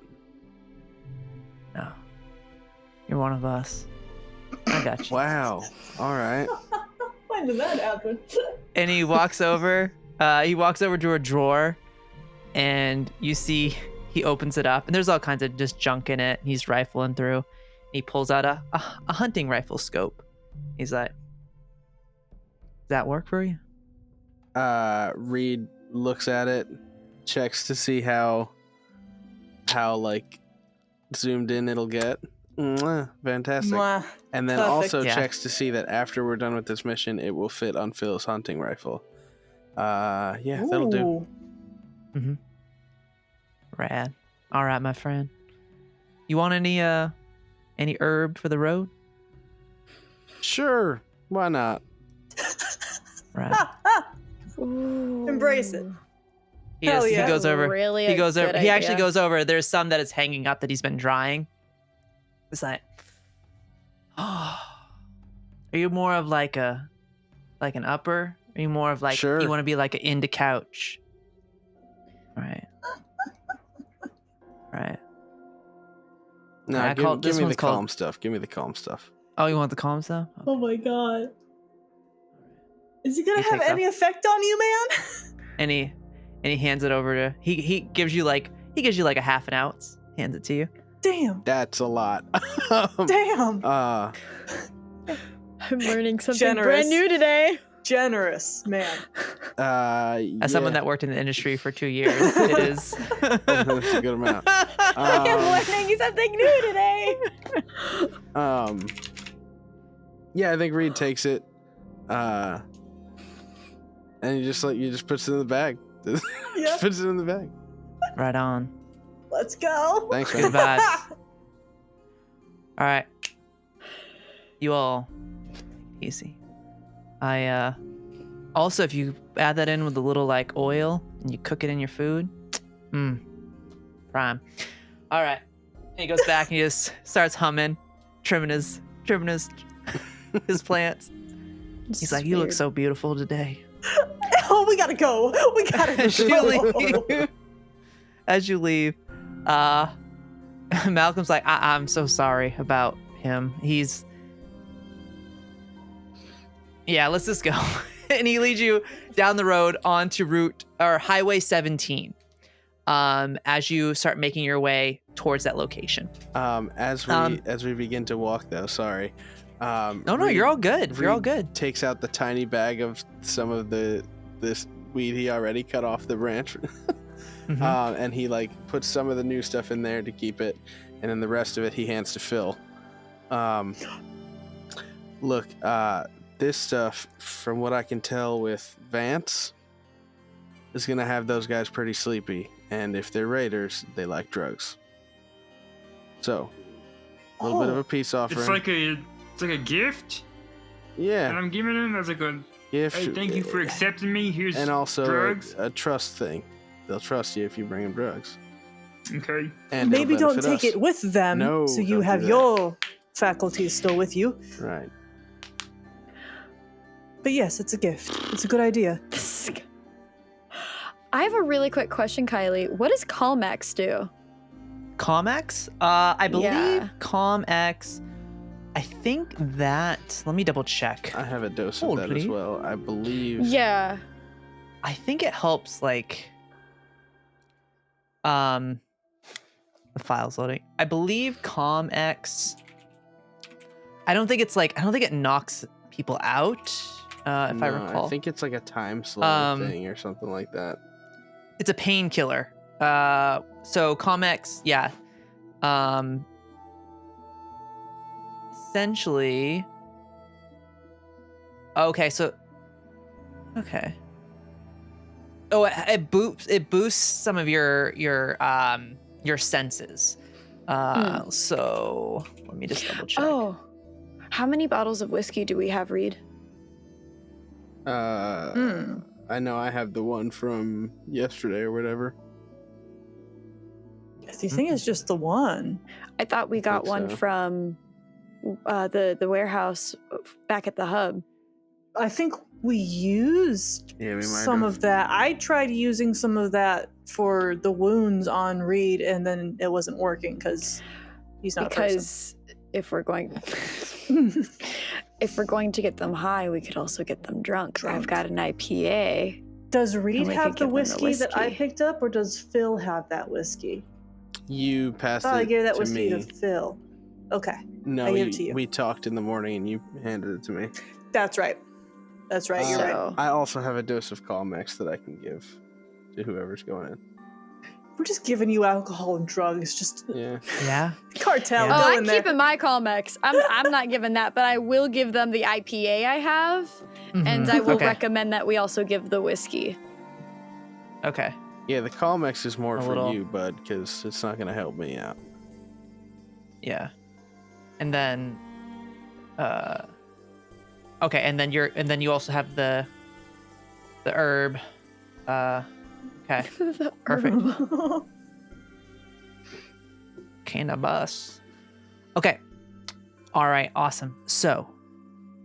No. You're one of us. I got you. Wow. All right. When did that happen? And he walks over. He walks over to a drawer, and you see he opens it up, and there's all kinds of just junk in it. He's rifling through. He pulls out a hunting rifle scope. He's like, "Does that work for you?" Reed looks at it, checks to see how how like zoomed in it'll get. Mwah, fantastic. Mwah. And then Perfect. also Yeah. checks to see that after we're done with this mission, it will fit on Phil's hunting rifle. Yeah, that'll do. Ooh. Mm-hmm. Rad. All right, my friend. You want any herb for the road? Sure, why not? Right. Ooh. Embrace it. Hell He yeah. goes over. Really He a goes over. good He actually idea. goes over. There's some that is hanging up that he's been drying. It's like, oh, are you more of like an upper? Are you more of like Sure. you want to be like an into couch? Right. Right. No, I call- give this me the one's called- calm stuff. Give me the calm stuff. Oh, you want the calm stuff? Oh my god. Is he gonna He have takes any effect on you, man? And he hands it over to he gives you like a half an ounce. Hands it to you. Damn. That's a lot. Damn. Uh, I'm learning something Generous. brand new today. Generous, man. As someone that worked in the industry for 2 years, it is. That's a good amount. I'm learning something new today. Yeah, I think Reed takes it, and he just puts it in the bag. Yeah. Just puts it in the bag. Right on. Let's go. Thanks, Good man. vibes. All right. You all easy. I also, if you add that in with a little like oil and you cook it in your food, prime. All right. And he goes back and he just starts humming, trimming his his plants. He's like, "You look so beautiful today." Oh, we gotta go. We gotta go. As you leave, Malcolm's like, I'm so sorry about him. Yeah, let's just go. And he leads you down the road onto Highway 17. As you start making your way towards that location. As we begin to walk, though, sorry. No, you're all good. You're all good. Takes out the tiny bag of some of this weed he already cut off the branch, and he like puts some of the new stuff in there to keep it, and then the rest of it he hands to Phil. Look, this stuff, from what I can tell with Vance, is gonna have those guys pretty sleepy, and if they're raiders, they like drugs. So, a little bit of a peace offering. It's like a gift. Yeah. And I'm giving him as like a gift. Hey, thank you for accepting me. Here's and also drugs. A trust thing. They'll trust you if you bring them drugs. Okay. And maybe it'll don't benefit take us. it with them, No, so you don't have do that. your faculties still with you. Right. But yes, it's a gift. It's a good idea. I have a really quick question, Kylie. What does Calmax do? Calmax? I believe Yeah. Calmax. I think that. Let me double check. I have a dose Hold, of that as please. well. I believe. Yeah. I think it helps like. The file's loading. I believe Calmax. I don't think it knocks people out. If I No, recall. I think it's like a time slow thing or something like that. It's a painkiller. So Calmex, yeah. Essentially. Okay, so. Okay. Oh, it boosts some of your senses. So let me just double check. Oh. How many bottles of whiskey do we have, Reed? I know I have the one from yesterday or whatever. Do you think it's just the one? I thought we got one so. from the warehouse back at the hub. I think we used Yeah, we might some have. of that. I tried using some of that for the wounds on Reed, and then it wasn't working because he's not a person. Because if we're going to get them high, we could also get them drunk. I've got an IPA. Does Reed and we have could the give them whiskey that I whiskey. picked up, or does Phil have that whiskey? You passed I it gave that to whiskey me. to Phil. Okay. No, I gave it to you. we talked in the morning and you handed it to me. That's right. That's right. You're right. I also have a dose of Calmex that I can give to whoever's going in. We're just giving you alcohol and drugs. Just Yeah. cartel. Oh, Go I'm in there. keeping my Calmex. I'm not giving that, but I will give them the IPA I have, and I will Okay. recommend that we also give the whiskey. Okay. Yeah, the Calmex is more A for little- you, bud, because it's not gonna help me out. Yeah. And then okay, and then you also have the herb. Okay. Perfect. Cannabis. Okay. All right, awesome. So,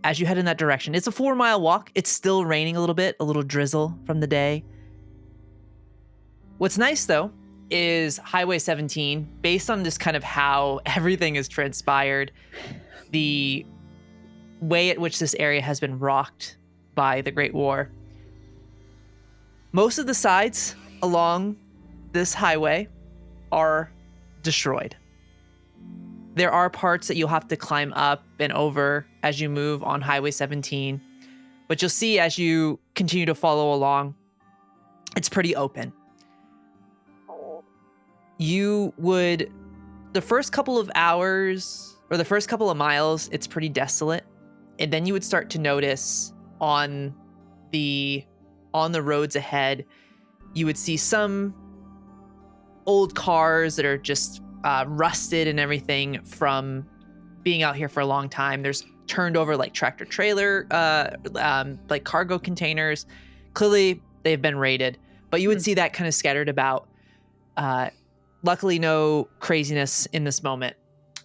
as you head in that direction, it's a 4-mile walk. It's still raining a little drizzle from the day. What's nice though is Highway 17, based on just kind of how everything has transpired, the way at which this area has been rocked by the Great War. Most of the sides along this highway are destroyed. There are parts that you'll have to climb up and over as you move on Highway 17, but you'll see as you continue to follow along, it's pretty open. The first couple of hours or the first couple of miles, it's pretty desolate. And then you would start to notice on the roads ahead, you would see some old cars that are just rusted and everything from being out here for a long time. There's turned over like tractor trailer, like cargo containers. Clearly they've been raided, but you would see that kind of scattered about. Luckily, no craziness in this moment.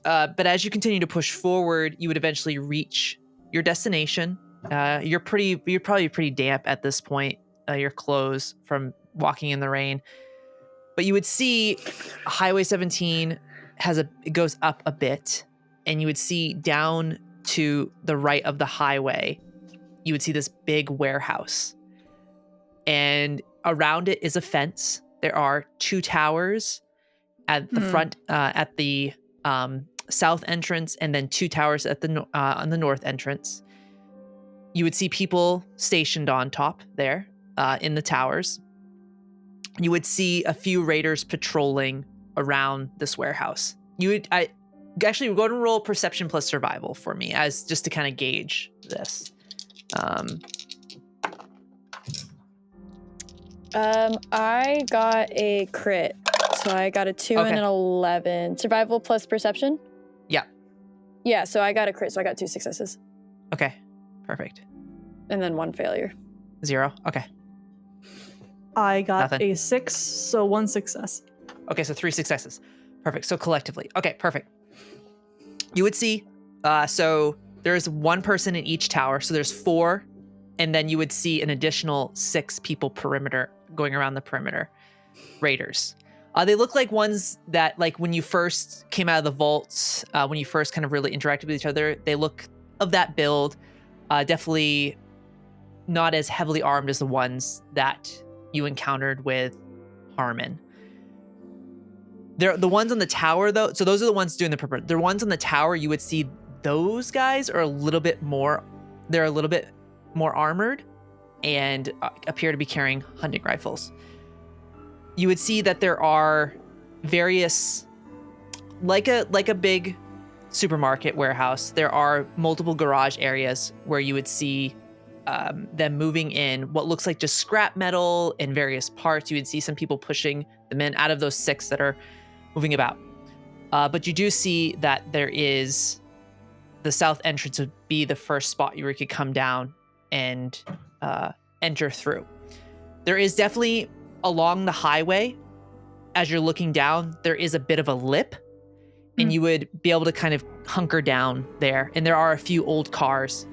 But as you continue to push forward, you would eventually reach your destination. You're probably pretty damp at this point. Your clothes from walking in the rain. But you would see Highway 17 it goes up a bit, and you would see down to the right of the highway, you would see this big warehouse. And around it is a fence. There are 2 towers at the front, at the south entrance, and then 2 towers at on the north entrance. You would see people stationed on top there in the towers. You would see a few raiders patrolling around this warehouse. Actually, we're going to roll perception plus survival for me, as just to kind of gauge this. I got a crit, so I got a 2 and an 11. Survival plus perception? Yeah. Yeah, so I got a crit, so I got 2 successes. Okay, perfect. And then 1 failure. 0, okay. I got Nothing. a 6, so 1 success. Okay, so 3 successes. Perfect, so collectively. Okay, perfect. You would see, so there's 1 person in each tower, so there's 4, and then you would see an additional 6 people going around the perimeter. Raiders. They look like ones that, like, when you first came out of the vaults, when you first kind of really interacted with each other, they look of that build. Definitely not as heavily armed as the ones that you encountered with Harmon. They're the ones on the tower, though. So those are the ones doing the perimeter. The ones on the tower, you would see those guys are a little bit more. They're a little bit more armored and appear to be carrying hunting rifles. You would see that there are various, like a big supermarket warehouse, there are multiple garage areas where you would see them moving in what looks like just scrap metal and various parts. You would see some people pushing them in out of those 6 that are moving about. But you do see that there is the south entrance would be the first spot where you could come down and enter through. There is definitely along the highway, as you're looking down, there is a bit of a lip, and you would be able to kind of hunker down there. And there are a few old cars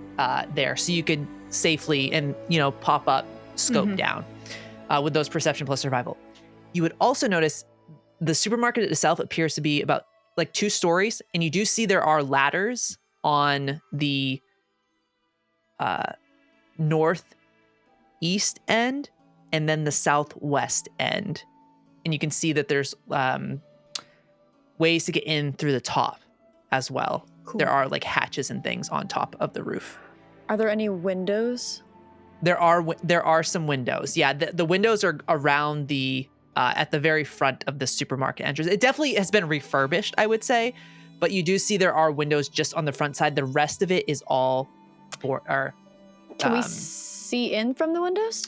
there, so you could safely and pop up, scope down with those perception plus survival. You would also notice the supermarket itself appears to be about like 2 stories, and you do see there are ladders on the northeast end and then the southwest end. And you can see that there's ways to get in through the top as well. Cool. There are like hatches and things on top of the roof. Are there any windows? There are some windows. Yeah, the windows are around the at the very front of the supermarket entrance. It definitely has been refurbished, I would say, but you do see there are windows just on the front side. The rest of it is all Can we see in from the windows?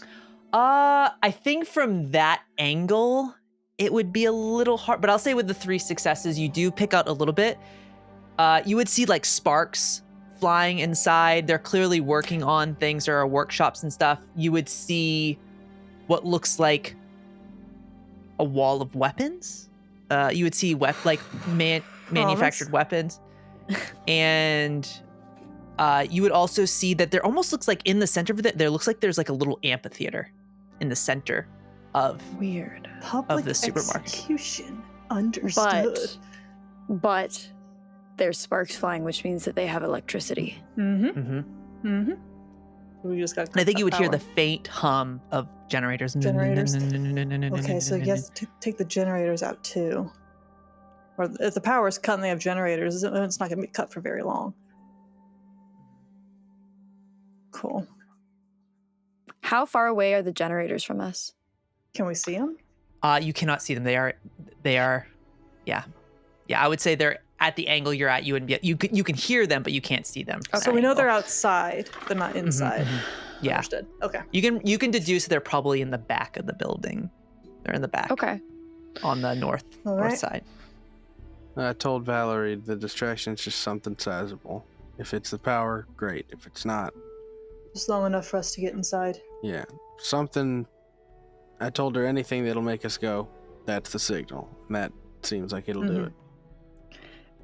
I think from that angle, it would be a little hard, but I'll say with the 3 successes, you do pick out a little bit. You would see like sparks flying inside. They're clearly working on things. There are workshops and stuff. You would see what looks like a wall of weapons. You would see manufactured weapons. And you would also see that there almost looks like in the center of it, there looks like there's like a little amphitheater in the center of the supermarket. Execution. Understood. But there's sparks flying, which means that they have electricity. We just got. And I think you would hear the faint hum of generators. Okay, so you have to take the generators out too. Or if the power's cut and they have generators, it's not going to be cut for very long. Cool. How far away are the generators from us? Can we see them? You cannot see them. They are, yeah. I would say they're at the angle you're at. You wouldn't be. You can hear them, but you can't see them. So we know they're outside. They're not inside. Yeah. Understood. Okay. You can deduce they're probably in the back of the building. They're in the back. Okay. On the north side. I told Valerie the distraction's just something sizable. If it's the power, great. If it's not, just long enough for us to get inside. Yeah, something. I told her anything that'll make us go. That's the signal. And that seems like it'll do it.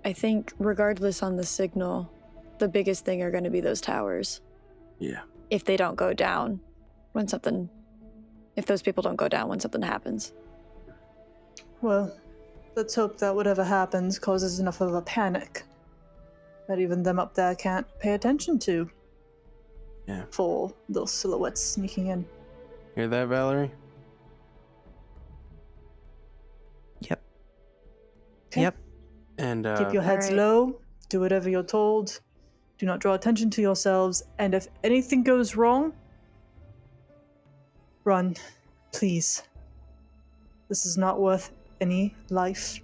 I think regardless on the signal, the biggest thing are going to be those towers. Yeah. If they don't go down if those people don't go down when something happens. Well, let's hope that whatever happens causes enough of a panic that even them up there can't pay attention to. Yeah. For those silhouettes sneaking in. Hear that, Valerie? Yep. Okay. Yep. And keep your heads low. Do whatever you're told. Do not draw attention to yourselves. And if anything goes wrong, run, please. This is not worth any life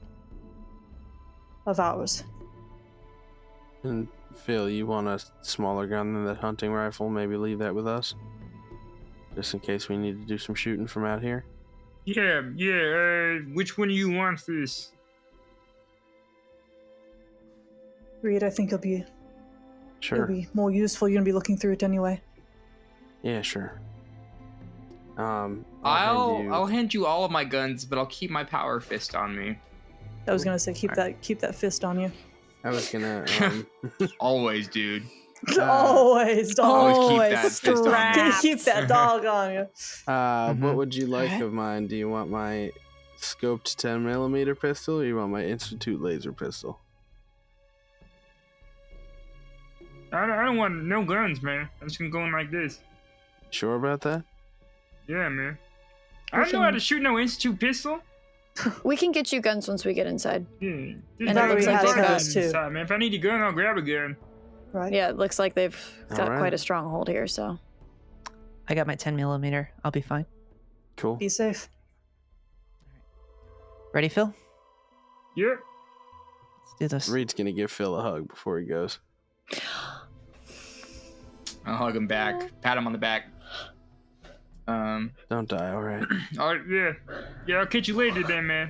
of ours. And Phil, you want a smaller gun than that hunting rifle? Maybe leave that with us? Just in case we need to do some shooting from out here? Yeah, which one of you wants this? Reed, I think it'll be more useful. You're gonna be looking through it anyway. Yeah, sure. I'll hand you all of my guns, but I'll keep my power fist on me. I was gonna say keep that fist on you. I was gonna always, dude. Always keep that fist on me. Keep that dog on you. What would you like of mine? Do you want my scoped 10mm pistol, or you want my Institute laser pistol? I don't want no guns, man. I'm just gonna go in like this. Sure about that? Yeah, man. I don't know how to shoot no Institute pistol. We can get you guns once we get inside. Yeah. And it looks like they've got inside, man. If I need a gun, I'll grab a gun. Right. Yeah, it looks like they've got right. quite a stronghold here, so. I got my 10mm. I'll be fine. Cool. Be safe. Ready, Phil? Yeah. Let's do this. Reed's gonna give Phil a hug before he goes. I'll hug him back, pat him on the back. Don't die, all right. All right, yeah. I'll catch you later, then, man.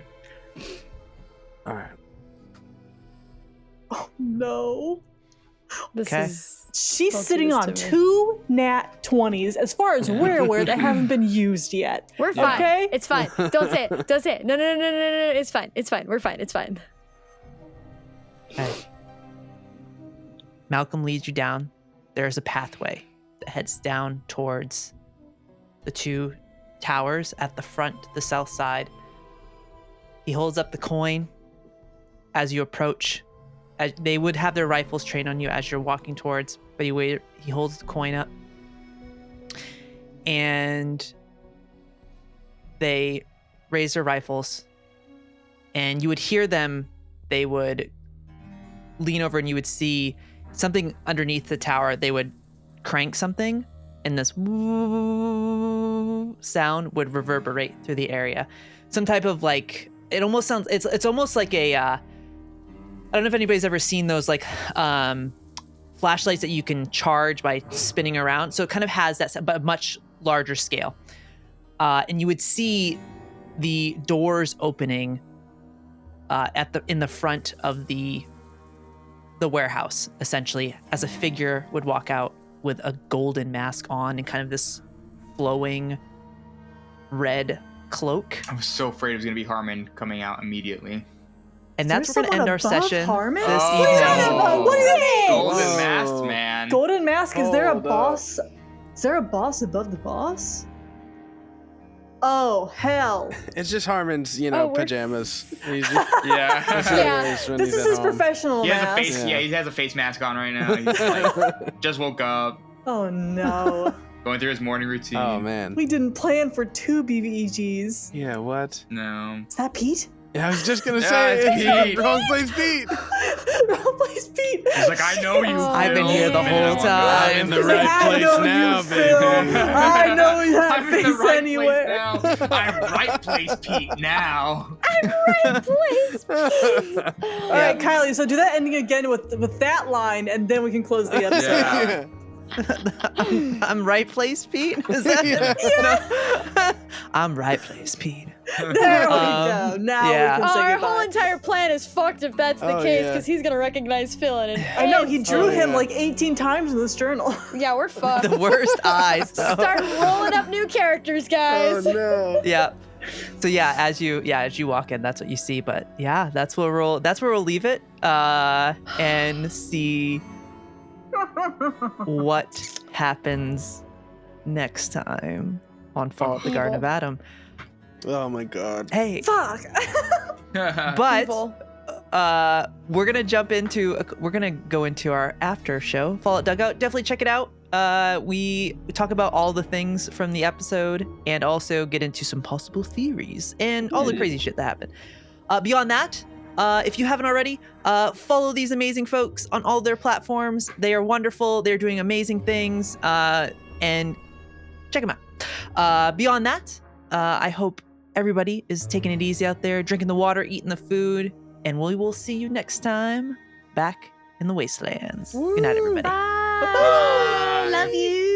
All right. Oh no. She's Don't sitting do this on to me. 2 nat 20s. As far as we're aware, they haven't been used yet. We're fine. Okay? It's fine. Don't say it. Don't say it. No. It's fine. It's fine. We're fine. It's fine. Okay. Malcolm leads you down. There's a pathway that heads down towards the 2 towers at the front, the south side. He holds up the coin as you approach. They would have their rifles trained on you as you're walking towards, but he holds the coin up. And they raise their rifles. And you would hear them. They would lean over and you would see something underneath the tower. They would crank something, and this sound would reverberate through the area. Some type of like, it almost sounds, it's almost like a, I don't know if anybody's ever seen those like flashlights that you can charge by spinning around. So it kind of has that, but a much larger scale. And you would see the doors opening in the front of the warehouse, essentially, as a figure would walk out with a golden mask on and kind of this flowing red cloak. I was so afraid it was going to be Harmon coming out immediately. And that's where we're going to end our session Harmon? this What evening. do you mean? Golden mask, man. Golden mask, is there a Hold up. boss? Is there a boss above the boss? Oh, hell. It's just Harmon's, pajamas. He's just, Yeah. that's how he wears when This he's is at his home. professional He has mask. a face. Yeah, he has a face mask on right now. He's like, just woke up, Oh, no. going through his morning routine. Oh, man. We didn't plan for 2 BBEGs. Yeah, what? No. Is that Pete? Yeah, I was just going to Yeah, say, it's Pete. wrong place, Pete. Wrong place, Pete. He's like, I know you. I've been Phil. here the whole time. I'm in the He's like, right I place know now, you, Phil. baby. I know that I'm in the face right anywhere. place now. I'm right place, Pete. Now. Right place. All right, Kylie. So do that ending again with that line, and then we can close the episode. Yeah. I'm right place, Pete? Is that Yeah. I'm right place, Pete. There we go. Now yeah. we can say Our goodbye. whole entire plan is fucked if that's the Oh, case, yeah. because he's gonna recognize Phil in it. I know, he drew him yeah. like 18 times in this journal. Yeah, we're fucked. The worst eyes, though. Start rolling up new characters, Oh, guys. no. Yeah. So yeah, as you walk in, that's what you see. But yeah, that's where we'll leave it. And see what happens next time on Fall at the Garden of Adam. Oh, my God. Hey, Fuck. but Evil. we're gonna go into our after show, Fallout Dugout. Definitely check it out. We talk about all the things from the episode and also get into some possible theories and all the crazy shit that happened. Beyond that, if you haven't already, follow these amazing folks on all their platforms. They are wonderful. They're doing amazing things, and check them out. Beyond that, I hope everybody is taking it easy out there, drinking the water, eating the food, and we will see you next time back in the Wastelands. Good night, everybody. Bye. Bye. Love you.